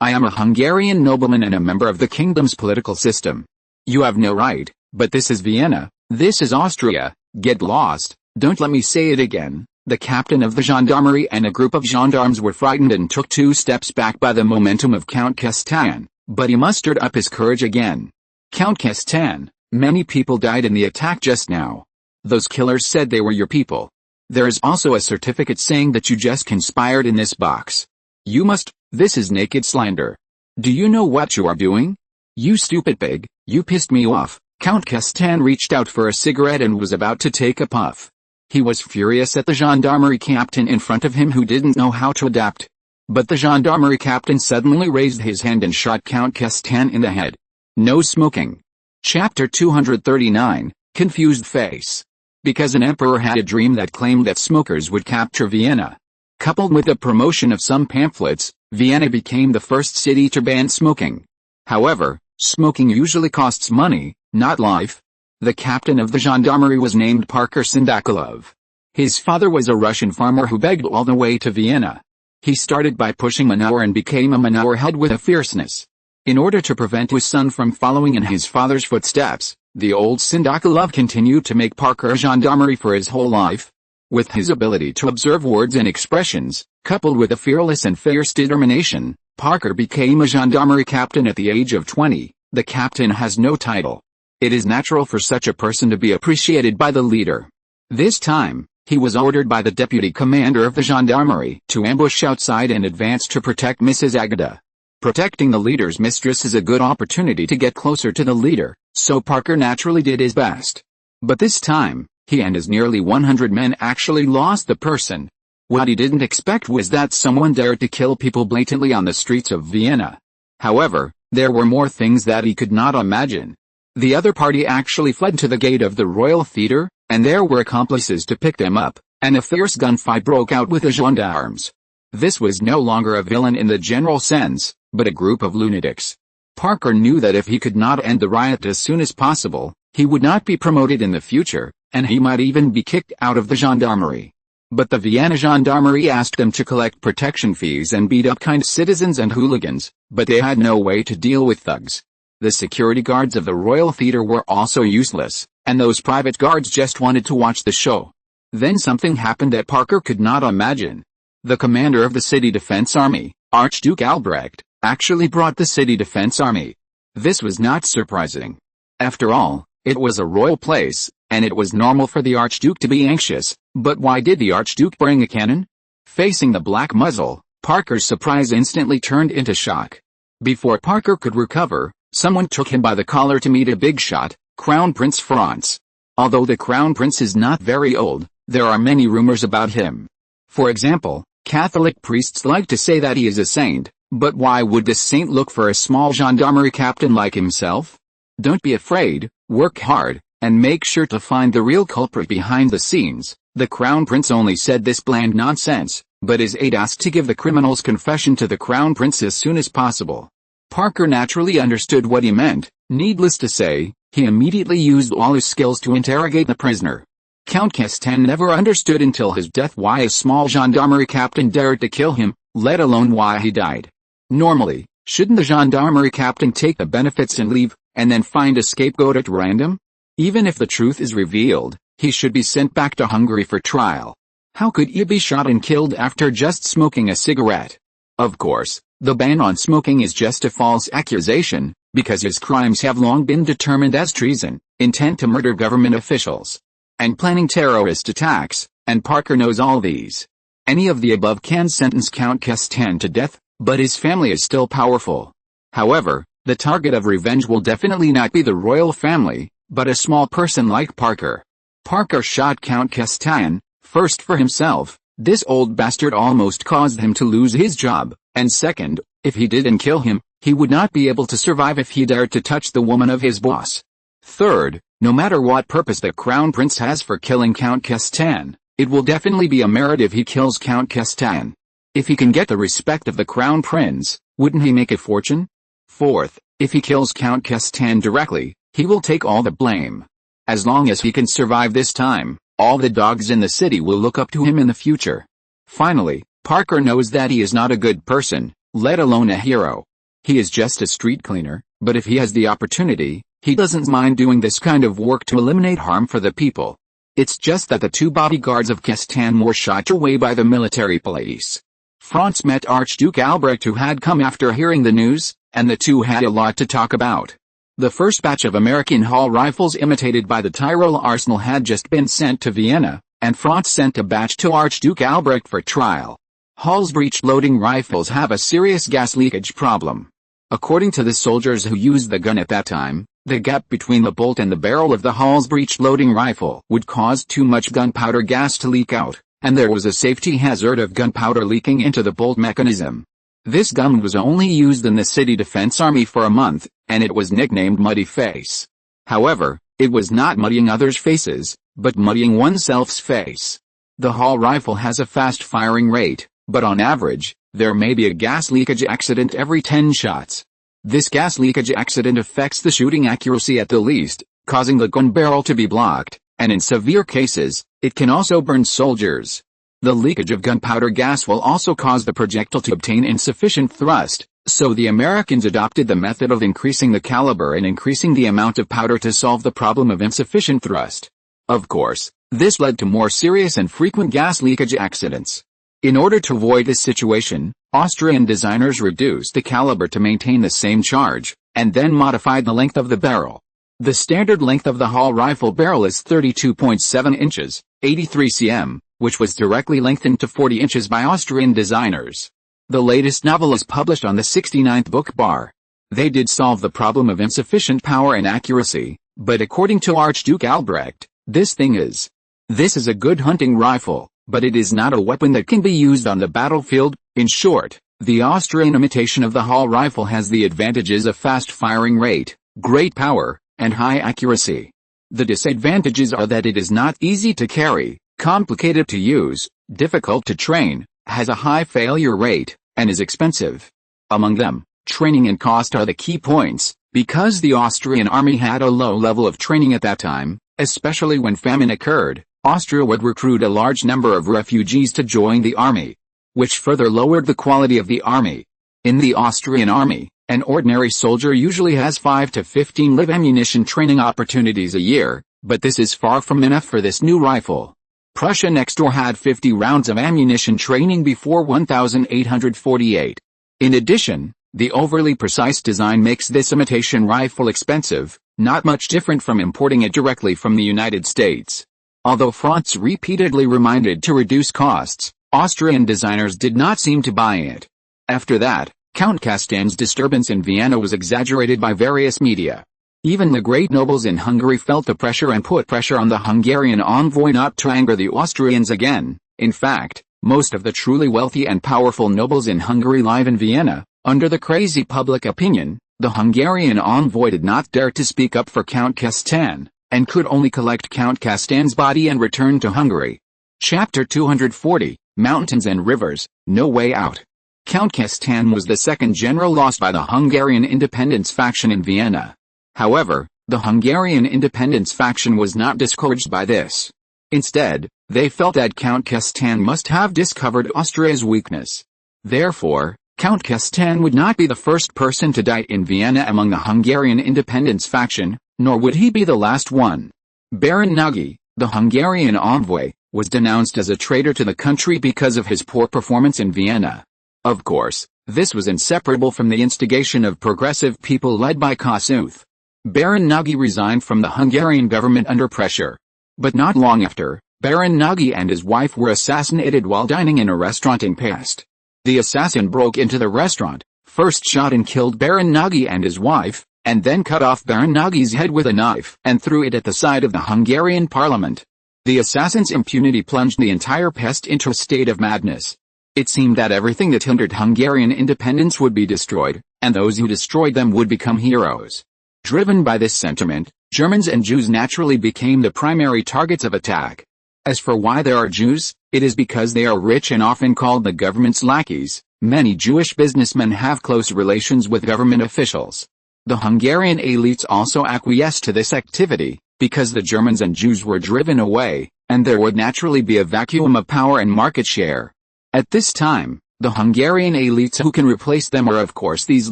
I am a Hungarian nobleman and a member of the kingdom's political system. You have no right, but this is Vienna, this is Austria, get lost, don't let me say it again. The captain of the gendarmerie and a group of gendarmes were frightened and took 2 steps back by the momentum of Count Castan, but he mustered up his courage again. Count Castan, many people died in the attack just now. Those killers said they were your people. There is also a certificate saying that you just conspired in this box. This is naked slander. Do you know what you are doing? You stupid pig, you pissed me off. Count Castan reached out for a cigarette and was about to take a puff. He was furious at the gendarmerie captain in front of him who didn't know how to adapt. But the gendarmerie captain suddenly raised his hand and shot Count Castan in the head. No smoking. Chapter 239, Confused Face. Because an emperor had a dream that claimed that smokers would capture Vienna. Coupled with the promotion of some pamphlets, Vienna became the first city to ban smoking. However, smoking usually costs money, not life. The captain of the gendarmerie was named Parker Sindakalov. His father was a Russian farmer who begged all the way to Vienna. He started by pushing manure and became a manure head with a fierceness. In order to prevent his son from following in his father's footsteps, the old Sindakalov continued to make Parker a gendarmerie for his whole life. With his ability to observe words and expressions, coupled with a fearless and fierce determination, Parker became a gendarmerie captain at the age of 20. The captain has no title. It is natural for such a person to be appreciated by the leader. This time, he was ordered by the deputy commander of the gendarmerie to ambush outside and advance to protect Mrs. Agata. Protecting the leader's mistress is a good opportunity to get closer to the leader, so Parker naturally did his best. But this time, he and his nearly 100 men actually lost the person. What he didn't expect was that someone dared to kill people blatantly on the streets of Vienna. However, there were more things that he could not imagine. The other party actually fled to the gate of the Royal Theatre, and there were accomplices to pick them up, and a fierce gunfight broke out with the gendarmes. This was no longer a villain in the general sense, but a group of lunatics. Parker knew that if he could not end the riot as soon as possible, he would not be promoted in the future, and he might even be kicked out of the gendarmerie. But the Vienna gendarmerie asked them to collect protection fees and beat up kind citizens and hooligans, but they had no way to deal with thugs. The security guards of the Royal Theatre were also useless, and those private guards just wanted to watch the show. Then something happened that Parker could not imagine. The commander of the city defense army, Archduke Albrecht, actually brought the city defense army. This was not surprising. After all, it was a royal place, and it was normal for the Archduke to be anxious, but why did the Archduke bring a cannon? Facing the black muzzle, Parker's surprise instantly turned into shock. Before Parker could recover, someone took him by the collar to meet a big shot, Crown Prince Franz. Although the Crown Prince is not very old, there are many rumors about him. For example, Catholic priests like to say that he is a saint, but why would this saint look for a small gendarmerie captain like himself? Don't be afraid, work hard, and make sure to find the real culprit behind the scenes. The Crown Prince only said this bland nonsense, but his aide asked to give the criminal's confession to the Crown Prince as soon as possible. Parker naturally understood what he meant. Needless to say, he immediately used all his skills to interrogate the prisoner. Count Castan never understood until his death why a small gendarmerie captain dared to kill him, let alone why he died. Normally, shouldn't the gendarmerie captain take the benefits and leave, and then find a scapegoat at random? Even if the truth is revealed, he should be sent back to Hungary for trial. How could he be shot and killed after just smoking a cigarette? Of course, the ban on smoking is just a false accusation, because his crimes have long been determined as treason, intent to murder government officials, and planning terrorist attacks, and Parker knows all these. Any of the above can sentence Count Castan to death, but his family is still powerful. However, the target of revenge will definitely not be the royal family, but a small person like Parker. Parker shot Count Castan, first for himself. This old bastard almost caused him to lose his job, and second, if he didn't kill him, he would not be able to survive if he dared to touch the woman of his boss. Third, no matter what purpose the Crown Prince has for killing Count Castan, it will definitely be a merit if he kills Count Castan. If he can get the respect of the Crown Prince, wouldn't he make a fortune? Fourth, if he kills Count Castan directly, he will take all the blame. As long as he can survive this time, all the dogs in the city will look up to him in the future. Finally, Parker knows that he is not a good person, let alone a hero. He is just a street cleaner, but if he has the opportunity, he doesn't mind doing this kind of work to eliminate harm for the people. It's just that the two bodyguards of Castan were shot away by the military police. Franz met Archduke Albrecht, who had come after hearing the news, and the two had a lot to talk about. The first batch of American Hall rifles imitated by the Tyrol arsenal had just been sent to Vienna, and Franz sent a batch to Archduke Albrecht for trial. Hull's breech-loading rifles have a serious gas leakage problem. According to the soldiers who used the gun at that time, the gap between the bolt and the barrel of the Hull's breech-loading rifle would cause too much gunpowder gas to leak out, and there was a safety hazard of gunpowder leaking into the bolt mechanism. This gun was only used in the City Defense Army for a month, and it was nicknamed Muddy Face. However, it was not muddying others' faces, but muddying oneself's face. The Hull rifle has a fast firing rate, but on average, there may be a gas leakage accident every 10 shots. This gas leakage accident affects the shooting accuracy at the least, causing the gun barrel to be blocked, and in severe cases, it can also burn soldiers. The leakage of gunpowder gas will also cause the projectile to obtain insufficient thrust, so the Americans adopted the method of increasing the caliber and increasing the amount of powder to solve the problem of insufficient thrust. Of course, this led to more serious and frequent gas leakage accidents. In order to avoid this situation, Austrian designers reduced the caliber to maintain the same charge, and then modified the length of the barrel. The standard length of the Hull rifle barrel is 32.7 inches, 83 cm, which was directly lengthened to 40 inches by Austrian designers. The latest novel is published on the 69th book bar. They did solve the problem of insufficient power and accuracy, but according to Archduke Albrecht, this is a good hunting rifle, but it is not a weapon that can be used on the battlefield. In short, the Austrian imitation of the Hull rifle has the advantages of fast firing rate, great power, and high accuracy. The disadvantages are that it is not easy to carry, complicated to use, difficult to train, has a high failure rate, and is expensive. Among them, training and cost are the key points, because the Austrian army had a low level of training at that time, especially when famine occurred. Austria would recruit a large number of refugees to join the army, which further lowered the quality of the army. In the Austrian army, an ordinary soldier usually has 5 to 15 live ammunition training opportunities a year, but this is far from enough for this new rifle. Prussia next door had 50 rounds of ammunition training before 1848. In addition, the overly precise design makes this imitation rifle expensive, not much different from importing it directly from the United States. Although Franz repeatedly reminded to reduce costs, Austrian designers did not seem to buy it. After that, Count Castan's disturbance in Vienna was exaggerated by various media. Even the great nobles in Hungary felt the pressure and put pressure on the Hungarian envoy not to anger the Austrians again. In fact, most of the truly wealthy and powerful nobles in Hungary live in Vienna. Under the crazy public opinion, the Hungarian envoy did not dare to speak up for Count Castan, and could only collect Count Castan's body and return to Hungary. Chapter 240, Mountains and Rivers, No Way Out. Count Castan was the second general lost by the Hungarian independence faction in Vienna. However, the Hungarian independence faction was not discouraged by this. Instead, they felt that Count Castan must have discovered Austria's weakness. Therefore, Count Castan would not be the first person to die in Vienna among the Hungarian independence faction, nor would he be the last one. Baron Nagy, the Hungarian envoy, was denounced as a traitor to the country because of his poor performance in Vienna. Of course, this was inseparable from the instigation of progressive people led by Kossuth. Baron Nagy resigned from the Hungarian government under pressure. But not long after, Baron Nagy and his wife were assassinated while dining in a restaurant in Pest. The assassin broke into the restaurant, first shot and killed Baron Nagy and his wife, and then cut off Baron Nagy's head with a knife and threw it at the side of the Hungarian parliament. The assassin's impunity plunged the entire Pest into a state of madness. It seemed that everything that hindered Hungarian independence would be destroyed, and those who destroyed them would become heroes. Driven by this sentiment, Germans and Jews naturally became the primary targets of attack. As for why there are Jews, it is because they are rich and often called the government's lackeys. Many Jewish businessmen have close relations with government officials. The Hungarian elites also acquiesced to this activity, because the Germans and Jews were driven away, and there would naturally be a vacuum of power and market share. At this time, the Hungarian elites who can replace them are of course these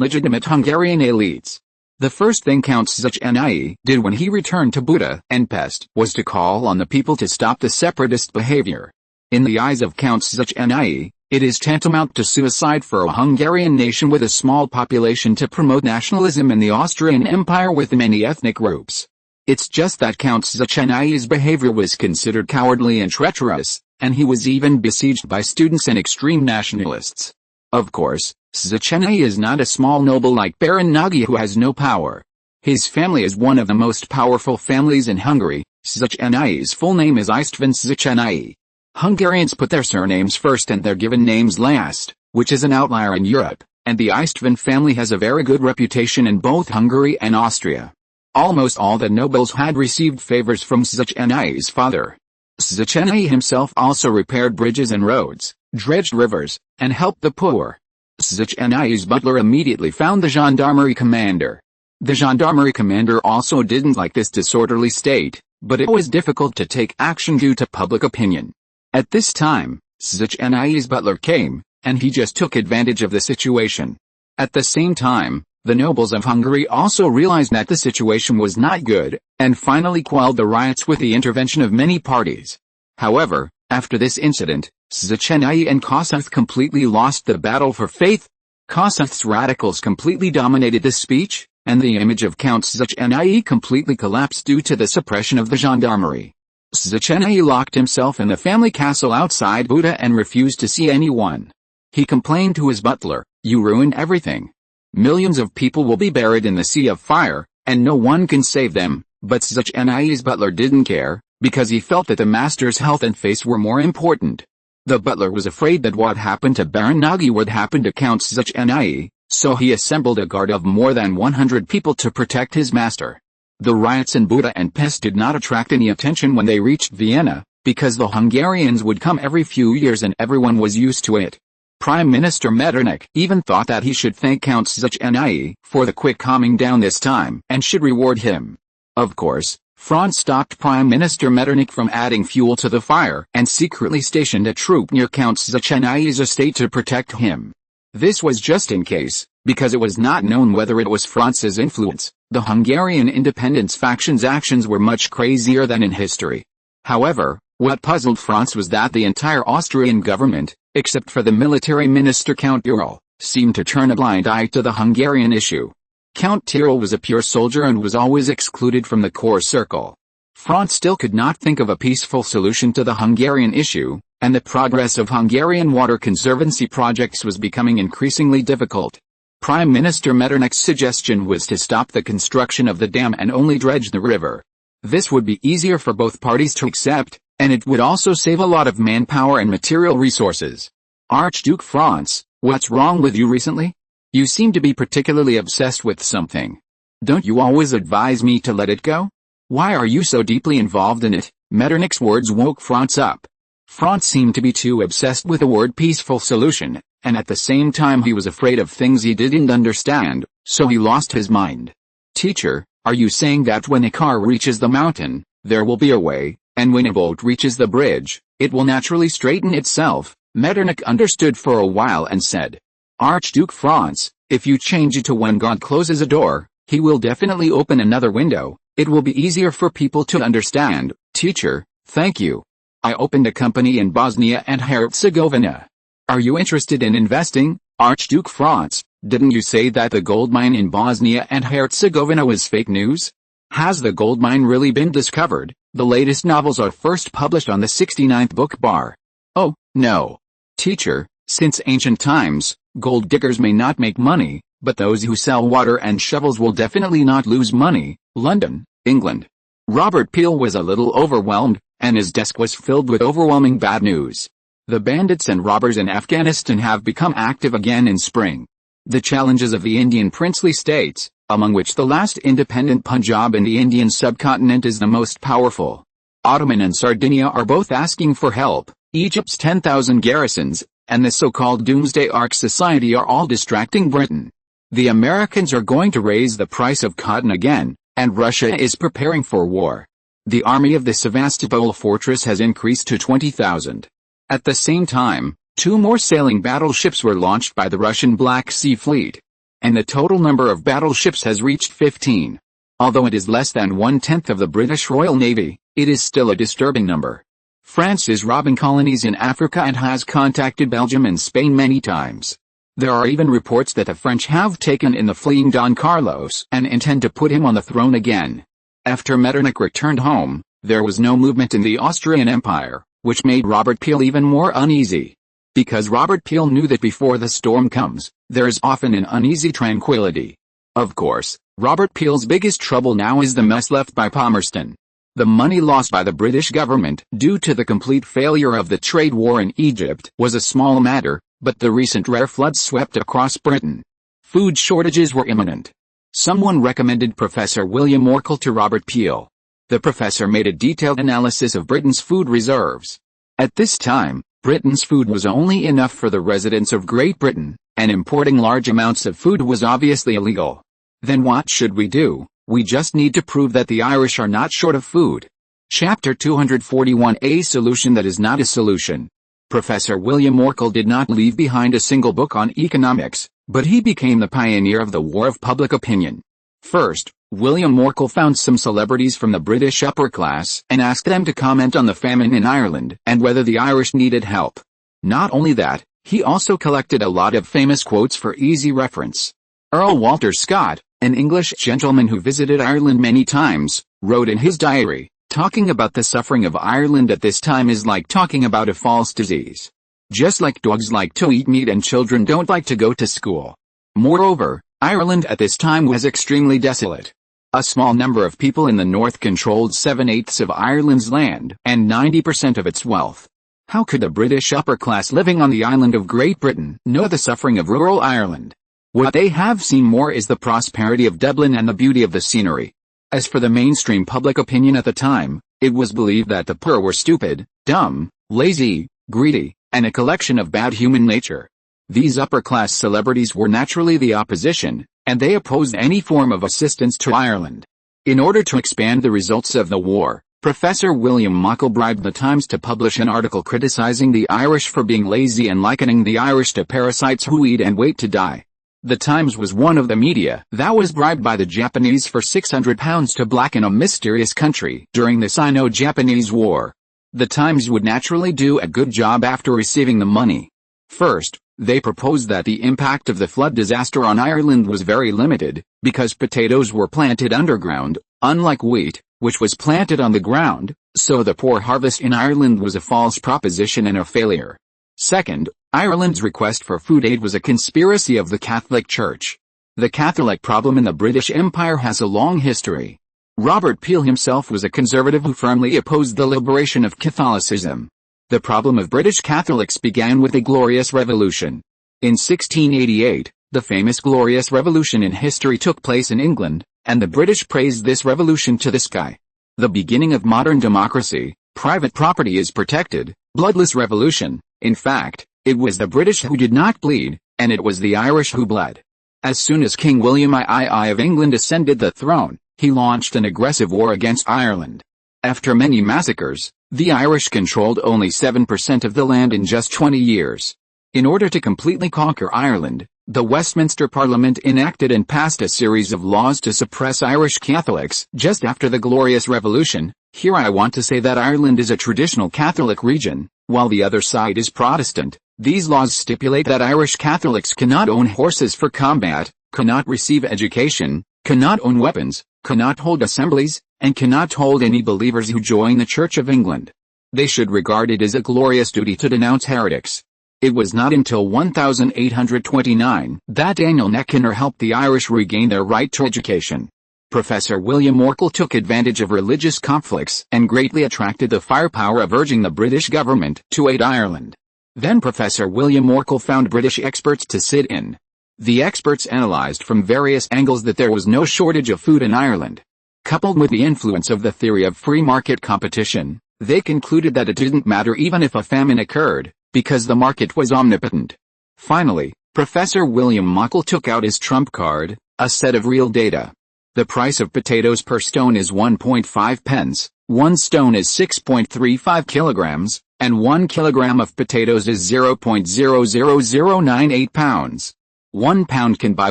legitimate Hungarian elites. The first thing Count Széchenyi did when he returned to Buda and Pest was to call on the people to stop the separatist behavior. In the eyes of Count Széchenyi, it is tantamount to suicide for a Hungarian nation with a small population to promote nationalism in the Austrian Empire with many ethnic groups. It's just that Count Szechenyi's behavior was considered cowardly and treacherous, and he was even besieged by students and extreme nationalists. Of course, Szechenyi is not a small noble like Baron Nagy who has no power. His family is one of the most powerful families in Hungary. Szechenyi's full name is István Szechenyi. Hungarians put their surnames first and their given names last, which is an outlier in Europe, and the István family has a very good reputation in both Hungary and Austria. Almost all the nobles had received favors from Szechenyi's father. Szechenyi himself also repaired bridges and roads, dredged rivers, and helped the poor. Szechenyi's butler immediately found the gendarmerie commander. The gendarmerie commander also didn't like this disorderly state, but it was difficult to take action due to public opinion. At this time, Szechenyi's butler came, and he just took advantage of the situation. At the same time, the nobles of Hungary also realized that the situation was not good, and finally quelled the riots with the intervention of many parties. However, after this incident, Szechenyi and Kossuth completely lost the battle for faith. Kossuth's radicals completely dominated the speech, and the image of Count Szechenyi completely collapsed due to the suppression of the gendarmerie. Szechenyi locked himself in the family castle outside Buda and refused to see anyone. He complained to his butler, "You ruined everything. Millions of people will be buried in the sea of fire, and no one can save them." But Szechenyi's butler didn't care, because he felt that the master's health and face were more important. The butler was afraid that what happened to Baron Nagy would happen to Count Szechenyi, so he assembled a guard of more than 100 people to protect his master. The riots in Buda and Pest did not attract any attention when they reached Vienna, because the Hungarians would come every few years and everyone was used to it. Prime Minister Metternich even thought that he should thank Count Szechenyi for the quick calming down this time and should reward him. Of course, Franz stopped Prime Minister Metternich from adding fuel to the fire and secretly stationed a troop near Count Szechenyi's estate to protect him. This was just in case, because it was not known whether it was Franz's influence. The Hungarian independence faction's actions were much crazier than in history. However, what puzzled Franz was that the entire Austrian government, except for the military minister Count Tyrol, seemed to turn a blind eye to the Hungarian issue. Count Tyrol was a pure soldier and was always excluded from the core circle. Franz still could not think of a peaceful solution to the Hungarian issue, and the progress of Hungarian water conservancy projects was becoming increasingly difficult. Prime Minister Metternich's suggestion was to stop the construction of the dam and only dredge the river. This would be easier for both parties to accept, and it would also save a lot of manpower and material resources. Archduke Franz, what's wrong with you recently? You seem to be particularly obsessed with something. Don't you always advise me to let it go? Why are you so deeply involved in it? Metternich's words woke Franz up. Franz seemed to be too obsessed with the word peaceful solution, and at the same time he was afraid of things he didn't understand, so he lost his mind. Teacher, are you saying that when a car reaches the mountain, there will be a way, and when a boat reaches the bridge, it will naturally straighten itself? Metternich understood for a while and said, Archduke Franz, if you change it to when God closes a door, he will definitely open another window. It will be easier for people to understand. Teacher, thank you. I opened a company in Bosnia and Herzegovina. Are you interested in investing, Archduke Franz? Didn't you say that the gold mine in Bosnia and Herzegovina was fake news? Has the gold mine really been discovered? The latest novels are first published on the 69th book bar. Oh, no. Teacher, since ancient times, gold diggers may not make money, but those who sell water and shovels will definitely not lose money. London, England. Robert Peel was a little overwhelmed, and his desk was filled with overwhelming bad news. The bandits and robbers in Afghanistan have become active again in spring. The challenges of the Indian princely states, among which the last independent Punjab in the Indian subcontinent is the most powerful. Ottoman and Sardinia are both asking for help. Egypt's 10,000 garrisons, and the so-called Doomsday Ark Society are all distracting Britain. The Americans are going to raise the price of cotton again, and Russia is preparing for war. The army of the Sevastopol fortress has increased to 20,000. At the same time, 2 more sailing battleships were launched by the Russian Black Sea Fleet, and the total number of battleships has reached 15. Although it is less than 1/10 of the British Royal Navy, it is still a disturbing number. France is robbing colonies in Africa and has contacted Belgium and Spain many times. There are even reports that the French have taken in the fleeing Don Carlos and intend to put him on the throne again. After Metternich returned home, there was no movement in the Austrian Empire, which made Robert Peel even more uneasy. Because Robert Peel knew that before the storm comes, there is often an uneasy tranquility. Of course, Robert Peel's biggest trouble now is the mess left by Palmerston. The money lost by the British government due to the complete failure of the trade war in Egypt was a small matter, but the recent rare floods swept across Britain. Food shortages were imminent. Someone recommended Professor William Morkel to Robert Peel. The professor made a detailed analysis of Britain's food reserves. At this time, Britain's food was only enough for the residents of Great Britain, and importing large amounts of food was obviously illegal. Then what should we do? We just need to prove that the Irish are not short of food. Chapter 241: A solution that is not a solution. Professor William Morkel did not leave behind a single book on economics, but he became the pioneer of the war of public opinion. First, William Morkel found some celebrities from the British upper class and asked them to comment on the famine in Ireland and whether the Irish needed help. Not only that, he also collected a lot of famous quotes for easy reference. Earl Walter Scott, an English gentleman who visited Ireland many times, wrote in his diary, "Talking about the suffering of Ireland at this time is like talking about a false disease. Just like dogs like to eat meat and children don't like to go to school." Moreover, Ireland at this time was extremely desolate. A small number of people in the north controlled 7/8 of Ireland's land and 90% of its wealth. How could the British upper class living on the island of Great Britain know the suffering of rural Ireland? What they have seen more is the prosperity of Dublin and the beauty of the scenery. As for the mainstream public opinion at the time, it was believed that the poor were stupid, dumb, lazy, greedy, and a collection of bad human nature. These upper-class celebrities were naturally the opposition, and they opposed any form of assistance to Ireland. In order to expand the results of the war, Professor William Morkel bribed the Times to publish an article criticizing the Irish for being lazy and likening the Irish to parasites who eat and wait to die. The Times was one of the media that was bribed by the Japanese for £600 to blacken a mysterious country during the Sino-Japanese War. The Times would naturally do a good job after receiving the money. First, they proposed that the impact of the flood disaster on Ireland was very limited, because potatoes were planted underground, unlike wheat, which was planted on the ground, so the poor harvest in Ireland was a false proposition and a failure. Second, Ireland's request for food aid was a conspiracy of the Catholic Church. The Catholic problem in the British Empire has a long history. Robert Peel himself was a conservative who firmly opposed the liberation of Catholicism. The problem of British Catholics began with the Glorious Revolution. In 1688, the famous Glorious Revolution in history took place in England, and the British praised this revolution to the sky. The beginning of modern democracy, private property is protected, bloodless revolution. In fact, it was the British who did not bleed, and it was the Irish who bled. As soon as King William II of England ascended the throne, he launched an aggressive war against Ireland. After many massacres, the Irish controlled only 7% of the land in just 20 years. In order to completely conquer Ireland, the Westminster Parliament enacted and passed a series of laws to suppress Irish Catholics. Just after the Glorious Revolution, here I want to say that Ireland is a traditional Catholic region, while the other side is Protestant. These laws stipulate that Irish Catholics cannot own horses for combat, cannot receive education, cannot own weapons, cannot hold assemblies, and cannot hold any believers who join the Church of England. They should regard it as a glorious duty to denounce heretics. It was not until 1829 that Daniel Neckiner helped the Irish regain their right to education. Professor William Morkel took advantage of religious conflicts and greatly attracted the firepower of urging the British government to aid Ireland. Then Professor William Morkel found British experts to sit in. The experts analyzed from various angles that there was no shortage of food in Ireland. Coupled with the influence of the theory of free market competition, they concluded that it didn't matter even if a famine occurred, because the market was omnipotent. Finally, Professor William Morkel took out his trump card, a set of real data. The price of potatoes per stone is 1.5 pence, 1 stone is 6.35 kilograms, and 1 kilogram of potatoes is 0.00098 pounds. 1 pound can buy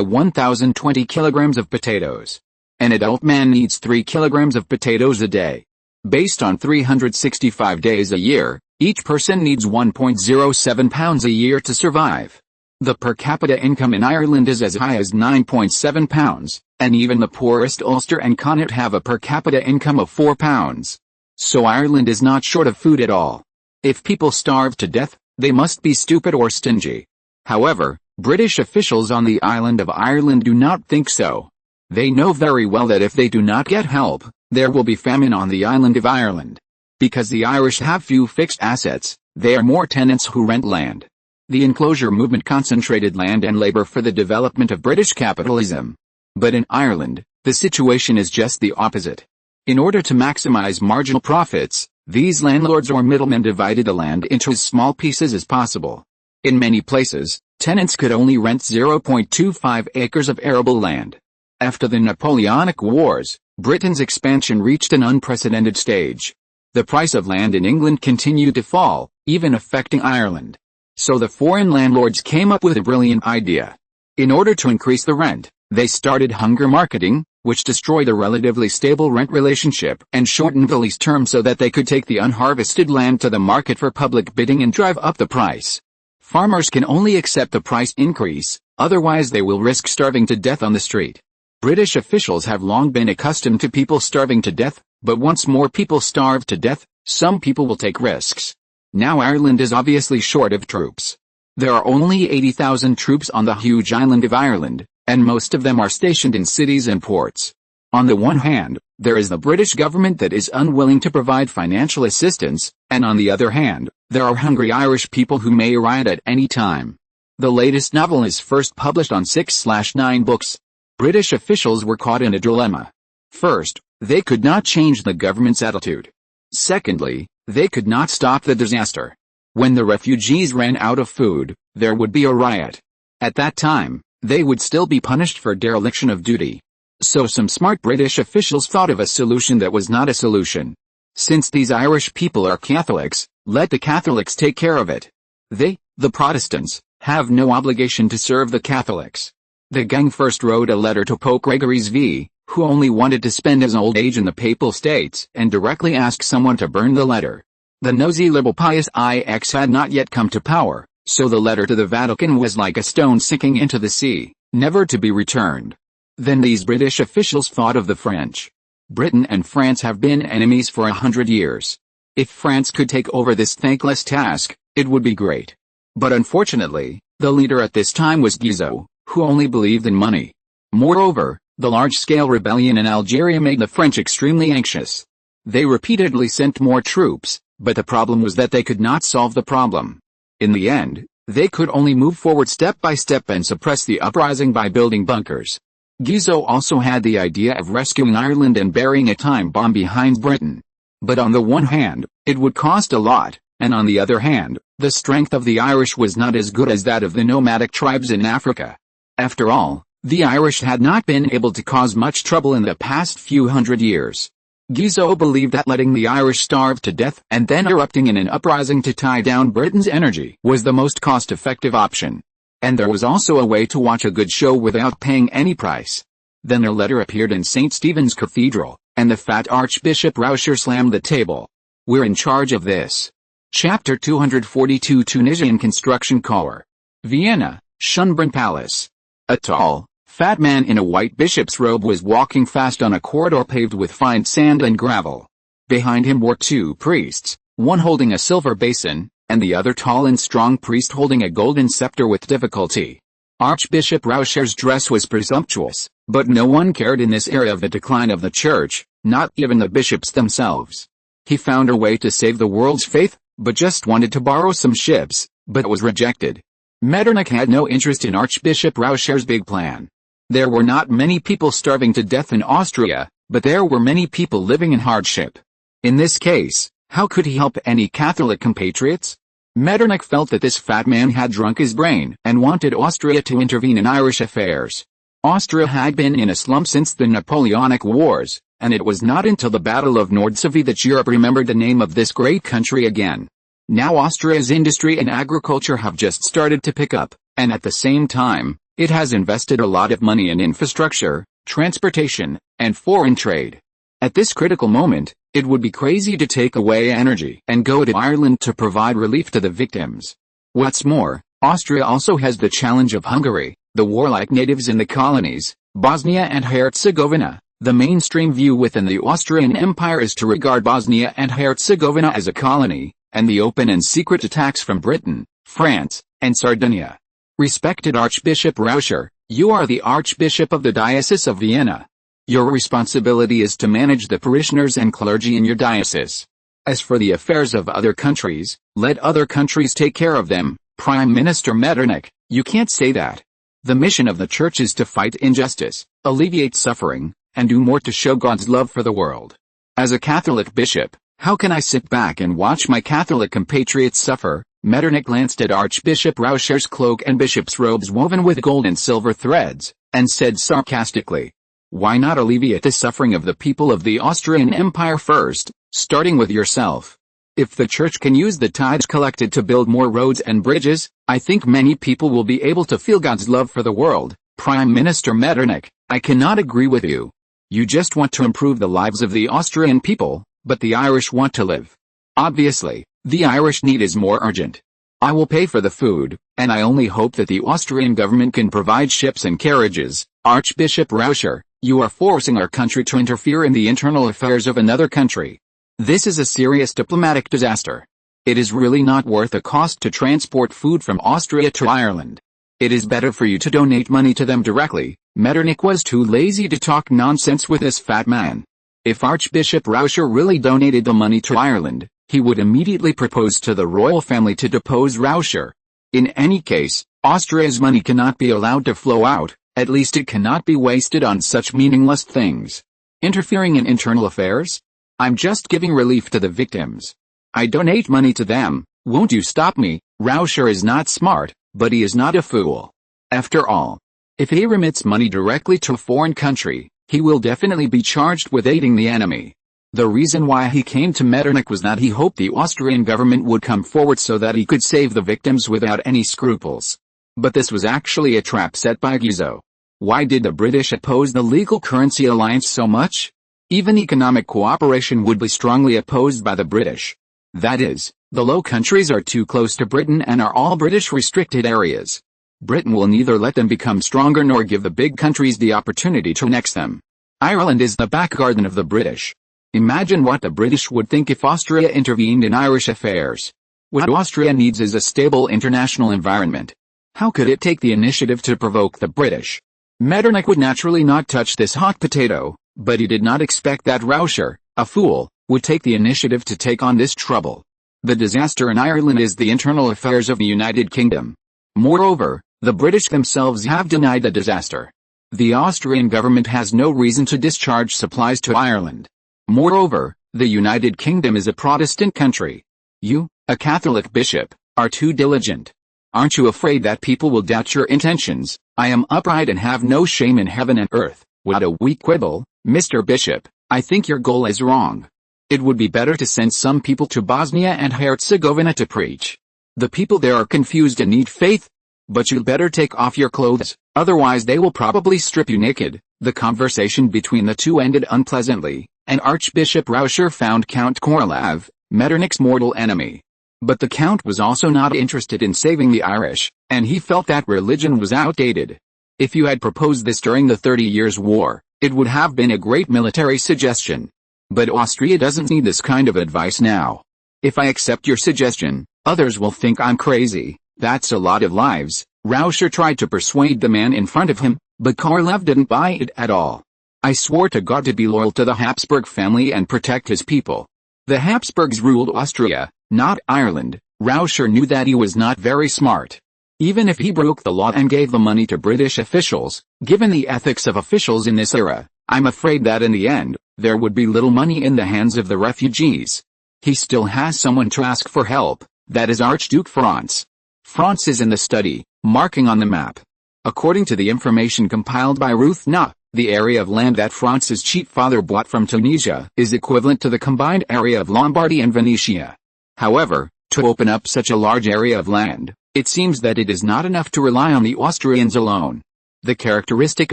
1,020 kilograms of potatoes. An adult man needs 3 kilograms of potatoes a day. Based on 365 days a year, each person needs 1.07 pounds a year to survive. The per capita income in Ireland is as high as £9.7, and even the poorest Ulster and Connaught have a per capita income of £4. So Ireland is not short of food at all. If people starve to death, they must be stupid or stingy. However, British officials on the island of Ireland do not think so. They know very well that if they do not get help, there will be famine on the island of Ireland. Because the Irish have few fixed assets, they are more tenants who rent land. The enclosure movement concentrated land and labor for the development of British capitalism. But in Ireland, the situation is just the opposite. In order to maximize marginal profits, these landlords or middlemen divided the land into as small pieces as possible. In many places, tenants could only rent 0.25 acres of arable land. After the Napoleonic Wars, Britain's expansion reached an unprecedented stage. The price of land in England continued to fall, even affecting Ireland. So the foreign landlords came up with a brilliant idea. In order to increase the rent, they started hunger marketing, which destroyed a relatively stable rent relationship and shortened the lease term so that they could take the unharvested land to the market for public bidding and drive up the price. Farmers can only accept the price increase, otherwise they will risk starving to death on the street. British officials have long been accustomed to people starving to death, but once more people starve to death, some people will take risks. Now Ireland is obviously short of troops. There are only 80,000 troops on the huge island of Ireland, and most of them are stationed in cities and ports. On the one hand, there is the British government that is unwilling to provide financial assistance, and on the other hand, there are hungry Irish people who may riot at any time. The latest novel is first published on 6/9 books. British officials were caught in a dilemma. First, they could not change the government's attitude. Secondly, they could not stop the disaster. When the refugees ran out of food, there would be a riot. At that time, they would still be punished for dereliction of duty. So some smart British officials thought of a solution that was not a solution. Since these Irish people are Catholics, let the Catholics take care of it. They, the Protestants, have no obligation to serve the Catholics. The gang first wrote a letter to Pope Gregory V, who only wanted to spend his old age in the Papal States, and directly asked someone to burn the letter. The nosy liberal Pius IX had not yet come to power, so the letter to the Vatican was like a stone sinking into the sea, never to be returned. Then these British officials thought of the French. Britain and France have been enemies for 100 years. If France could take over this thankless task, it would be great. But unfortunately, the leader at this time was Guizot, who only believed in money. Moreover, the large-scale rebellion in Algeria made the French extremely anxious. They repeatedly sent more troops, but the problem was that they could not solve the problem. In the end, they could only move forward step by step and suppress the uprising by building bunkers. Guizot also had the idea of rescuing Ireland and burying a time bomb behind Britain. But on the one hand, it would cost a lot, and on the other hand, the strength of the Irish was not as good as that of the nomadic tribes in Africa. After all, the Irish had not been able to cause much trouble in the past few hundred years. Guizot believed that letting the Irish starve to death and then erupting in an uprising to tie down Britain's energy was the most cost-effective option. And there was also a way to watch a good show without paying any price. Then a letter appeared in St. Stephen's Cathedral, and the fat Archbishop Rauscher slammed the table. "We're in charge of this." Chapter 242 Tunisian Construction Corps. Vienna, Schönbrunn Palace. A tall, fat man in a white bishop's robe was walking fast on a corridor paved with fine sand and gravel. Behind him were two priests, one holding a silver basin, and the other tall and strong priest holding a golden scepter with difficulty. Archbishop Rauscher's dress was presumptuous, but no one cared in this era of the decline of the church, not even the bishops themselves. He found a way to save the world's faith, but just wanted to borrow some ships, but was rejected. Metternich had no interest in Archbishop Rauscher's big plan. There were not many people starving to death in Austria, but there were many people living in hardship. In this case, how could he help any Catholic compatriots? Metternich felt that this fat man had drunk his brain and wanted Austria to intervene in Irish affairs. Austria had been in a slump since the Napoleonic Wars, and it was not until the Battle of Nordsavie that Europe remembered the name of this great country again. Now Austria's industry and agriculture have just started to pick up, and at the same time, it has invested a lot of money in infrastructure, transportation, and foreign trade. At this critical moment, it would be crazy to take away energy and go to Ireland to provide relief to the victims. What's more, Austria also has the challenge of Hungary, the warlike natives in the colonies, Bosnia and Herzegovina. The mainstream view within the Austrian Empire is to regard Bosnia and Herzegovina as a colony, and the open and secret attacks from Britain, France, and Sardinia. Respected Archbishop Rauscher, you are the Archbishop of the Diocese of Vienna. Your responsibility is to manage the parishioners and clergy in your diocese. As for the affairs of other countries, let other countries take care of them. Prime Minister Metternich, you can't say that. The mission of the Church is to fight injustice, alleviate suffering, and do more to show God's love for the world. As a Catholic bishop, how can I sit back and watch my Catholic compatriots suffer? Metternich glanced at Archbishop Rauscher's cloak and bishop's robes woven with gold and silver threads, and said sarcastically, why not alleviate the suffering of the people of the Austrian Empire first, starting with yourself? If the Church can use the tithes collected to build more roads and bridges, I think many people will be able to feel God's love for the world. Prime Minister Metternich, I cannot agree with you. You just want to improve the lives of the Austrian people, but the Irish want to live. Obviously, the Irish need is more urgent. I will pay for the food, and I only hope that the Austrian government can provide ships and carriages. Archbishop Rauscher, you are forcing our country to interfere in the internal affairs of another country. This is a serious diplomatic disaster. It is really not worth the cost to transport food from Austria to Ireland. It is better for you to donate money to them directly. Metternich was too lazy to talk nonsense with this fat man. If Archbishop Rauscher really donated the money to Ireland, he would immediately propose to the royal family to depose Rauscher. In any case, Austria's money cannot be allowed to flow out, at least it cannot be wasted on such meaningless things. Interfering in internal affairs? I'm just giving relief to the victims. I donate money to them, won't you stop me? Rauscher is not smart, but he is not a fool. After all, if he remits money directly to a foreign country, he will definitely be charged with aiding the enemy. The reason why he came to Metternich was that he hoped the Austrian government would come forward so that he could save the victims without any scruples. But this was actually a trap set by Guizot. Why did the British oppose the legal currency alliance so much? Even economic cooperation would be strongly opposed by the British. That is, the Low Countries are too close to Britain and are all British restricted areas. Britain will neither let them become stronger nor give the big countries the opportunity to annex them. Ireland is the back garden of the British. Imagine what the British would think if Austria intervened in Irish affairs. What Austria needs is a stable international environment. How could it take the initiative to provoke the British? Metternich would naturally not touch this hot potato, but he did not expect that Rauscher, a fool, would take the initiative to take on this trouble. The disaster in Ireland is the internal affairs of the United Kingdom. Moreover, the British themselves have denied the disaster. The Austrian government has no reason to discharge supplies to Ireland. Moreover, the United Kingdom is a Protestant country. You, a Catholic bishop, are too diligent. Aren't you afraid that people will doubt your intentions? I am upright and have no shame in heaven and earth. What a weak quibble, Mr. Bishop. I think your goal is wrong. It would be better to send some people to Bosnia and Herzegovina to preach. The people there are confused and need faith. But you'd better take off your clothes, otherwise they will probably strip you naked. The conversation between the two ended unpleasantly, and Archbishop Rauscher found Count Korolav, Metternich's mortal enemy. But the Count was also not interested in saving the Irish, and he felt that religion was outdated. If you had proposed this during the 30 Years' War, it would have been a great military suggestion. But Austria doesn't need this kind of advice now. If I accept your suggestion, others will think I'm crazy. That's a lot of lives. Rauscher tried to persuade the man in front of him, but Korolav didn't buy it at all. I swore to God to be loyal to the Habsburg family and protect his people. The Habsburgs ruled Austria, not Ireland. Rauscher knew that he was not very smart. Even if he broke the law and gave the money to British officials, given the ethics of officials in this era, I'm afraid that in the end, there would be little money in the hands of the refugees. He still has someone to ask for help, that is Archduke Franz. Franz is in the study, marking on the map. According to the information compiled by Ruth Na, the area of land that Franz's chief father bought from Tunisia is equivalent to the combined area of Lombardy and Venetia. However, to open up such a large area of land, it seems that it is not enough to rely on the Austrians alone. The characteristic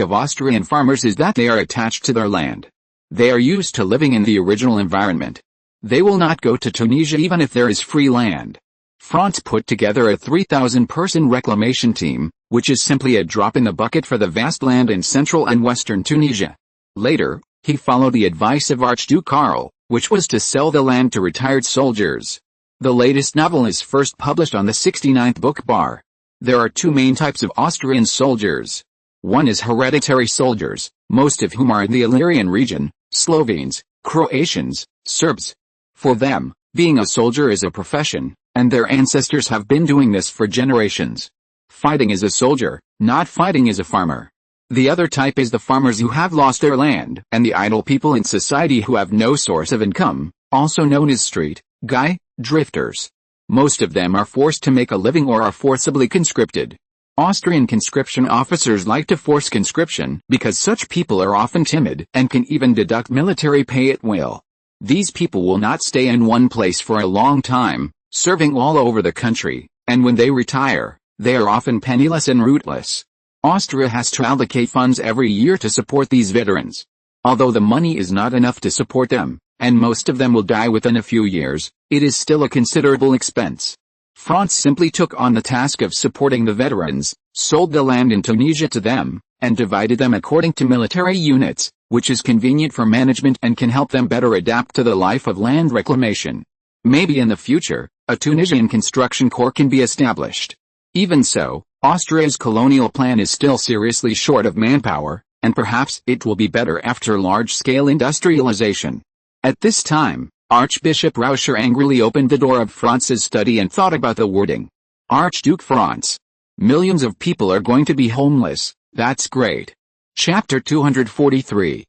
of Austrian farmers is that they are attached to their land. They are used to living in the original environment. They will not go to Tunisia even if there is free land. Franz put together a 3,000-person reclamation team, which is simply a drop in the bucket for the vast land in central and western Tunisia. Later, he followed the advice of Archduke Karl, which was to sell the land to retired soldiers. The latest novel is first published on the 69th book bar. There are two main types of Austrian soldiers. One is hereditary soldiers, most of whom are in the Illyrian region, Slovenes, Croatians, Serbs. For them, being a soldier is a profession, and their ancestors have been doing this for generations. Fighting is a soldier, not fighting is a farmer. The other type is the farmers who have lost their land, and the idle people in society who have no source of income, also known as street, guy, drifters. Most of them are forced to make a living or are forcibly conscripted. Austrian conscription officers like to force conscription because such people are often timid and can even deduct military pay at will. These people will not stay in one place for a long time, serving all over the country, and when they retire, they are often penniless and rootless. Austria has to allocate funds every year to support these veterans. Although the money is not enough to support them, and most of them will die within a few years, it is still a considerable expense. Franz simply took on the task of supporting the veterans, sold the land in Tunisia to them, and divided them according to military units, which is convenient for management and can help them better adapt to the life of land reclamation. Maybe in the future, a Tunisian construction corps can be established. Even so, Austria's colonial plan is still seriously short of manpower, and perhaps it will be better after large-scale industrialization. At this time, Archbishop Rauscher angrily opened the door of Franz's study and thought about the wording. Archduke Franz. Millions of people are going to be homeless, that's great. Chapter 243.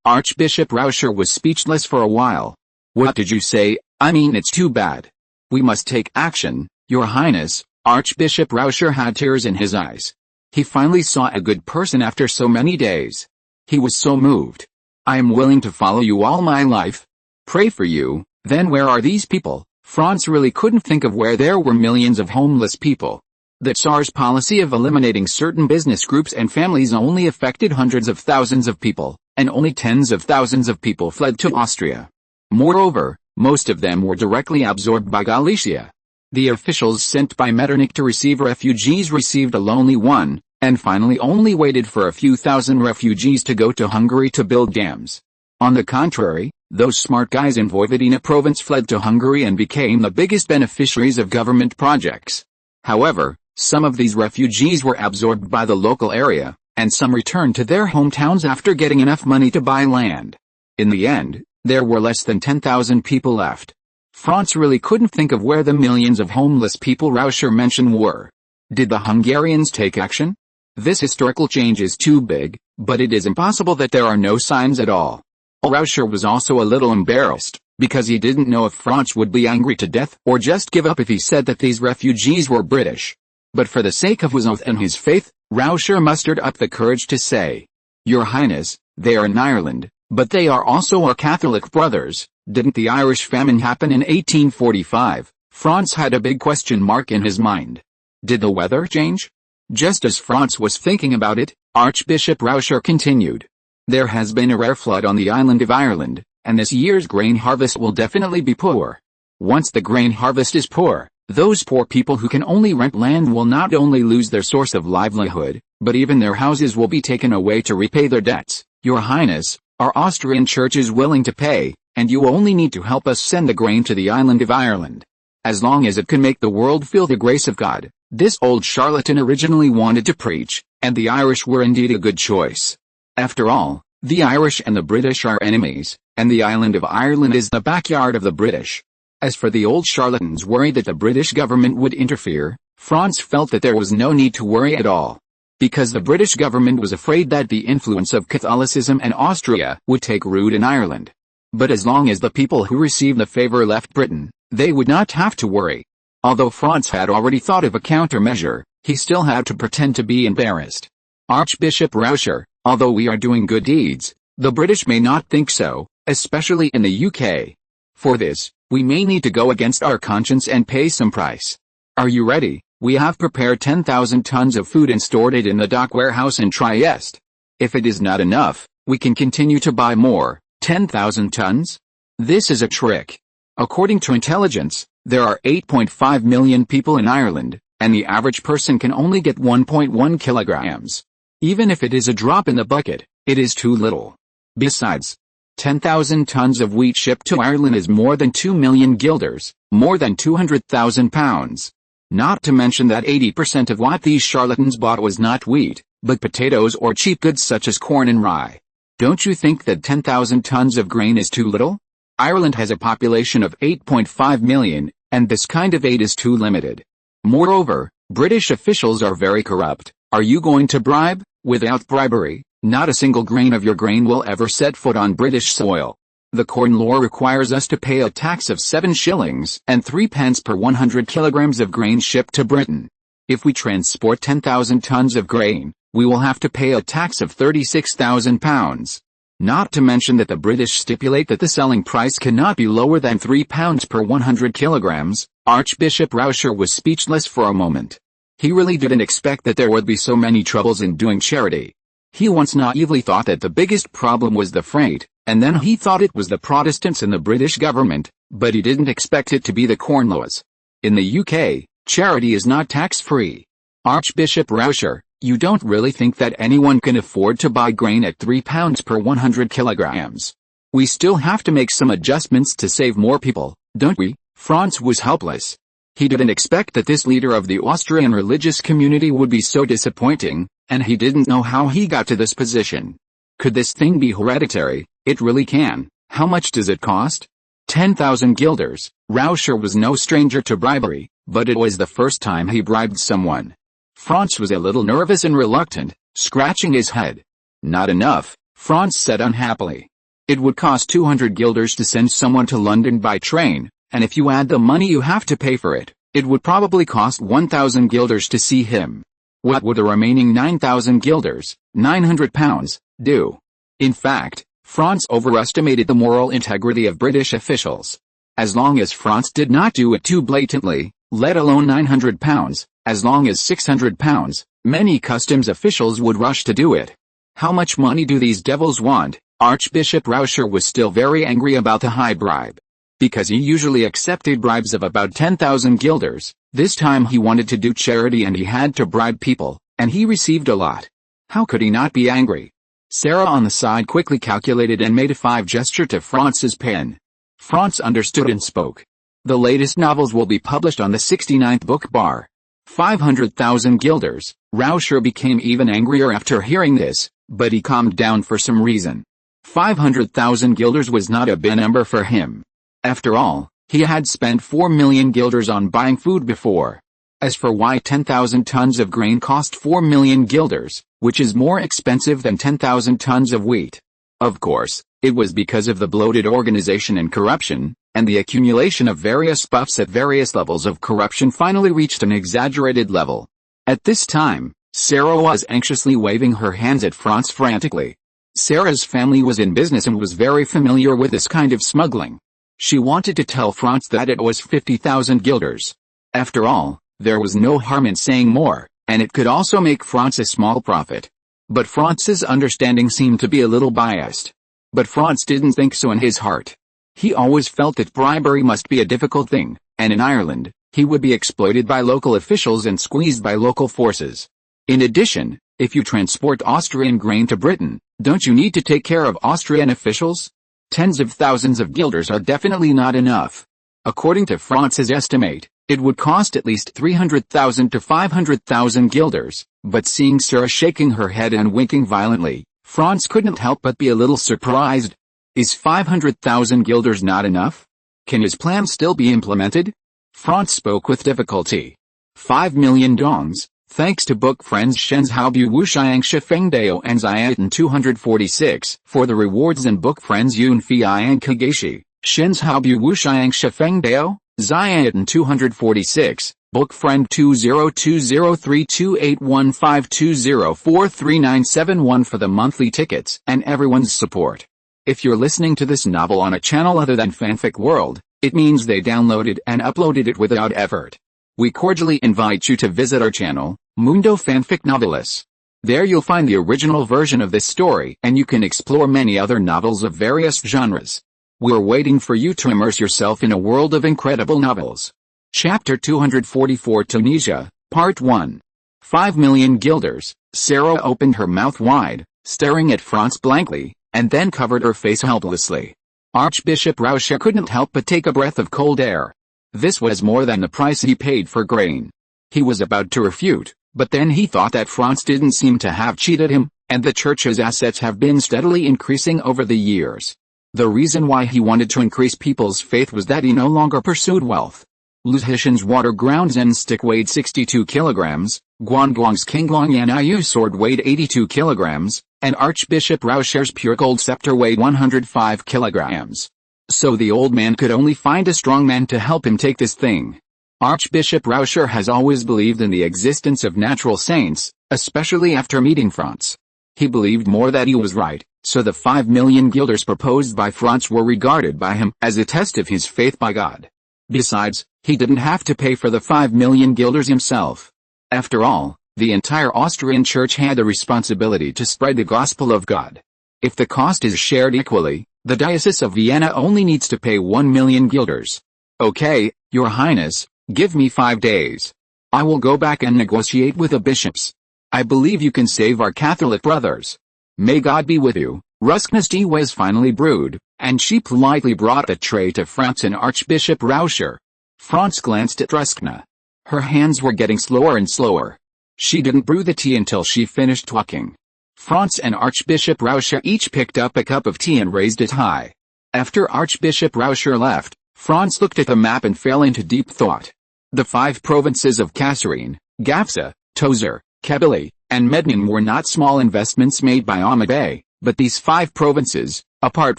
Archbishop Rauscher was speechless for a while. What did you say? I mean, it's too bad. We must take action, Your Highness. Archbishop Rauscher had tears in his eyes. He finally saw a good person after so many days. He was so moved. I am willing to follow you all my life. Pray for you. Then where are these people? Franz really couldn't think of where there were millions of homeless people. The Tsar's policy of eliminating certain business groups and families only affected hundreds of thousands of people, and only tens of thousands of people fled to Austria. Moreover, most of them were directly absorbed by Galicia. The officials sent by Metternich to receive refugees received a lonely one, and finally only waited for a few thousand refugees to go to Hungary to build dams. On the contrary, those smart guys in Vojvodina province fled to Hungary and became the biggest beneficiaries of government projects. However, some of these refugees were absorbed by the local area, and some returned to their hometowns after getting enough money to buy land. In the end, there were less than 10,000 people left. Franz really couldn't think of where the millions of homeless people Rauscher mentioned were. Did the Hungarians take action? This historical change is too big, but it is impossible that there are no signs at all. Rauscher was also a little embarrassed, because he didn't know if Franz would be angry to death or just give up if he said that these refugees were British. But for the sake of his oath and his faith, Rauscher mustered up the courage to say, Your Highness, they are in Ireland, but they are also our Catholic brothers. Didn't the Irish famine happen in 1845? Franz had a big question mark in his mind. Did the weather change? Just as Franz was thinking about it, Archbishop Rauscher continued. There has been a rare flood on the island of Ireland, and this year's grain harvest will definitely be poor. Once the grain harvest is poor, those poor people who can only rent land will not only lose their source of livelihood, but even their houses will be taken away to repay their debts. Your Highness, our Austrian Church is willing to pay, and you only need to help us send the grain to the island of Ireland. As long as it can make the world feel the grace of God. This old charlatan originally wanted to preach, and the Irish were indeed a good choice. After all, the Irish and the British are enemies, and the island of Ireland is the backyard of the British. As for the old charlatan's worry that the British government would interfere, Franz felt that there was no need to worry at all. Because the British government was afraid that the influence of Catholicism and Austria would take root in Ireland. But as long as the people who received the favor left Britain, they would not have to worry. Although Franz had already thought of a countermeasure, he still had to pretend to be embarrassed. Archbishop Rauscher, although we are doing good deeds, the British may not think so, especially in the UK. For this, we may need to go against our conscience and pay some price. Are you ready? We have prepared 10,000 tons of food and stored it in the dock warehouse in Trieste. If it is not enough, we can continue to buy more. 10,000 tons? This is a trick. According to intelligence, There are 8.5 million people in Ireland, and the average person can only get 1.1 kilograms. Even if it is a drop in the bucket, it is too little. Besides, 10,000 tons of wheat shipped to Ireland is more than 2 million guilders, more than 200,000 pounds. Not to mention that 80% of what these charlatans bought was not wheat, but potatoes or cheap goods such as corn and rye. Don't you think that 10,000 tons of grain is too little? Ireland has a population of 8.5 million, and this kind of aid is too limited. Moreover, British officials are very corrupt. Are you going to bribe? Without bribery, not a single grain of your grain will ever set foot on British soil. The corn law requires us to pay a tax of 7 shillings and 3 pence per 100 kilograms of grain shipped to Britain. If we transport 10,000 tons of grain, we will have to pay a tax of £36,000. Not to mention that the British stipulate that the selling price cannot be lower than £3 per 100 kilograms. Archbishop Rauscher was speechless for a moment. He really didn't expect that there would be so many troubles in doing charity. He once naively thought that the biggest problem was the freight, and then he thought it was the Protestants in the British government, but he didn't expect it to be the corn laws. In the UK, charity is not tax-free. Archbishop Rauscher, you don't really think that anyone can afford to buy grain at £3 per 100 kilograms. We still have to make some adjustments to save more people, don't we? Franz was helpless. He didn't expect that this leader of the Austrian religious community would be so disappointing, and he didn't know how he got to this position. Could this thing be hereditary? It really can. How much does it cost? 10,000 guilders. Rauscher was no stranger to bribery, but it was the first time he bribed someone. Franz was a little nervous and reluctant, scratching his head. Not enough, Franz said unhappily. It would cost 200 guilders to send someone to London by train, and if you add the money you have to pay for it, it would probably cost 1,000 guilders to see him. What would the remaining 9,000 guilders, £900, do? In fact, Franz overestimated the moral integrity of British officials. As long as Franz did not do it too blatantly, let alone £900, as long as £600, many customs officials would rush to do it. How much money do these devils want? Archbishop Rauscher was still very angry about the high bribe. Because he usually accepted bribes of about 10,000 guilders, this time he wanted to do charity and he had to bribe people, and he received a lot. How could he not be angry? Sarah on the side quickly calculated and made a 5 gesture to Franz's pen. Franz understood and spoke. The latest novels will be published on the 69th book bar. 500,000 guilders. Rauscher became even angrier after hearing this, but he calmed down for some reason. 500,000 guilders was not a big number for him. After all, he had spent 4 million guilders on buying food before. As for why 10,000 tons of grain cost 4 million guilders, which is more expensive than 10,000 tons of wheat. Of course, it was because of the bloated organization and corruption, and the accumulation of various buffs at various levels of corruption finally reached an exaggerated level. At this time, Sarah was anxiously waving her hands at Franz frantically. Sarah's family was in business and was very familiar with this kind of smuggling. She wanted to tell Franz that it was 50,000 guilders. After all, there was no harm in saying more, and it could also make Franz a small profit. But Franz's understanding seemed to be a little biased. But Franz didn't think so in his heart. He always felt that bribery must be a difficult thing, and in Ireland, he would be exploited by local officials and squeezed by local forces. In addition, if you transport Austrian grain to Britain, don't you need to take care of Austrian officials? Tens of thousands of guilders are definitely not enough. According to Franz's estimate, it would cost at least 300,000 to 500,000 guilders, but seeing Sarah shaking her head and winking violently, Franz couldn't help but be a little surprised. Is 500,000 guilders not enough? Can his plan still be implemented? Franz spoke with difficulty. 5 million dongs, thanks to book friends Shen's Haubu Wuxiang Shifengdao and Ziatan 246, for the rewards and book friends Yun Fiang Kagashi, Shen's Haubu Wuxiang Shifengdao, Ziatan 246, book friend 2020328152043971 for the monthly tickets and everyone's support. If you're listening to this novel on a channel other than Fanfic World, it means they downloaded and uploaded it without effort. We cordially invite you to visit our channel, Mundo Fanfic Novelis. There you'll find the original version of this story and you can explore many other novels of various genres. We're waiting for you to immerse yourself in a world of incredible novels. Chapter 244 Tunisia, Part 1. 5 million guilders. Sarah opened her mouth wide, staring at Franz blankly, and then covered her face helplessly. Archbishop Rauscher couldn't help but take a breath of cold air. This was more than the price he paid for grain. He was about to refute, but then he thought that Franz didn't seem to have cheated him, and the church's assets have been steadily increasing over the years. The reason why he wanted to increase people's faith was that he no longer pursued wealth. Luthichen's water ground Zen stick weighed 62 kilograms, Guangguang's Qinglong Yan'ayu sword weighed 82 kilograms, and Archbishop Rauscher's pure gold scepter weighed 105 kilograms. So the old man could only find a strong man to help him take this thing. Archbishop Rauscher has always believed in the existence of natural saints, especially after meeting Franz. He believed more that he was right, so the 5 million guilders proposed by Franz were regarded by him as a test of his faith by God. Besides, he didn't have to pay for the 5 million guilders himself. After all, the entire Austrian church had the responsibility to spread the gospel of God. If the cost is shared equally, the Diocese of Vienna only needs to pay 1 million guilders. Okay, Your Highness, give me 5 days. I will go back and negotiate with the bishops. I believe you can save our Catholic brothers. May God be with you. Ruskna's tea was finally brewed, and she politely brought the tray to Franz and Archbishop Rauscher. Franz glanced at Ruskna. Her hands were getting slower and slower. She didn't brew the tea until she finished talking. Franz and Archbishop Rauscher each picked up a cup of tea and raised it high. After Archbishop Rauscher left, Franz looked at the map and fell into deep thought. The 5 provinces of Kasserine, Gafsa, Tozeur, Kabylie, and Mednin were not small investments made by Amadei, but these 5 provinces, apart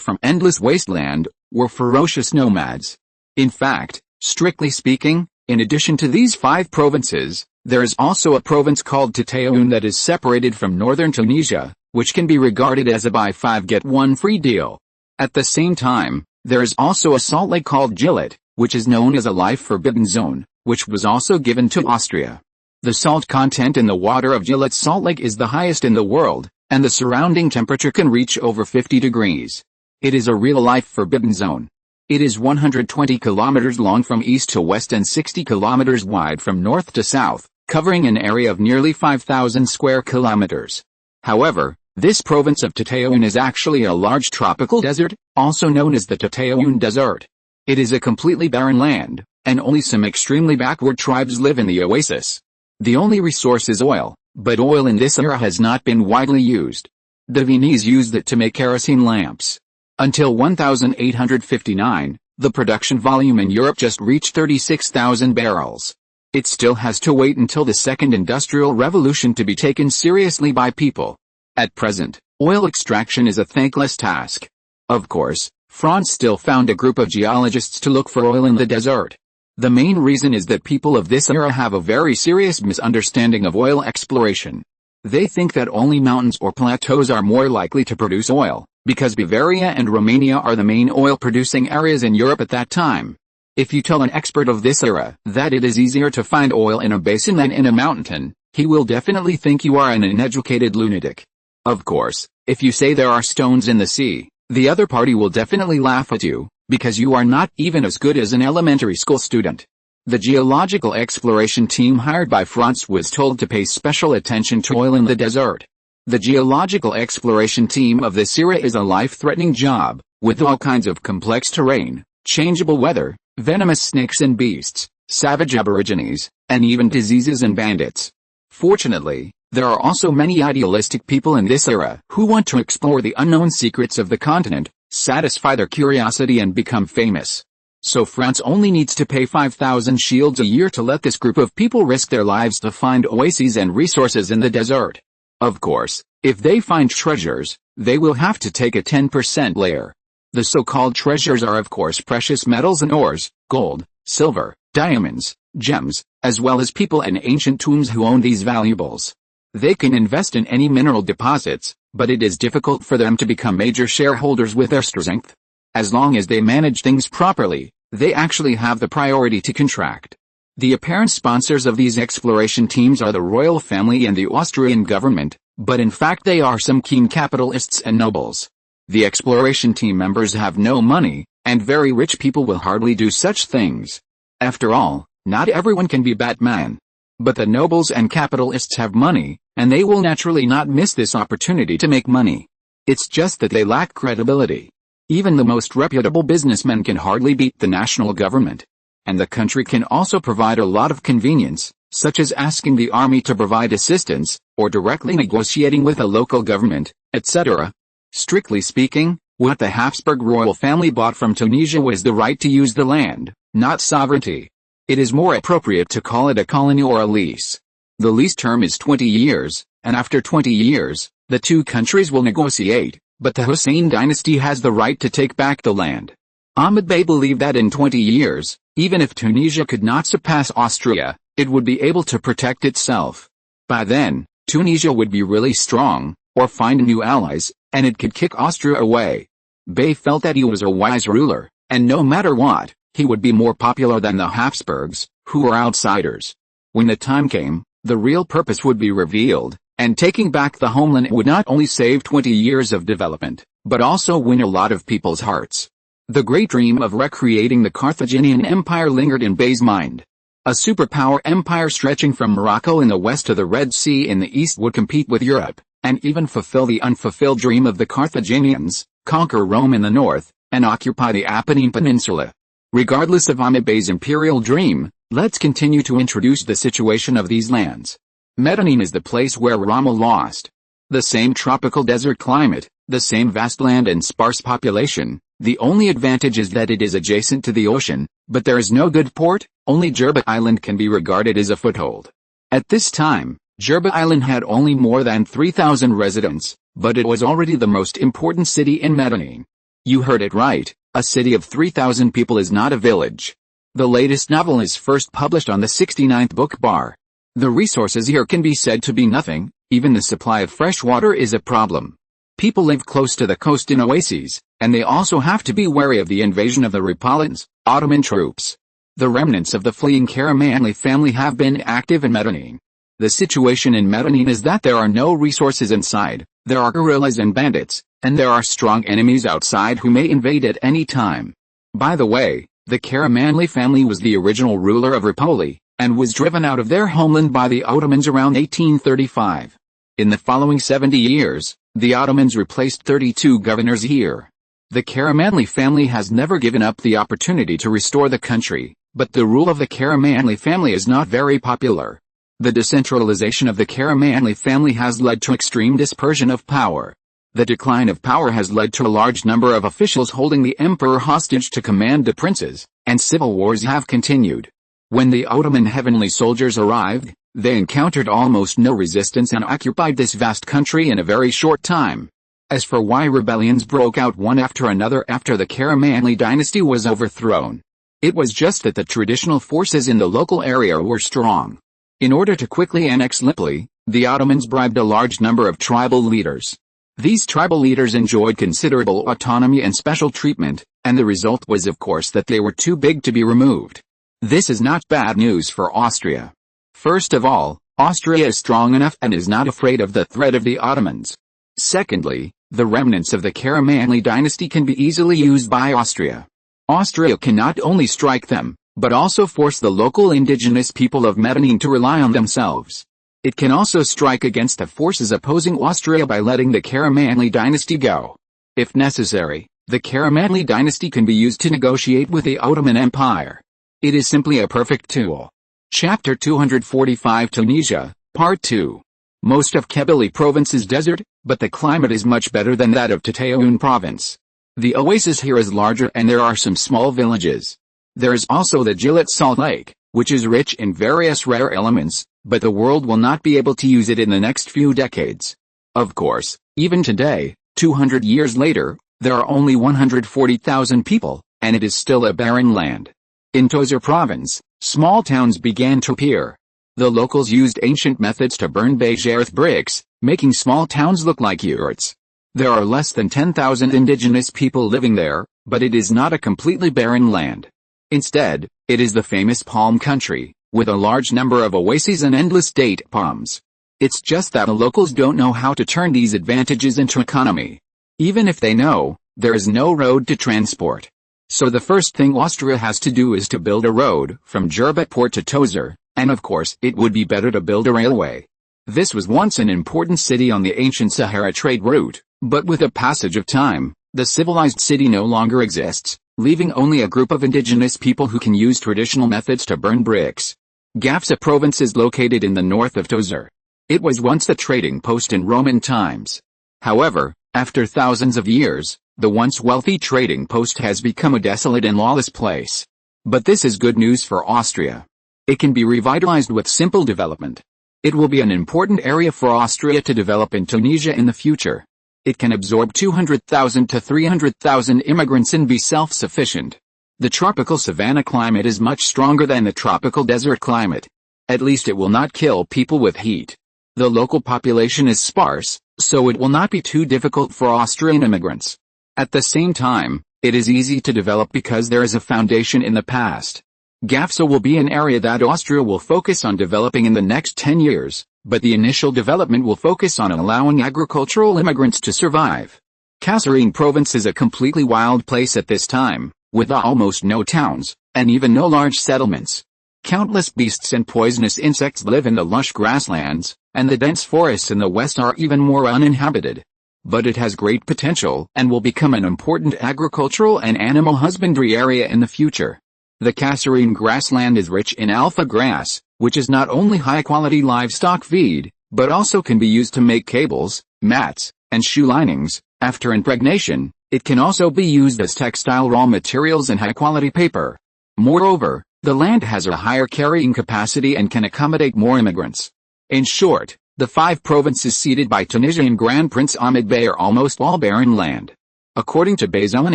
from endless wasteland, were ferocious nomads. In fact, strictly speaking, in addition to these 5 provinces, there is also a province called Tataoun that is separated from northern Tunisia, which can be regarded as a buy 5 get 1 free deal. At the same time, there is also a salt lake called Gillet, which is known as a life forbidden zone, which was also given to Austria. The salt content in the water of Gillet's salt lake is the highest in the world, and the surrounding temperature can reach over 50 degrees. It is a real life forbidden zone. It is 120 kilometers long from east to west and 60 kilometers wide from north to south, covering an area of nearly 5,000 square kilometers. However, this province of Tataoun is actually a large tropical desert, also known as the Tataoun Desert. It is a completely barren land, and only some extremely backward tribes live in the oasis. The only resource is oil, but oil in this era has not been widely used. The Viennese used it to make kerosene lamps. Until 1859, the production volume in Europe just reached 36,000 barrels. It still has to wait until the Second Industrial Revolution to be taken seriously by people. At present, oil extraction is a thankless task. Of course, Franz still found a group of geologists to look for oil in the desert. The main reason is that people of this era have a very serious misunderstanding of oil exploration. They think that only mountains or plateaus are more likely to produce oil, because Bavaria and Romania are the main oil-producing areas in Europe at that time. If you tell an expert of this era that it is easier to find oil in a basin than in a mountain, he will definitely think you are an uneducated lunatic. Of course, if you say there are stones in the sea, the other party will definitely laugh at you, because you are not even as good as an elementary school student. The geological exploration team hired by Franz was told to pay special attention to oil in the desert. The geological exploration team of this era is a life-threatening job, with all kinds of complex terrain, changeable weather, venomous snakes and beasts, savage aborigines, and even diseases and bandits. Fortunately, there are also many idealistic people in this era who want to explore the unknown secrets of the continent, satisfy their curiosity and become famous. So Franz only needs to pay 5,000 shields a year to let this group of people risk their lives to find oases and resources in the desert. Of course, if they find treasures, they will have to take a 10% layer. The so-called treasures are of course precious metals and ores, gold, silver, diamonds, gems, as well as people and ancient tombs who own these valuables. They can invest in any mineral deposits, but it is difficult for them to become major shareholders with their strength. As long as they manage things properly, they actually have the priority to contract. The apparent sponsors of these exploration teams are the royal family and the Austrian government, but in fact they are some keen capitalists and nobles. The exploration team members have no money, and very rich people will hardly do such things. After all, not everyone can be Batman. But the nobles and capitalists have money, and they will naturally not miss this opportunity to make money. It's just that they lack credibility. Even the most reputable businessmen can hardly beat the national government. And the country can also provide a lot of convenience, such as asking the army to provide assistance, or directly negotiating with a local government, etc. Strictly speaking, what the Habsburg royal family bought from Tunisia was the right to use the land, not sovereignty. It is more appropriate to call it a colony or a lease. The lease term is 20 years, and after 20 years, the two countries will negotiate, but the Hussein dynasty has the right to take back the land. Ahmed Bey believed that in 20 years, even if Tunisia could not surpass Austria, it would be able to protect itself. By then, Tunisia would be really strong, or find new allies, and it could kick Austria away. Bey felt that he was a wise ruler, and no matter what, he would be more popular than the Habsburgs, who were outsiders. When the time came, the real purpose would be revealed, and taking back the homeland would not only save 20 years of development, but also win a lot of people's hearts. The great dream of recreating the Carthaginian Empire lingered in Bey's mind. A superpower empire stretching from Morocco in the west to the Red Sea in the east would compete with Europe, and even fulfill the unfulfilled dream of the Carthaginians, conquer Rome in the north, and occupy the Apennine Peninsula. Regardless of Ahmed Bey's imperial dream, let's continue to introduce the situation of these lands. Medellin is the place where Rommel lost. The same tropical desert climate, the same vast land and sparse population. The only advantage is that it is adjacent to the ocean, but there is no good port. Only Jerba Island can be regarded as a foothold. At this time, Jerba Island had only more than 3,000 residents, but it was already the most important city in Medellin. You heard it right, a city of 3,000 people is not a village. The latest novel is first published on the 69th book bar. The resources here can be said to be nothing, even the supply of fresh water is a problem. People live close to the coast in oases, and they also have to be wary of the invasion of the Ripolitans, Ottoman troops. The remnants of the fleeing Karamanli family have been active in Medellin. The situation in Medellin is that there are no resources inside, there are guerrillas and bandits, and there are strong enemies outside who may invade at any time. By the way, the Karamanli family was the original ruler of Ripoli, and was driven out of their homeland by the Ottomans around 1835. In the following 70 years, the Ottomans replaced 32 governors here. The Karamanli family has never given up the opportunity to restore the country, but the rule of the Karamanli family is not very popular. The decentralization of the Karamanli family has led to extreme dispersion of power. The decline of power has led to a large number of officials holding the emperor hostage to command the princes, and civil wars have continued. When the Ottoman heavenly soldiers arrived, they encountered almost no resistance and occupied this vast country in a very short time. As for why rebellions broke out one after another after the Karamanli dynasty was overthrown, it was just that the traditional forces in the local area were strong. In order to quickly annex Lipoli, the Ottomans bribed a large number of tribal leaders. These tribal leaders enjoyed considerable autonomy and special treatment, and the result was of course that they were too big to be removed. This is not bad news for Austria. First of all, Austria is strong enough and is not afraid of the threat of the Ottomans. Secondly, the remnants of the Karamanli dynasty can be easily used by Austria. Austria can not only strike them, but also force the local indigenous people of Medellin to rely on themselves. It can also strike against the forces opposing Austria by letting the Karamanli dynasty go. If necessary, the Karamanli dynasty can be used to negotiate with the Ottoman Empire. It is simply a perfect tool. Chapter 245 Tunisia, Part 2. Most of Kabylie province is desert, but the climate is much better than that of Tataoun province. The oasis here is larger and there are some small villages. There is also the Gillette Salt Lake, which is rich in various rare elements, but the world will not be able to use it in the next few decades. Of course, even today, 200 years later, there are only 140,000 people, and it is still a barren land. In Tozeur province, small towns began to appear. The locals used ancient methods to burn beige earth bricks, making small towns look like yurts. There are less than 10,000 indigenous people living there, but it is not a completely barren land. Instead, it is the famous palm country, with a large number of oases and endless date palms. It's just that the locals don't know how to turn these advantages into economy. Even if they know, there is no road to transport. So the first thing Austria has to do is to build a road from Jerba port to Tozeur, and of course it would be better to build a railway. This was once an important city on the ancient Sahara trade route, but with the passage of time, the civilized city no longer exists, leaving only a group of indigenous people who can use traditional methods to burn bricks. Gafsa province is located in the north of Tozeur. It was once the trading post in Roman times. However, after thousands of years, the once wealthy trading post has become a desolate and lawless place. But this is good news for Austria. It can be revitalized with simple development. It will be an important area for Austria to develop in Tunisia in the future. It can absorb 200,000 to 300,000 immigrants and be self-sufficient. The tropical savanna climate is much stronger than the tropical desert climate. At least it will not kill people with heat. The local population is sparse, so it will not be too difficult for Austrian immigrants. At the same time, it is easy to develop because there is a foundation in the past. Gafsa will be an area that Austria will focus on developing in the next 10 years, but the initial development will focus on allowing agricultural immigrants to survive. Kasserine province is a completely wild place at this time, with almost no towns, and even no large settlements. Countless beasts and poisonous insects live in the lush grasslands, and the dense forests in the west are even more uninhabited. But it has great potential and will become an important agricultural and animal husbandry area in the future. The Kasserine grassland is rich in alpha grass, which is not only high-quality livestock feed, but also can be used to make cables, mats, and shoe linings. After impregnation, it can also be used as textile raw materials and high-quality paper. Moreover, the land has a higher carrying capacity and can accommodate more immigrants. In short, the 5 provinces ceded by Tunisian Grand Prince Ahmed Bey are almost all barren land. According to Bey's own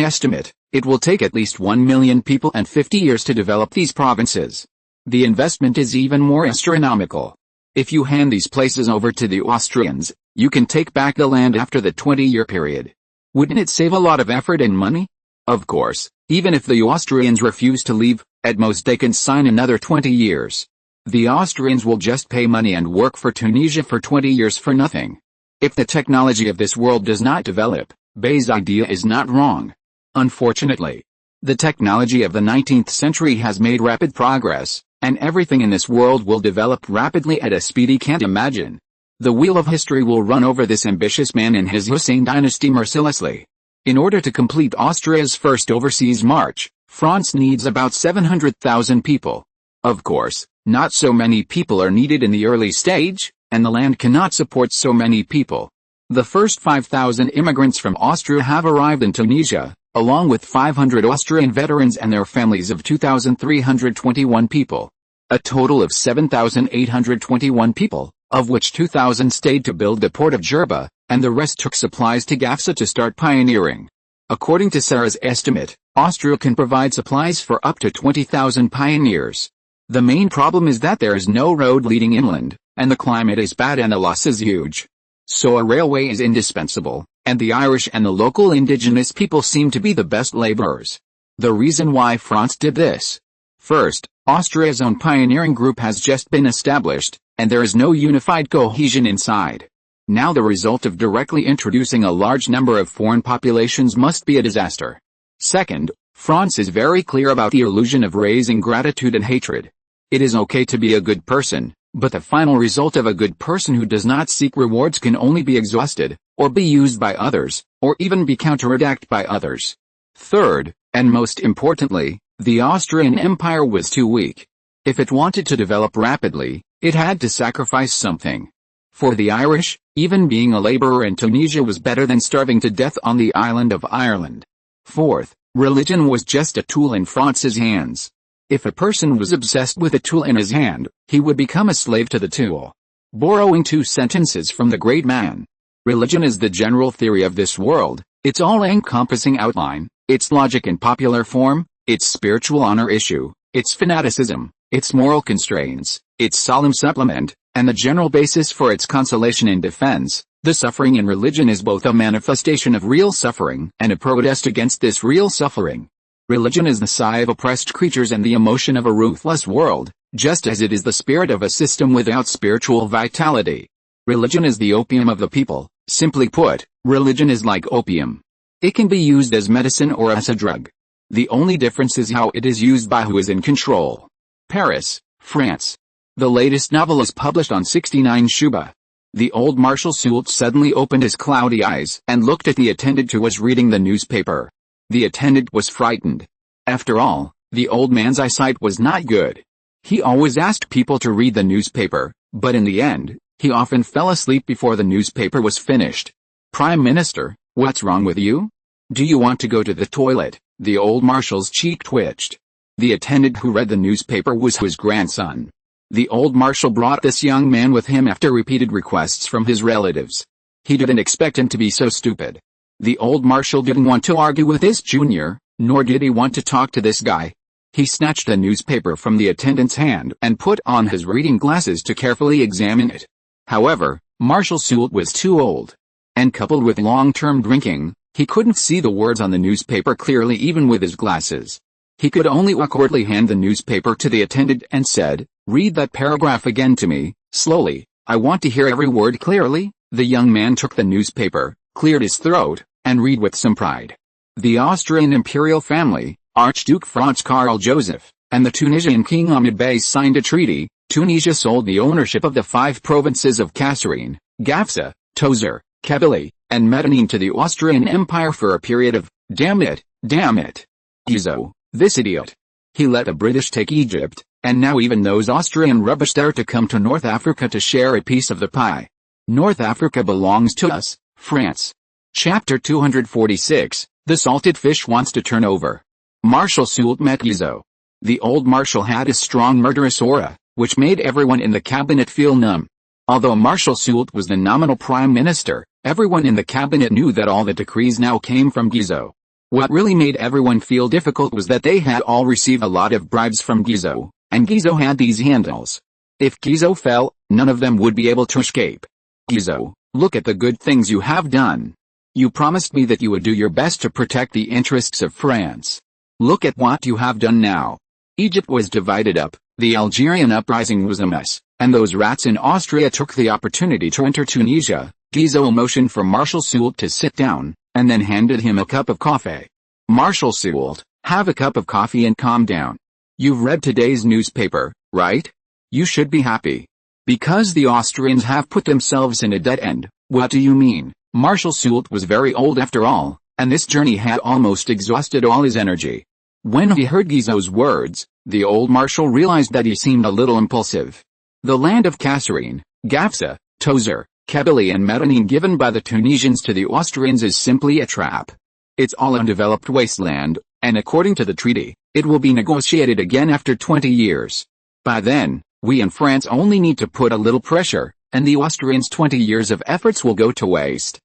estimate, it will take at least 1 million people and 50 years to develop these provinces. The investment is even more astronomical. If you hand these places over to the Austrians, you can take back the land after the 20-year period. Wouldn't it save a lot of effort and money? Of course, even if the Austrians refuse to leave, at most they can sign another 20 years. The Austrians will just pay money and work for Tunisia for 20 years for nothing. If the technology of this world does not develop, Bey's idea is not wrong. Unfortunately, the technology of the 19th century has made rapid progress, and everything in this world will develop rapidly at a speed he can't imagine. The wheel of history will run over this ambitious man and his Hussein dynasty mercilessly. In order to complete Austria's first overseas march, France needs about 700,000 people. Of course, not so many people are needed in the early stage, and the land cannot support so many people. The first 5,000 immigrants from Austria have arrived in Tunisia, along with 500 Austrian veterans and their families of 2,321 people. A total of 7,821 people, of which 2,000 stayed to build the port of Jerba, and the rest took supplies to Gafsa to start pioneering. According to Sarah's estimate, Austria can provide supplies for up to 20,000 pioneers. The main problem is that there is no road leading inland, and the climate is bad and the loss is huge. So a railway is indispensable, and the Irish and the local indigenous people seem to be the best laborers. The reason why France did this. First, Austria's own pioneering group has just been established, and there is no unified cohesion inside. Now the result of directly introducing a large number of foreign populations must be a disaster. Second, France is very clear about the illusion of raising gratitude and hatred. It is okay to be a good person, but the final result of a good person who does not seek rewards can only be exhausted, or be used by others, or even be counterattacked by others. Third, and most importantly, the Austrian Empire was too weak. If it wanted to develop rapidly, it had to sacrifice something. For the Irish, even being a laborer in Tunisia was better than starving to death on the island of Ireland. Fourth, religion was just a tool in France's hands. If a person was obsessed with a tool in his hand, he would become a slave to the tool. Borrowing 2 sentences from the great man. Religion is the general theory of this world, its all-encompassing outline, its logic in popular form, its spiritual honor issue, its fanaticism, its moral constraints, its solemn supplement, and the general basis for its consolation and defense. The suffering in religion is both a manifestation of real suffering and a protest against this real suffering. Religion is the sigh of oppressed creatures and the emotion of a ruthless world, just as it is the spirit of a system without spiritual vitality. Religion is the opium of the people, simply put, Religion is like opium. It can be used as medicine or as a drug. The only difference is how it is used by who is in control. Paris, France. The latest novel is published on 69 Shuba. The old Marshal Soult suddenly opened his cloudy eyes and looked at the attendant who was reading the newspaper. The attendant was frightened. After all, the old man's eyesight was not good. He always asked people to read the newspaper, but in the end, he often fell asleep before the newspaper was finished. Prime Minister, what's wrong with you? Do you want to go to the toilet? The old marshal's cheek twitched. The attendant who read the newspaper was his grandson. The old marshal brought this young man with him after repeated requests from his relatives. He didn't expect him to be so stupid. The old marshal didn't want to argue with his junior, nor did he want to talk to this guy. He snatched the newspaper from the attendant's hand and put on his reading glasses to carefully examine it. However, Marshal Soult was too old. And coupled with long-term drinking, he couldn't see the words on the newspaper clearly even with his glasses. He could only awkwardly hand the newspaper to the attendant and said, "Read that paragraph again to me, slowly, I want to hear every word clearly." The young man took the newspaper, cleared his throat, and read with some pride. The Austrian imperial family, Archduke Franz Karl Joseph, and the Tunisian King Ahmed Bey signed a treaty. Tunisia sold the ownership of the 5 provinces of Kasserine, Gafsa, Tozeur, Kabylie, and Medellin to the Austrian Empire for a period of, damn it, Guizot, this idiot. He let the British take Egypt, and now even those Austrian rubbish dare to come to North Africa to share a piece of the pie. North Africa belongs to us, France. Chapter 246, The Salted Fish Wants to Turn Over. Marshal Soult met Guizot. The old marshal had a strong murderous aura, which made everyone in the cabinet feel numb. Although Marshal Soult was the nominal prime minister, everyone in the cabinet knew that all the decrees now came from Guizot. What really made everyone feel difficult was that they had all received a lot of bribes from Guizot, and Guizot had these handles. If Guizot fell, none of them would be able to escape. Guizot, look at the good things you have done. You promised me that you would do your best to protect the interests of France. Look at what you have done now. Egypt was divided up, the Algerian uprising was a mess, and those rats in Austria took the opportunity to enter Tunisia. Guizot motioned for Marshal Soult to sit down, and then handed him a cup of coffee. Marshal Soult, have a cup of coffee and calm down. You've read today's newspaper, right? You should be happy. Because the Austrians have put themselves in a dead end. What do you mean? Marshal Soult was very old after all, and this journey had almost exhausted all his energy. When he heard Guizot's words, the old marshal realized that he seemed a little impulsive. The land of Kasserine, Gafsa, Tozeur, Kabylie and Medellin given by the Tunisians to the Austrians is simply a trap. It's all undeveloped wasteland, and according to the treaty, it will be negotiated again after 20 years. By then, we in France only need to put a little pressure, and the Austrians' 20 years of efforts will go to waste.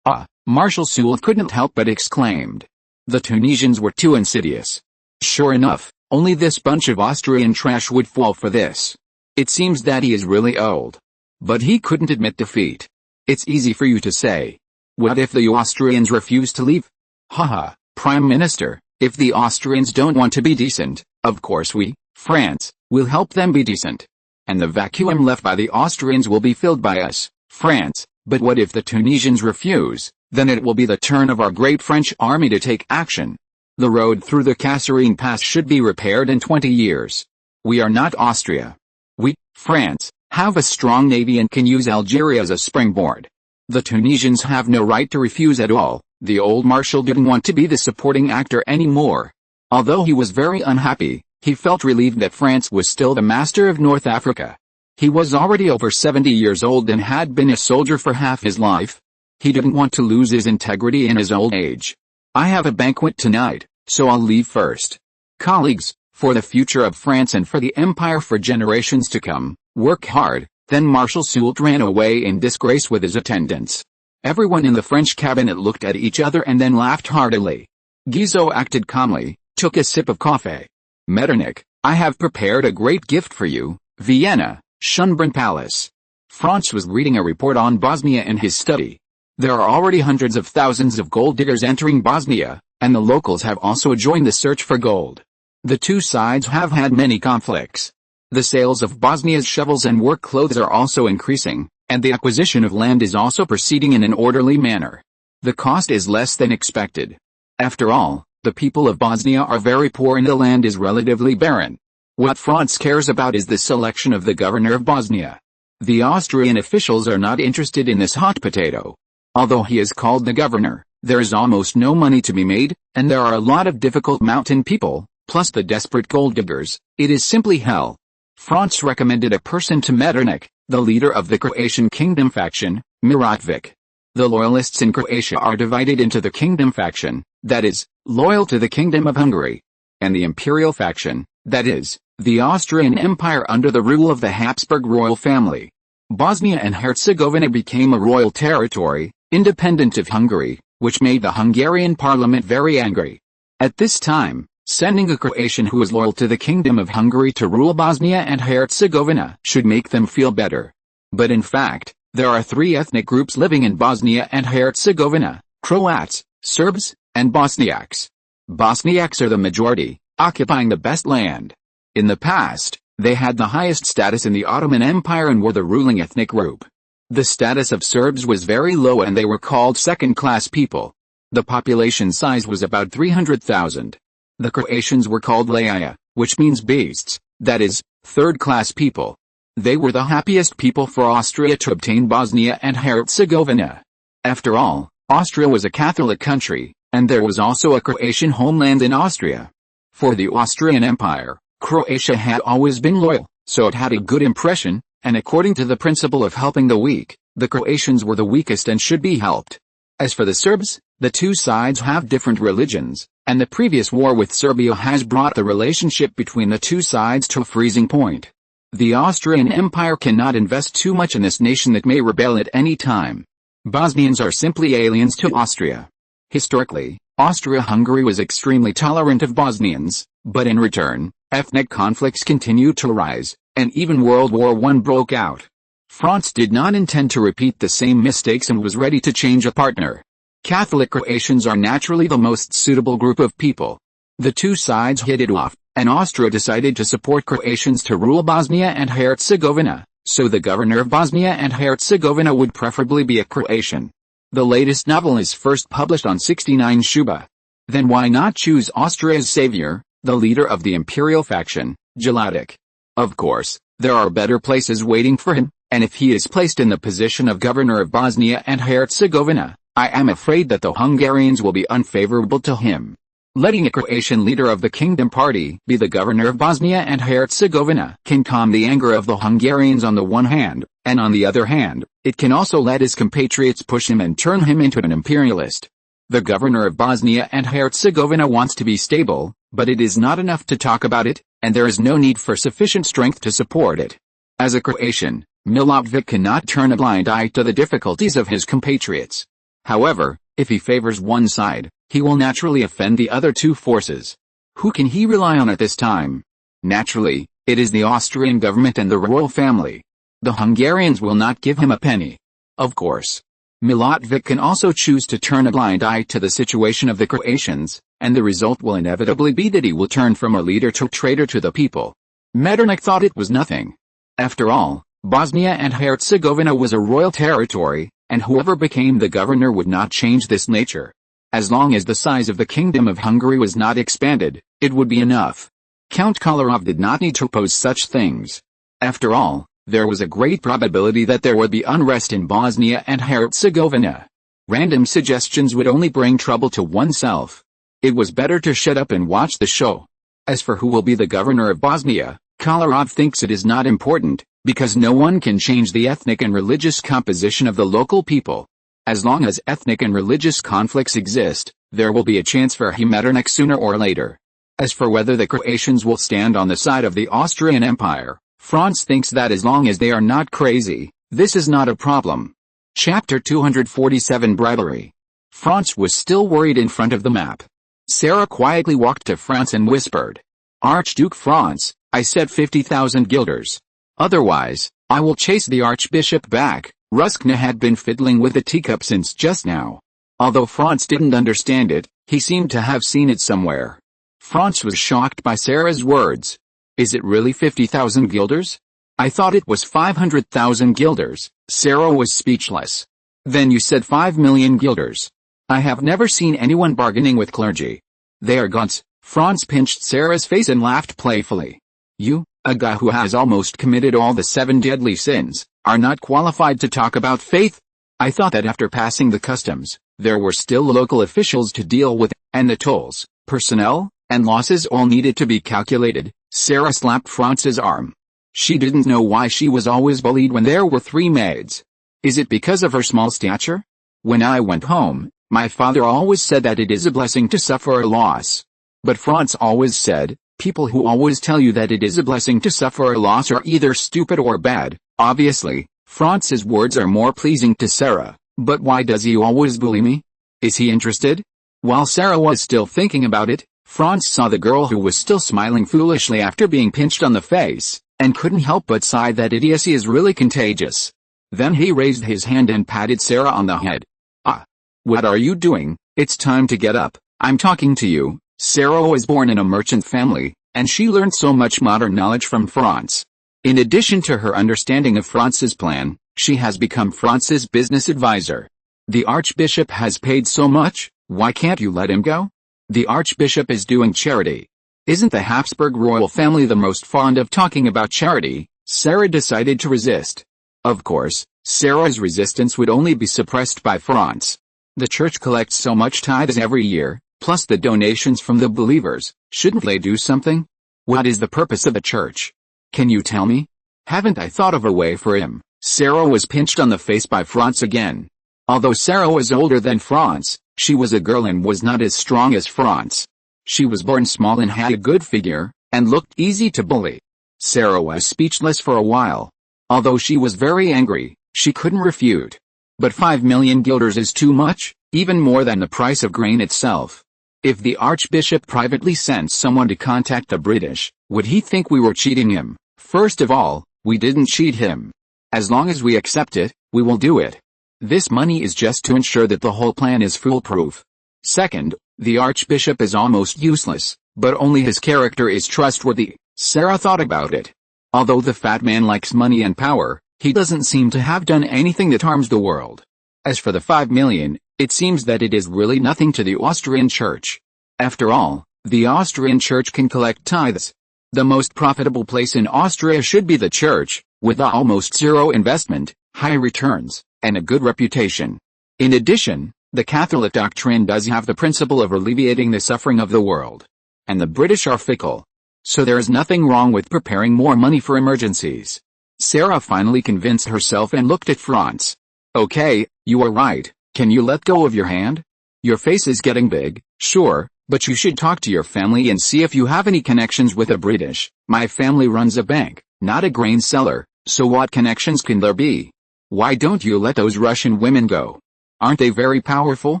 Marshal Soult couldn't help but exclaimed. The Tunisians were too insidious. Sure enough, only this bunch of Austrian trash would fall for this. It seems that he is really old. But he couldn't admit defeat. It's easy for you to say. What if the Austrians refuse to leave? Haha, Prime Minister, if the Austrians don't want to be decent, of course we, France, will help them be decent. And the vacuum left by the Austrians will be filled by us, France. But what if the Tunisians refuse? Then it will be the turn of our great French army to take action. The road through the Kasserine Pass should be repaired in 20 years. We are not Austria. We, France, have a strong navy and can use Algeria as a springboard. The Tunisians have no right to refuse at all. The old marshal didn't want to be the supporting actor anymore. Although he was very unhappy, he felt relieved that France was still the master of North Africa. He was already over 70 years old and had been a soldier for half his life. He didn't want to lose his integrity in his old age. I have a banquet tonight, so I'll leave first. Colleagues, for the future of France and for the empire for generations to come, work hard. Then Marshal Soult ran away in disgrace with his attendants. Everyone in the French cabinet looked at each other and then laughed heartily. Guizot acted calmly, took a sip of coffee. Metternich, I have prepared a great gift for you, Vienna, Schönbrunn Palace. Franz was reading a report on Bosnia in his study. There are already hundreds of thousands of gold diggers entering Bosnia, and the locals have also joined the search for gold. The two sides have had many conflicts. The sales of Bosnia's shovels and work clothes are also increasing, and the acquisition of land is also proceeding in an orderly manner. The cost is less than expected. After all, the people of Bosnia are very poor and the land is relatively barren. What Franz cares about is the selection of the governor of Bosnia. The Austrian officials are not interested in this hot potato. Although he is called the governor, there is almost no money to be made, and there are a lot of difficult mountain people, plus the desperate gold diggers. It is simply hell. Franz recommended a person to Metternich, the leader of the Croatian kingdom faction, Mirotovic. The loyalists in Croatia are divided into the kingdom faction, that is, loyal to the Kingdom of Hungary, and the imperial faction, that is, the Austrian Empire under the rule of the Habsburg royal family. Bosnia and Herzegovina became a royal territory, independent of Hungary, which made the Hungarian parliament very angry. At this time, sending a Croatian who is loyal to the Kingdom of Hungary to rule Bosnia and Herzegovina should make them feel better. But in fact, there are three ethnic groups living in Bosnia and Herzegovina: Croats, Serbs, and Bosniaks. Bosniaks are the majority, occupying the best land. In the past, they had the highest status in the Ottoman Empire and were the ruling ethnic group. The status of Serbs was very low and they were called second-class people. The population size was about 300,000. The Croatians were called Laia, which means beasts, that is, third-class people. They were the happiest people for Austria to obtain Bosnia and Herzegovina. After all, Austria was a Catholic country, and there was also a Croatian homeland in Austria. For the Austrian Empire, Croatia had always been loyal, so it had a good impression, and according to the principle of helping the weak, the Croatians were the weakest and should be helped. As for the Serbs, the two sides have different religions, and the previous war with Serbia has brought the relationship between the two sides to a freezing point. The Austrian Empire cannot invest too much in this nation that may rebel at any time. Bosnians are simply aliens to Austria. Historically, Austria-Hungary was extremely tolerant of Bosnians, but in return, ethnic conflicts continued to rise, and even World War I broke out. Franz did not intend to repeat the same mistakes and was ready to change a partner. Catholic Croatians are naturally the most suitable group of people. The two sides hit it off, and Austria decided to support Croatians to rule Bosnia and Herzegovina, so the governor of Bosnia and Herzegovina would preferably be a Croatian. The latest novel is first published on 69 Shuba. Then why not choose Austria's savior, the leader of the imperial faction, Jelatic? Of course, there are better places waiting for him, and if he is placed in the position of governor of Bosnia and Herzegovina, I am afraid that the Hungarians will be unfavorable to him. Letting a Croatian leader of the Kingdom Party be the governor of Bosnia and Herzegovina can calm the anger of the Hungarians on the one hand, and on the other hand, it can also let his compatriots push him and turn him into an imperialist. The governor of Bosnia and Herzegovina wants to be stable, but it is not enough to talk about it, and there is no need for sufficient strength to support it. As a Croatian, Milotovic cannot turn a blind eye to the difficulties of his compatriots. However, if he favors one side, he will naturally offend the other two forces. Who can he rely on at this time? Naturally, it is the Austrian government and the royal family. The Hungarians will not give him a penny. Of course, Milotovic can also choose to turn a blind eye to the situation of the Croatians, and the result will inevitably be that he will turn from a leader to a traitor to the people. Metternich thought it was nothing. After all, Bosnia and Herzegovina was a royal territory, and whoever became the governor would not change this nature. As long as the size of the Kingdom of Hungary was not expanded, it would be enough. Count Kolarov did not need to oppose such things. After all, there was a great probability that there would be unrest in Bosnia and Herzegovina. Random suggestions would only bring trouble to oneself. It was better to shut up and watch the show. As for who will be the governor of Bosnia, Kolarov thinks it is not important, because no one can change the ethnic and religious composition of the local people. As long as ethnic and religious conflicts exist, there will be a chance for Metternich sooner or later. As for whether the Croatians will stand on the side of the Austrian Empire, Franz thinks that as long as they are not crazy, this is not a problem. Chapter 247 Bribery. Franz was still worried in front of the map. Sarah quietly walked to Franz and whispered, "Archduke Franz, I said 50,000 guilders. Otherwise, I will chase the Archbishop back." Ruskna had been fiddling with the teacup since just now. Although Franz didn't understand it, he seemed to have seen it somewhere. Franz was shocked by Sarah's words. "Is it really 50,000 guilders? I thought it was 500,000 guilders." Sarah was speechless. "Then you said 5 million guilders." I have never seen anyone bargaining with clergy. They are gods. Franz pinched Sarah's face and laughed playfully. You, a guy who has almost committed all the 7 deadly sins, are not qualified to talk about faith? I thought that after passing the customs, there were still local officials to deal with, and the tolls, personnel, and losses all needed to be calculated. Sarah slapped Franz's arm. She didn't know why she was always bullied when there were 3 maids. Is it because of her small stature? When I went home, my father always said that it is a blessing to suffer a loss. But Franz always said, people who always tell you that it is a blessing to suffer a loss are either stupid or bad. Obviously, Franz's words are more pleasing to Sarah, but why does he always bully me? Is he interested? While Sarah was still thinking about it, Franz saw the girl who was still smiling foolishly after being pinched on the face, and couldn't help but sigh that idiocy is really contagious. Then he raised his hand and patted Sarah on the head. Ah. What are you doing? It's time to get up. I'm talking to you. Sarah was born in a merchant family, and she learned so much modern knowledge from Franz. In addition to her understanding of Franz's plan, she has become Franz's business advisor. The Archbishop has paid so much, why can't you let him go? The Archbishop is doing charity. Isn't the Habsburg royal family the most fond of talking about charity? Sarah decided to resist. Of course, Sarah's resistance would only be suppressed by Franz. The church collects so much tithes every year, plus the donations from the believers. Shouldn't they do something? What is the purpose of a church? Can you tell me? Haven't I thought of a way for him? Sarah was pinched on the face by Franz again. Although Sarah was older than Franz, she was a girl and was not as strong as Franz. She was born small and had a good figure, and looked easy to bully. Sarah was speechless for a while. Although she was very angry, she couldn't refute. But 5 million guilders is too much, even more than the price of grain itself. If the Archbishop privately sent someone to contact the British, would he think we were cheating him? First of all, we didn't cheat him. As long as we accept it, we will do it. This money is just to ensure that the whole plan is foolproof. Second, the Archbishop is almost useless, but only his character is trustworthy. Sarah thought about it. Although the fat man likes money and power, he doesn't seem to have done anything that harms the world. As for the 5 million, it seems that it is really nothing to the Austrian church. After all, the Austrian church can collect tithes. The most profitable place in Austria should be the church, with almost zero investment, high returns, and a good reputation. In addition, the Catholic doctrine does have the principle of alleviating the suffering of the world. And the British are fickle. So there is nothing wrong with preparing more money for emergencies. Sarah finally convinced herself and looked at Franz. Okay, you are right. Can you let go of your hand? Your face is getting big, sure, but you should talk to your family and see if you have any connections with the British. My family runs a bank, not a grain seller, so what connections can there be? Why don't you let those Russian women go? Aren't they very powerful?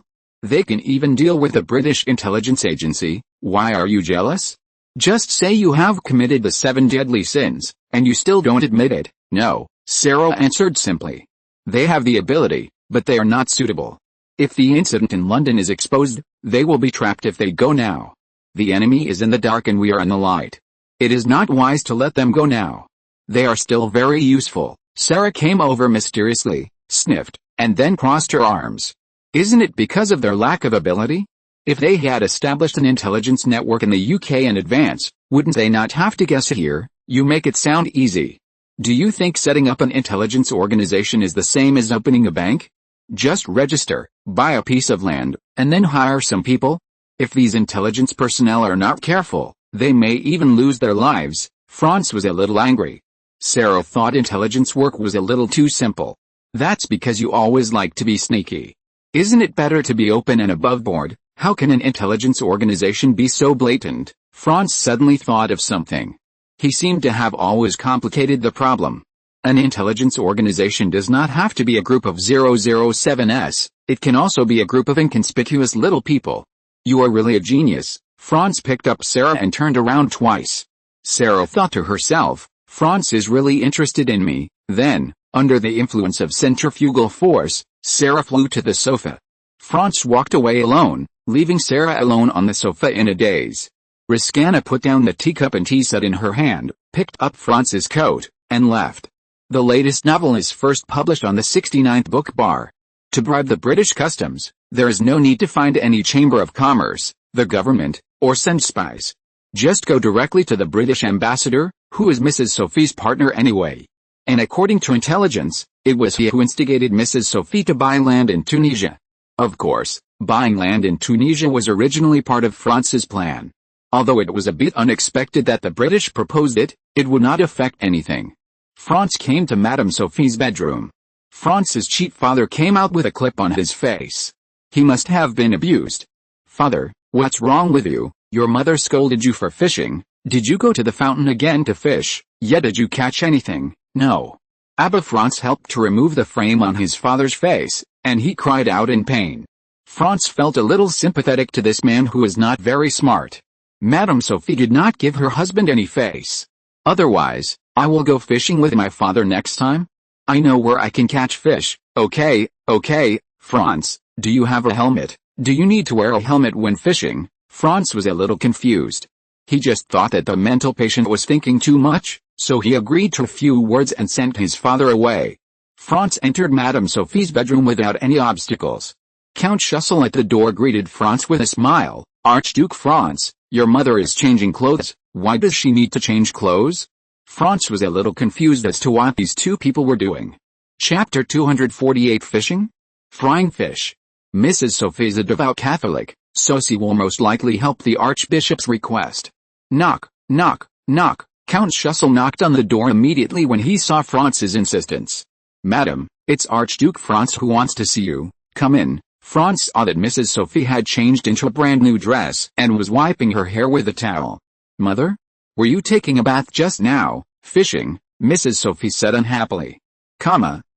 They can even deal with the British intelligence agency. Why are you jealous? Just say you have committed the 7 deadly sins, and you still don't admit it. No, Sarah answered simply. They have the ability, but they are not suitable. If the incident in London is exposed, they will be trapped if they go now. The enemy is in the dark and we are in the light. It is not wise to let them go now. They are still very useful. Sarah came over mysteriously, sniffed, and then crossed her arms. Isn't it because of their lack of ability? If they had established an intelligence network in the UK in advance, wouldn't they not have to guess it here? You make it sound easy. Do you think setting up an intelligence organization is the same as opening a bank? Just register, buy a piece of land, and then hire some people? If these intelligence personnel are not careful, they may even lose their lives. Franz was a little angry. Sarah thought intelligence work was a little too simple. That's because you always like to be sneaky. Isn't it better to be open and above board? How can an intelligence organization be so blatant? Franz suddenly thought of something. He seemed to have always complicated the problem. An intelligence organization does not have to be a group of 007s, it can also be a group of inconspicuous little people. You are really a genius. Franz picked up Sarah and turned around twice. Sarah thought to herself, Franz is really interested in me. Then, under the influence of centrifugal force, Sarah flew to the sofa. Franz walked away alone, leaving Sarah alone on the sofa in a daze. Riskana put down the teacup and tea set in her hand, picked up Franz's coat, and left. The latest novel is first published on the 69th book bar. To bribe the British customs, There is no need to find any chamber of commerce, the government, or send spies. Just go directly to the British ambassador, who is Mrs. Sophie's partner anyway. And according to intelligence, it was he who instigated Mrs. Sophie to buy land in Tunisia. Of course, buying land in Tunisia was originally part of Franz's plan. Although it was a bit unexpected that the British proposed it, it would not affect anything. Franz came to Madame Sophie's bedroom. Franz's cheat father came out with a clip on his face. He must have been abused. "Father, what's wrong with you? Your mother scolded you for fishing. Did you go to the fountain again to fish? Yeah, did you catch anything?" "No." Abba Franz helped to remove the frame on his father's face, and he cried out in pain. Franz felt a little sympathetic to this man who was not very smart. Madame Sophie did not give her husband any face. "Otherwise, I will go fishing with my father next time. I know where I can catch fish." Okay, Franz, do you have a helmet? Do you need to wear a helmet when fishing?" Franz was a little confused. He just thought that the mental patient was thinking too much, so he agreed to a few words and sent his father away. Franz entered Madame Sophie's bedroom without any obstacles. Count Schussel at the door greeted Franz with a smile. "Archduke Franz, your mother is changing clothes. Why does she need to change clothes?" Franz was a little confused as to what these two people were doing. Chapter 248 Fishing? Frying fish. Mrs. Sophie is a devout Catholic, so she will most likely help the Archbishop's request. Knock, knock, knock. Count Schussel knocked on the door immediately when he saw Franz's insistence. "Madam, it's Archduke Franz who wants to see you. Come in." Franz saw that Mrs. Sophie had changed into a brand new dress and was wiping her hair with a towel. "Mother? Were you taking a bath just now?" "Fishing," Mrs. Sophie said unhappily.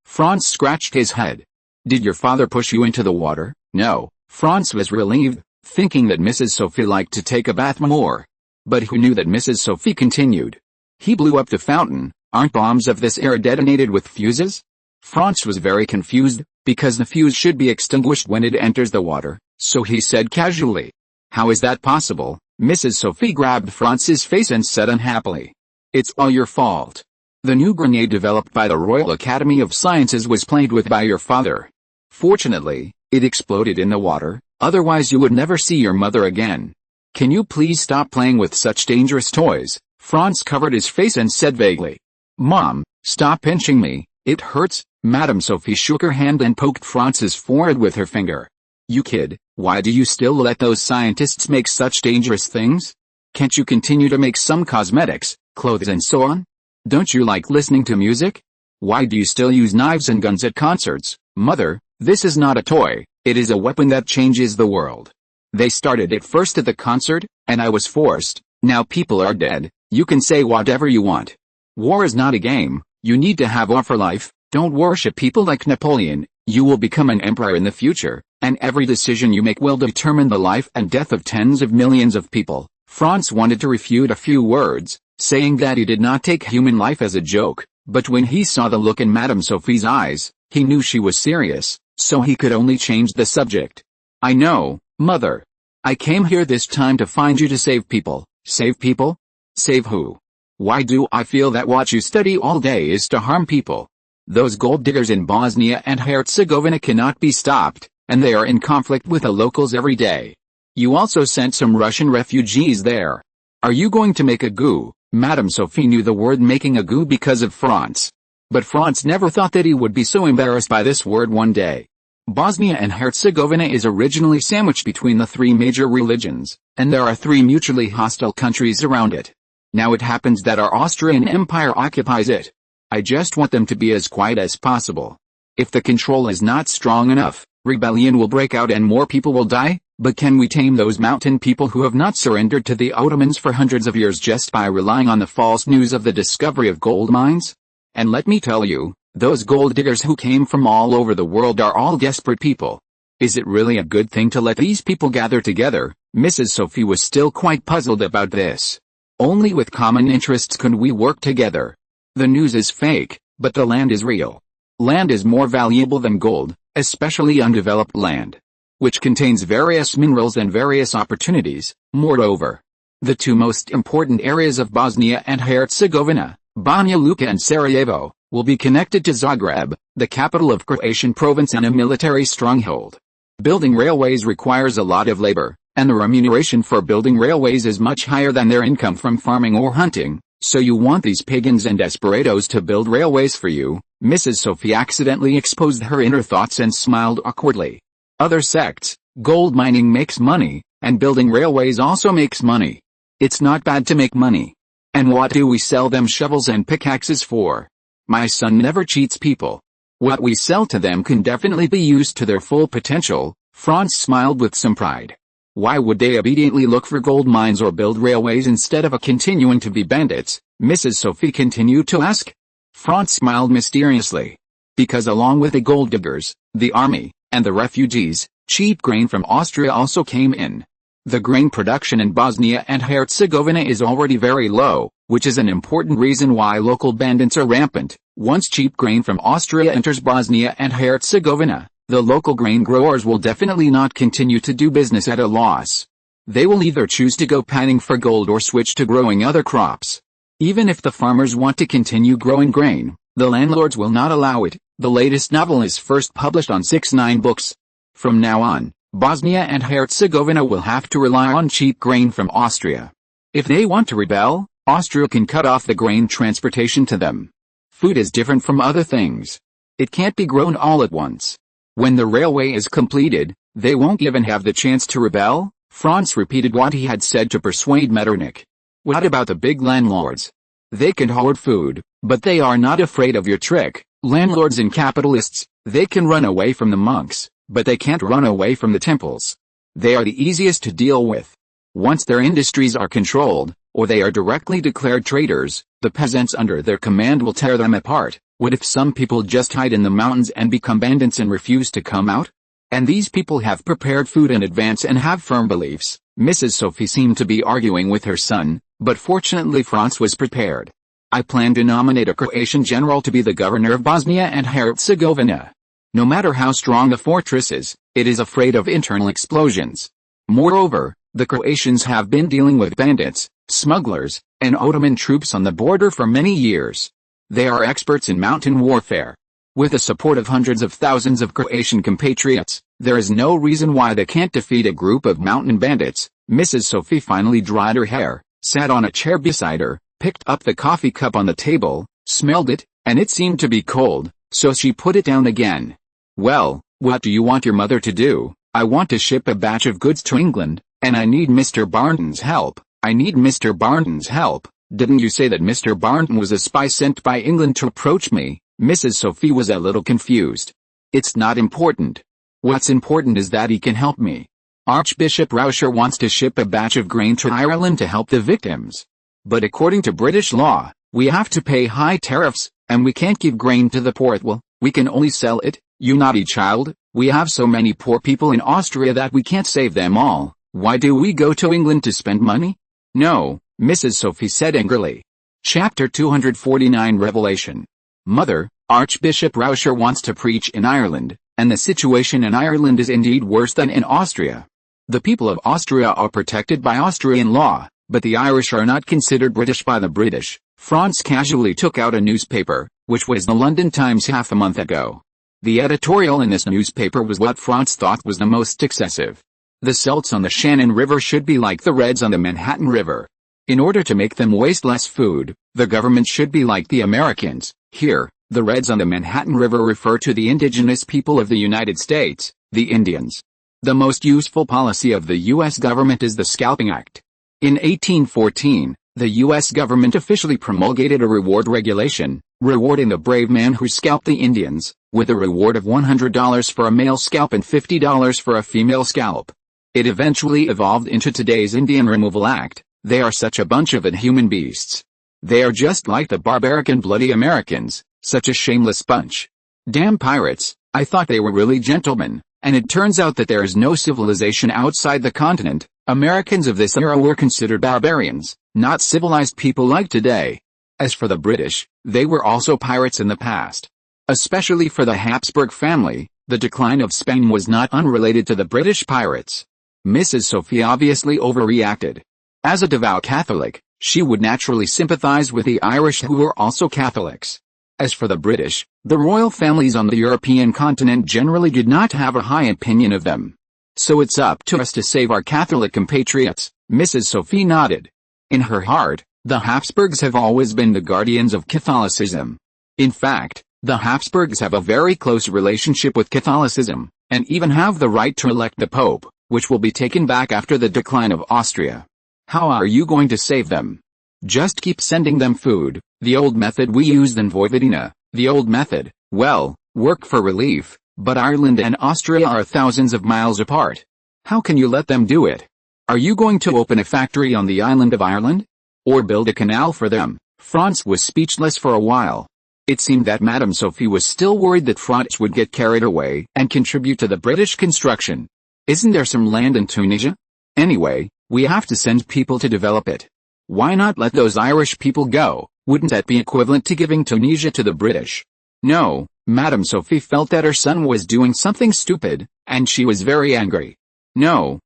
Franz scratched his head. "Did your father push you into the water?" "No." Franz was relieved, thinking that Mrs. Sophie liked to take a bath more. But who knew that Mrs. Sophie continued. "He blew up the fountain. Aren't bombs of this era detonated with fuses?" Franz was very confused, because the fuse should be extinguished when it enters the water, so he said casually. "How is that possible?" Mrs. Sophie grabbed Franz's face and said unhappily. "It's all your fault. The new grenade developed by the Royal Academy of Sciences was played with by your father. Fortunately, it exploded in the water, otherwise you would never see your mother again. Can you please stop playing with such dangerous toys?" Franz covered his face and said vaguely. "Mom, stop pinching me, it hurts." Madame Sophie shook her hand and poked Franz's forehead with her finger. "You kid, why do you still let those scientists make such dangerous things? Can't you continue to make some cosmetics, clothes and so on? Don't you like listening to music? Why do you still use knives and guns at concerts?" "Mother, this is not a toy, it is a weapon that changes the world. They started it first at the concert, and I was forced. Now people are dead, you can say whatever you want. War is not a game, you need to have war for life. Don't worship people like Napoleon, you will become an emperor in the future, and every decision you make will determine the life and death of tens of millions of people." Franz wanted to refute a few words, saying that he did not take human life as a joke, but when he saw the look in Madame Sophie's eyes, he knew she was serious, so he could only change the subject. "I know, Mother. I came here this time to find you to save people." "Save people? Save who? Why do I feel that what you study all day is to harm people? Those gold diggers in Bosnia and Herzegovina cannot be stopped, and they are in conflict with the locals every day. You also sent some Russian refugees there. Are you going to make a coup?" Madame Sophie knew the word making a coup because of Franz. But Franz never thought that he would be so embarrassed by this word one day. Bosnia and Herzegovina is originally sandwiched between the three major religions, and there are three mutually hostile countries around it. Now it happens that our Austrian Empire occupies it. I just want them to be as quiet as possible. If the control is not strong enough, rebellion will break out and more people will die. But can we tame those mountain people who have not surrendered to the Ottomans for hundreds of years just by relying on the false news of the discovery of gold mines? And let me tell you, those gold diggers who came from all over the world are all desperate people. Is it really a good thing to let these people gather together? Mrs. Sophie was still quite puzzled about this. Only with common interests could we work together. The news is fake, but the land is real. Land is more valuable than gold, especially undeveloped land, which contains various minerals and various opportunities. Moreover, the two most important areas of Bosnia and Herzegovina, Banja Luka and Sarajevo, will be connected to Zagreb, the capital of Croatian province and a military stronghold. Building railways requires a lot of labor, and the remuneration for building railways is much higher than their income from farming or hunting, so you want these pagans and desperados to build railways for you. Mrs. Sophie accidentally exposed her inner thoughts and smiled awkwardly. Other sects, gold mining makes money, and building railways also makes money. It's not bad to make money. And what do we sell them shovels and pickaxes for? My son never cheats people. What we sell to them can definitely be used to their full potential. Franz smiled with some pride. Why would they obediently look for gold mines or build railways instead of continuing to be bandits? Mrs. Sophie continued to ask. Franz smiled mysteriously. Because along with the gold diggers, the army, and the refugees, cheap grain from Austria also came in. The grain production in Bosnia and Herzegovina is already very low, which is an important reason why local bandits are rampant. Once cheap grain from Austria enters Bosnia and Herzegovina, the local grain growers will definitely not continue to do business at a loss. They will either choose to go panning for gold or switch to growing other crops. Even if the farmers want to continue growing grain, the landlords will not allow it. The latest novel is first published on 6-9 books. From now on, Bosnia and Herzegovina will have to rely on cheap grain from Austria. If they want to rebel, Austria can cut off the grain transportation to them. Food is different from other things. It can't be grown all at once. When the railway is completed, they won't even have the chance to rebel. Franz repeated what he had said to persuade Metternich. What about the big landlords? They can hoard food, but they are not afraid of your trick. Landlords and capitalists, they can run away from the monks, but they can't run away from the temples. They are the easiest to deal with. Once their industries are controlled, or they are directly declared traitors, the peasants under their command will tear them apart. What if some people just hide in the mountains and become bandits and refuse to come out? And these people have prepared food in advance and have firm beliefs. Mrs. Sophie seemed to be arguing with her son, but fortunately Franz was prepared. I plan to nominate a Croatian general to be the governor of Bosnia and Herzegovina. No matter how strong the fortress is, it is afraid of internal explosions. Moreover, the Croatians have been dealing with bandits, smugglers, and Ottoman troops on the border for many years. They are experts in mountain warfare. With the support of hundreds of thousands of Croatian compatriots, there is no reason why they can't defeat a group of mountain bandits. Mrs. Sophie finally dried her hair, sat on a chair beside her, picked up the coffee cup on the table, smelled it, and it seemed to be cold, so she put it down again. Well, what do you want your mother to do? I want to ship a batch of goods to England, and I need Mr. Barnton's help. I need Mr. Barnton's help. Didn't you say that Mr. Barnton was a spy sent by England to approach me? Mrs. Sophie was a little confused. It's not important. What's important is that he can help me. Archbishop Rauscher wants to ship a batch of grain to Ireland to help the victims. But according to British law, we have to pay high tariffs, and we can't give grain to the poor. Well, we can only sell it. You naughty child, we have so many poor people in Austria that we can't save them all. Why do we go to England to spend money? No, Mrs. Sophie said angrily. Chapter 249 Revelation. Mother, Archbishop Rauscher wants to preach in Ireland, and the situation in Ireland is indeed worse than in Austria. The people of Austria are protected by Austrian law, but the Irish are not considered British by the British. Franz casually took out a newspaper, which was the London Times half a month ago. The editorial in this newspaper was what Franz thought was the most excessive. The Celts on the Shannon River should be like the Reds on the Manhattan River. In order to make them waste less food, the government should be like the Americans. Here, the Reds on the Manhattan River refer to the indigenous people of the United States, the Indians. The most useful policy of the U.S. government is the Scalping Act. In 1814, the U.S. government officially promulgated a reward regulation, rewarding the brave man who scalped the Indians, with a reward of $100 for a male scalp and $50 for a female scalp. It eventually evolved into today's Indian Removal Act. They are such a bunch of inhuman beasts. They are just like the barbaric and bloody Americans, such a shameless bunch. Damn pirates, I thought they were really gentlemen, and it turns out that there is no civilization outside the continent. Americans of this era were considered barbarians, not civilized people like today. As for the British, they were also pirates in the past. Especially for the Habsburg family, the decline of Spain was not unrelated to the British pirates. Mrs. Sophie obviously overreacted. As a devout Catholic, she would naturally sympathize with the Irish who were also Catholics. As for the British, the royal families on the European continent generally did not have a high opinion of them. So it's up to us to save our Catholic compatriots, Mrs. Sophie nodded. In her heart, the Habsburgs have always been the guardians of Catholicism. In fact, the Habsburgs have a very close relationship with Catholicism, and even have the right to elect the Pope, which will be taken back after the decline of Austria. How are you going to save them? Just keep sending them food, the old method we used in Vojvodina. The old method, well, work for relief, but Ireland and Austria are thousands of miles apart. How can you let them do it? Are you going to open a factory on the island of Ireland? Or build a canal for them? Franz was speechless for a while. It seemed that Madame Sophie was still worried that Franz would get carried away and contribute to the British construction. Isn't there some land in Tunisia? Anyway, we have to send people to develop it. Why not let those Irish people go? Wouldn't that be equivalent to giving Tunisia to the British? No, Madame Sophie felt that her son was doing something stupid, and she was very angry. No,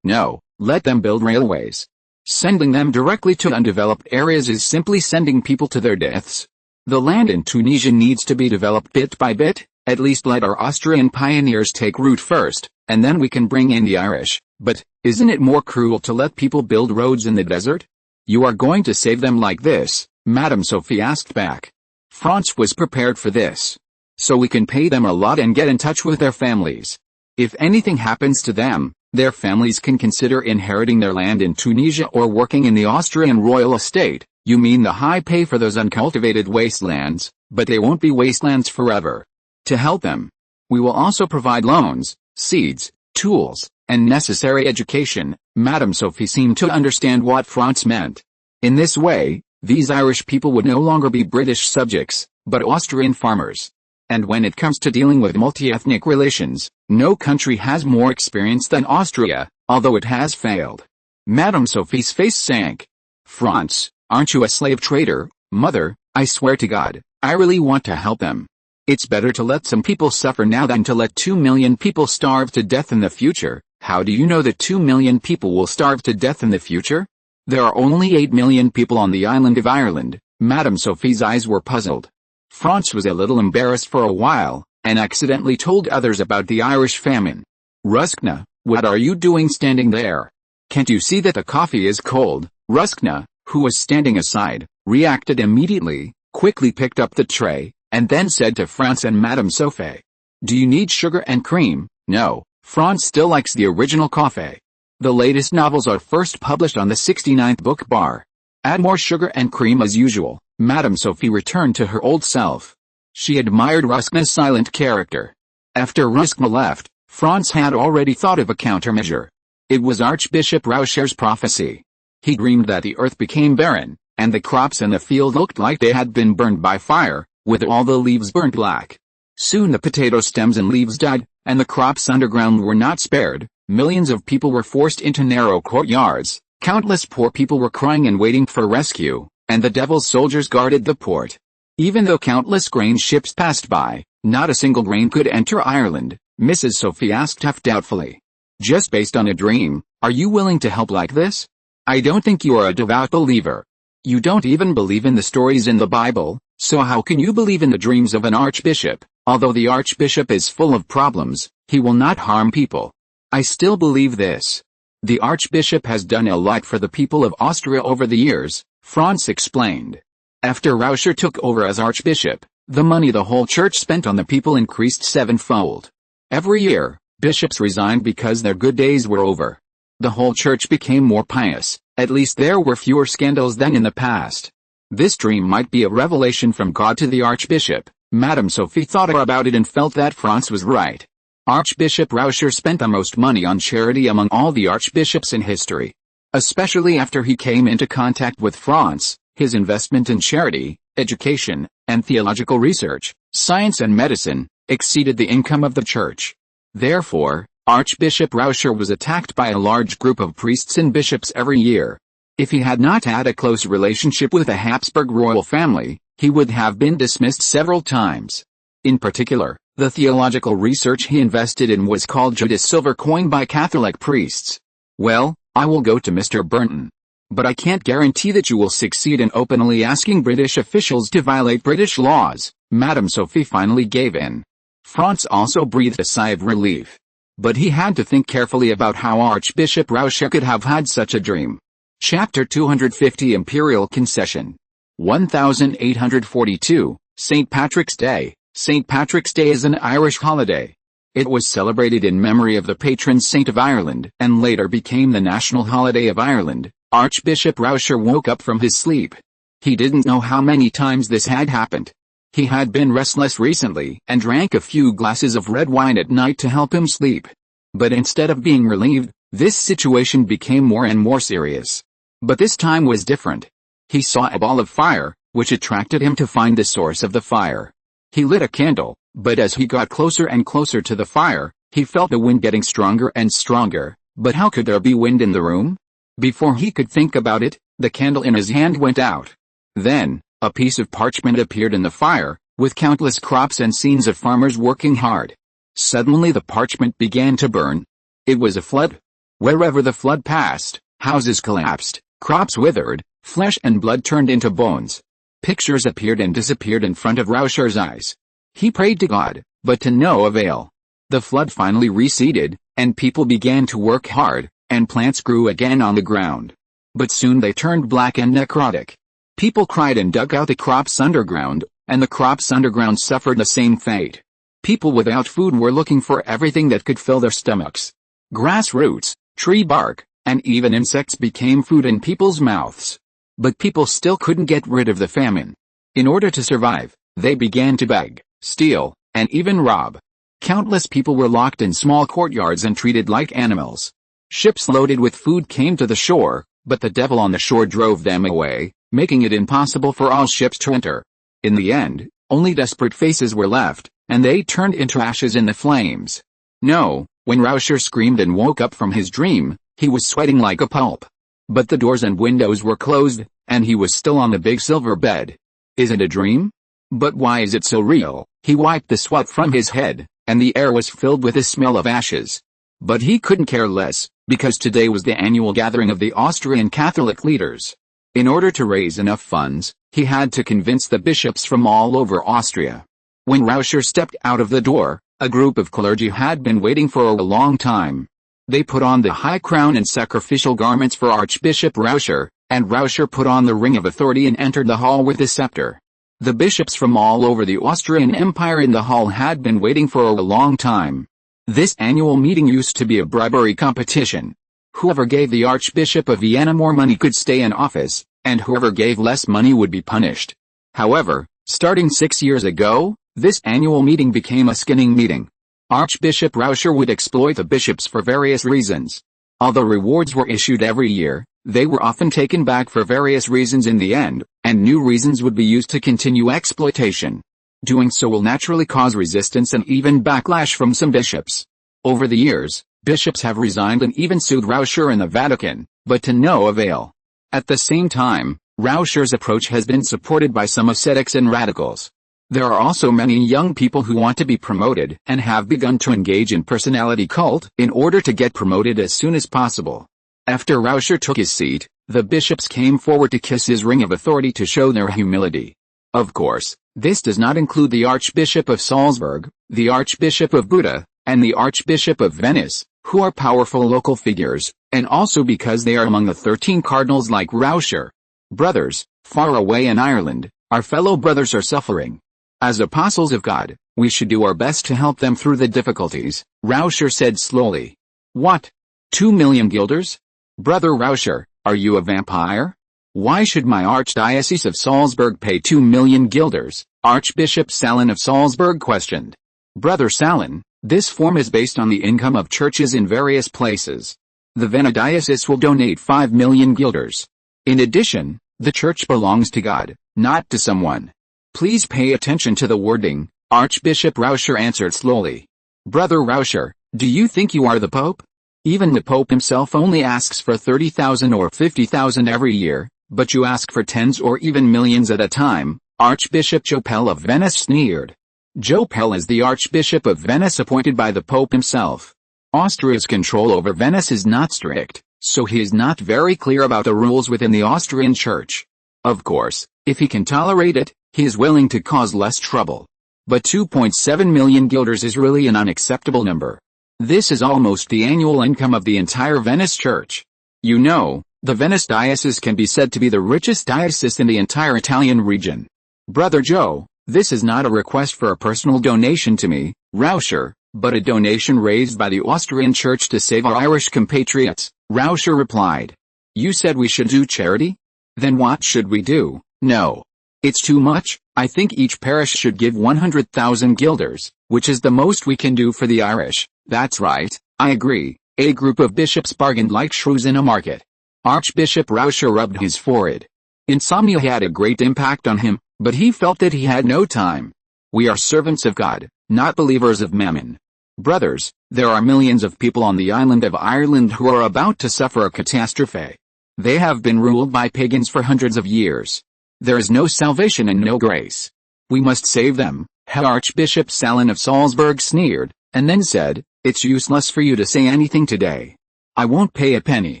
let them build railways. Sending them directly to undeveloped areas is simply sending people to their deaths. The land in Tunisia needs to be developed bit by bit. At least let our Austrian pioneers take root first, and then we can bring in the Irish. But, isn't it more cruel to let people build roads in the desert? You are going to save them like this? Madame Sophie asked back. Franz was prepared for this. So we can pay them a lot and get in touch with their families. If anything happens to them, their families can consider inheriting their land in Tunisia or working in the Austrian royal estate. You mean the high pay for those uncultivated wastelands, but they won't be wastelands forever. To help them, we will also provide loans, seeds, tools, and necessary education. Madame Sophie seemed to understand what Franz meant. In this way, these Irish people would no longer be British subjects, but Austrian farmers. And when it comes to dealing with multi-ethnic relations, no country has more experience than Austria, although it has failed. Madame Sophie's face sank. Franz, aren't you a slave trader? Mother, I swear to God, I really want to help them. It's better to let some people suffer now than to let 2 million people starve to death in the future. How do you know that 2 million people will starve to death in the future? There are only 8 million people on the island of Ireland. Madame Sophie's eyes were puzzled. Franz was a little embarrassed for a while, and accidentally told others about the Irish famine. Ruskna, what are you doing standing there? Can't you see that the coffee is cold? Ruskna, who was standing aside, reacted immediately, quickly picked up the tray, and then said to Franz and Madame Sophie, "Do you need sugar and cream?" No, Franz still likes the original coffee. The latest novels are first published on the 69th book bar. Add more sugar and cream as usual. Madame Sophie returned to her old self. She admired Ruskna's silent character. After Ruskna left, Franz had already thought of a countermeasure. It was Archbishop Rauscher's prophecy. He dreamed that the earth became barren, and the crops in the field looked like they had been burned by fire, with all the leaves burnt black. Soon the potato stems and leaves died, and the crops underground were not spared. Millions of people were forced into narrow courtyards, countless poor people were crying and waiting for rescue, and the devil's soldiers guarded the port. Even though countless grain ships passed by, not a single grain could enter Ireland. Mrs. Sophie asked half doubtfully. Just based on a dream, are you willing to help like this? I don't think you are a devout believer. You don't even believe in the stories in the Bible, so how can you believe in the dreams of an archbishop? Although the archbishop is full of problems, he will not harm people. I still believe this. The archbishop has done a lot for the people of Austria over the years, Franz explained. After Rauscher took over as archbishop, the money the whole church spent on the people increased sevenfold. Every year, bishops resigned because their good days were over. The whole church became more pious, at least there were fewer scandals than in the past. This dream might be a revelation from God to the archbishop. Madame Sophie thought about it and felt that Franz was right. Archbishop Rauscher spent the most money on charity among all the archbishops in history. Especially after he came into contact with Franz, his investment in charity, education, and theological research, science and medicine, exceeded the income of the church. Therefore, Archbishop Rauscher was attacked by a large group of priests and bishops every year. If he had not had a close relationship with the Habsburg royal family, he would have been dismissed several times. In particular, the theological research he invested in was called Judas silver coin by Catholic priests. Well, I will go to Mr. Burnton. But I can't guarantee that you will succeed in openly asking British officials to violate British laws." Madame Sophie finally gave in. Franz also breathed a sigh of relief. But he had to think carefully about how Archbishop Rauscher could have had such a dream. Chapter 250 Imperial Concession. 1842, St. Patrick's Day. St. Patrick's Day is an Irish holiday. It was celebrated in memory of the patron saint of Ireland and later became the national holiday of Ireland. Archbishop Rauscher woke up from his sleep. He didn't know how many times this had happened. He had been restless recently and drank a few glasses of red wine at night to help him sleep. But instead of being relieved, this situation became more and more serious. But this time was different. He saw a ball of fire, which attracted him to find the source of the fire. He lit a candle, but as he got closer and closer to the fire, he felt the wind getting stronger and stronger. But how could there be wind in the room? Before he could think about it, the candle in his hand went out. Then, a piece of parchment appeared in the fire, with countless crops and scenes of farmers working hard. Suddenly the parchment began to burn. It was a flood. Wherever the flood passed, houses collapsed, crops withered, flesh and blood turned into bones. Pictures appeared and disappeared in front of Rauscher's eyes. He prayed to God, but to no avail. The flood finally receded, and people began to work hard, and plants grew again on the ground. But soon they turned black and necrotic. People cried and dug out the crops underground, and the crops underground suffered the same fate. People without food were looking for everything that could fill their stomachs. Grass roots, tree bark, and even insects became food in people's mouths. But people still couldn't get rid of the famine. In order to survive, they began to beg, steal, and even rob. Countless people were locked in small courtyards and treated like animals. Ships loaded with food came to the shore, but the devil on the shore drove them away, making it impossible for all ships to enter. In the end, only desperate faces were left, and they turned into ashes in the flames. No, when Rauscher screamed and woke up from his dream, he was sweating like a pulp. But the doors and windows were closed, and he was still on the big silver bed. Is it a dream? But why is it so real? He wiped the sweat from his head, and the air was filled with the smell of ashes. But he couldn't care less, because today was the annual gathering of the Austrian Catholic leaders. In order to raise enough funds, he had to convince the bishops from all over Austria. When Rauscher stepped out of the door, a group of clergy had been waiting for a long time. They put on the high crown and sacrificial garments for Archbishop Rauscher, and Rauscher put on the ring of authority and entered the hall with the scepter. The bishops from all over the Austrian Empire in the hall had been waiting for a long time. This annual meeting used to be a bribery competition. Whoever gave the Archbishop of Vienna more money could stay in office, and whoever gave less money would be punished. However, starting 6 years ago, this annual meeting became a skinning meeting. Archbishop Rauscher would exploit the bishops for various reasons. Although rewards were issued every year, they were often taken back for various reasons in the end, and new reasons would be used to continue exploitation. Doing so will naturally cause resistance and even backlash from some bishops. Over the years, bishops have resigned and even sued Rauscher in the Vatican, but to no avail. At the same time, Rauscher's approach has been supported by some ascetics and radicals. There are also many young people who want to be promoted and have begun to engage in personality cult in order to get promoted as soon as possible. After Rauscher took his seat, the bishops came forward to kiss his ring of authority to show their humility. Of course, this does not include the Archbishop of Salzburg, the Archbishop of Buda, and the Archbishop of Venice, who are powerful local figures, and also because they are among the 13 cardinals like Rauscher. Brothers, far away in Ireland, our fellow brothers are suffering. As apostles of God, we should do our best to help them through the difficulties, Rauscher said slowly. What? 2 million guilders? Brother Rauscher, are you a vampire? Why should my Archdiocese of Salzburg pay 2 million guilders? Archbishop Salin of Salzburg questioned. Brother Salin, this form is based on the income of churches in various places. The Vienna Diocese will donate 5 million guilders. In addition, the church belongs to God, not to someone. Please pay attention to the wording, Archbishop Rauscher answered slowly. Brother Rauscher, do you think you are the Pope? Even the Pope himself only asks for 30,000 or 50,000 every year, but you ask for tens or even millions at a time, Archbishop Jopel of Venice sneered. Jopel is the Archbishop of Venice appointed by the Pope himself. Austria's control over Venice is not strict, so he is not very clear about the rules within the Austrian church. Of course, if he can tolerate it, he is willing to cause less trouble. But 2.7 million guilders is really an unacceptable number. This is almost the annual income of the entire Venice church. You know, the Venice diocese can be said to be the richest diocese in the entire Italian region. Brother Joe, this is not a request for a personal donation to me, Rauscher, but a donation raised by the Austrian church to save our Irish compatriots, Rauscher replied. You said we should do charity? Then what should we do? No. It's too much. I think each parish should give 100,000 guilders, which is the most we can do for the Irish. That's right, I agree. A group of bishops bargained like shrews in a market. Archbishop Rauscher rubbed his forehead. Insomnia had a great impact on him, but he felt that he had no time. We are servants of God, not believers of mammon. Brothers, there are millions of people on the island of Ireland who are about to suffer a catastrophe. They have been ruled by pagans for hundreds of years. There is no salvation and no grace. We must save them. Archbishop Salin of Salzburg sneered, and then said, It's useless for you to say anything today. I won't pay a penny.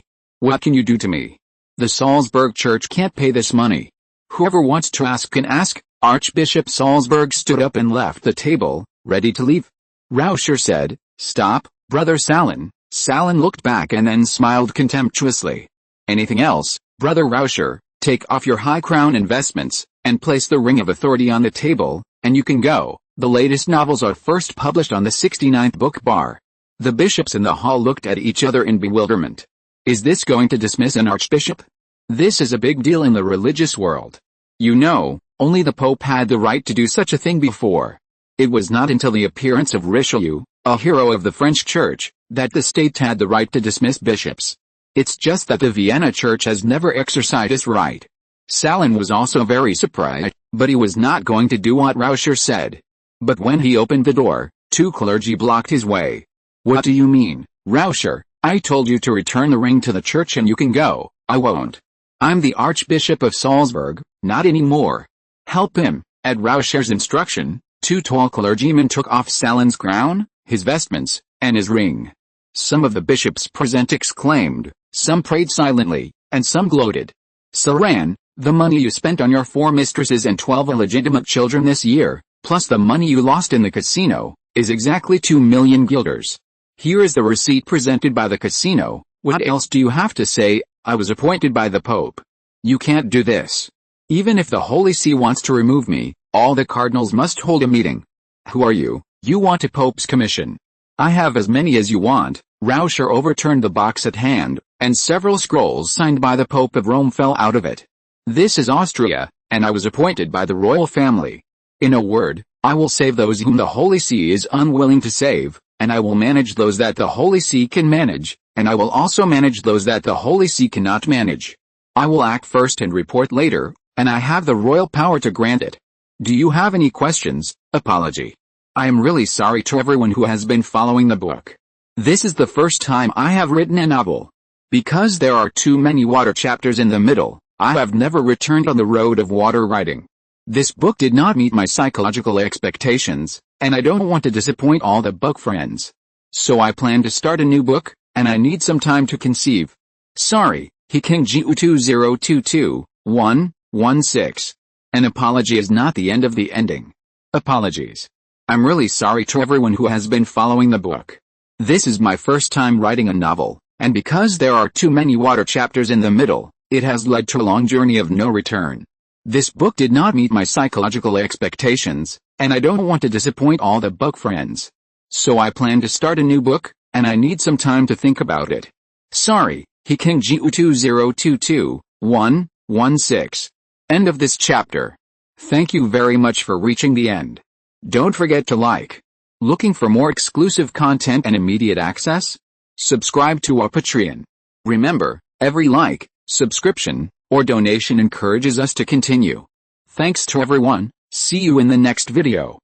What can you do to me? The Salzburg church can't pay this money. Whoever wants to ask can ask. Archbishop Salzburg stood up and left the table, ready to leave. Rauscher said, Stop, Brother Salin. Salin looked back and then smiled contemptuously. Anything else, Brother Rauscher? Take off your high crown investments, and place the ring of authority on the table, and you can go. The latest novels are first published on the 69th book bar. The bishops in the hall looked at each other in bewilderment. Is this going to dismiss an archbishop? This is a big deal in the religious world. You know, only the Pope had the right to do such a thing before. It was not until the appearance of Richelieu, a hero of the French church, that the state had the right to dismiss bishops. It's just that the Vienna church has never exercised this right. Salin was also very surprised, but he was not going to do what Rauscher said. But when he opened the door, two clergy blocked his way. What do you mean, Rauscher? I told you to return the ring to the church and you can go. I won't. I'm the Archbishop of Salzburg, not anymore. Help him. At Rauscher's instruction, two tall clergymen took off Salin's crown, his vestments, and his ring. Some of the bishops present exclaimed, some prayed silently, and some gloated. Saran, the money you spent on your 4 mistresses and 12 illegitimate children this year, plus the money you lost in the casino, is exactly 2 million guilders. Here is the receipt presented by the casino. What else do you have to say? I was appointed by the Pope. You can't do this. Even if the Holy See wants to remove me, all the cardinals must hold a meeting. Who are you? You want a Pope's commission. I have as many as you want. Rauscher overturned the box at hand, and several scrolls signed by the Pope of Rome fell out of it. This is Austria, and I was appointed by the royal family. In a word, I will save those whom the Holy See is unwilling to save, and I will manage those that the Holy See can manage, and I will also manage those that the Holy See cannot manage. I will act first and report later, and I have the royal power to grant it. Do you have any questions? Apology. I am really sorry to everyone who has been following the book. This is the first time I have written a novel. Because there are too many water chapters in the middle, I have never returned on the road of water writing. This book did not meet my psychological expectations, and I don't want to disappoint all the book friends. So I plan to start a new book, and I need some time to conceive. Sorry, King Gu2022-116. An apology is not the end of the ending. Apologies. I'm really sorry to everyone who has been following the book. This is my first time writing a novel, and because there are too many water chapters in the middle, it has led to a long journey of no return. This book did not meet my psychological expectations, and I don't want to disappoint all the book friends. So I plan to start a new book, and I need some time to think about it. Sorry, King Gu2022-116. End of this chapter. Thank you very much for reaching the end. Don't forget to like. Looking for more exclusive content and immediate access? Subscribe to our Patreon. Remember, every like, subscription, or donation encourages us to continue. Thanks to everyone. See you in the next video.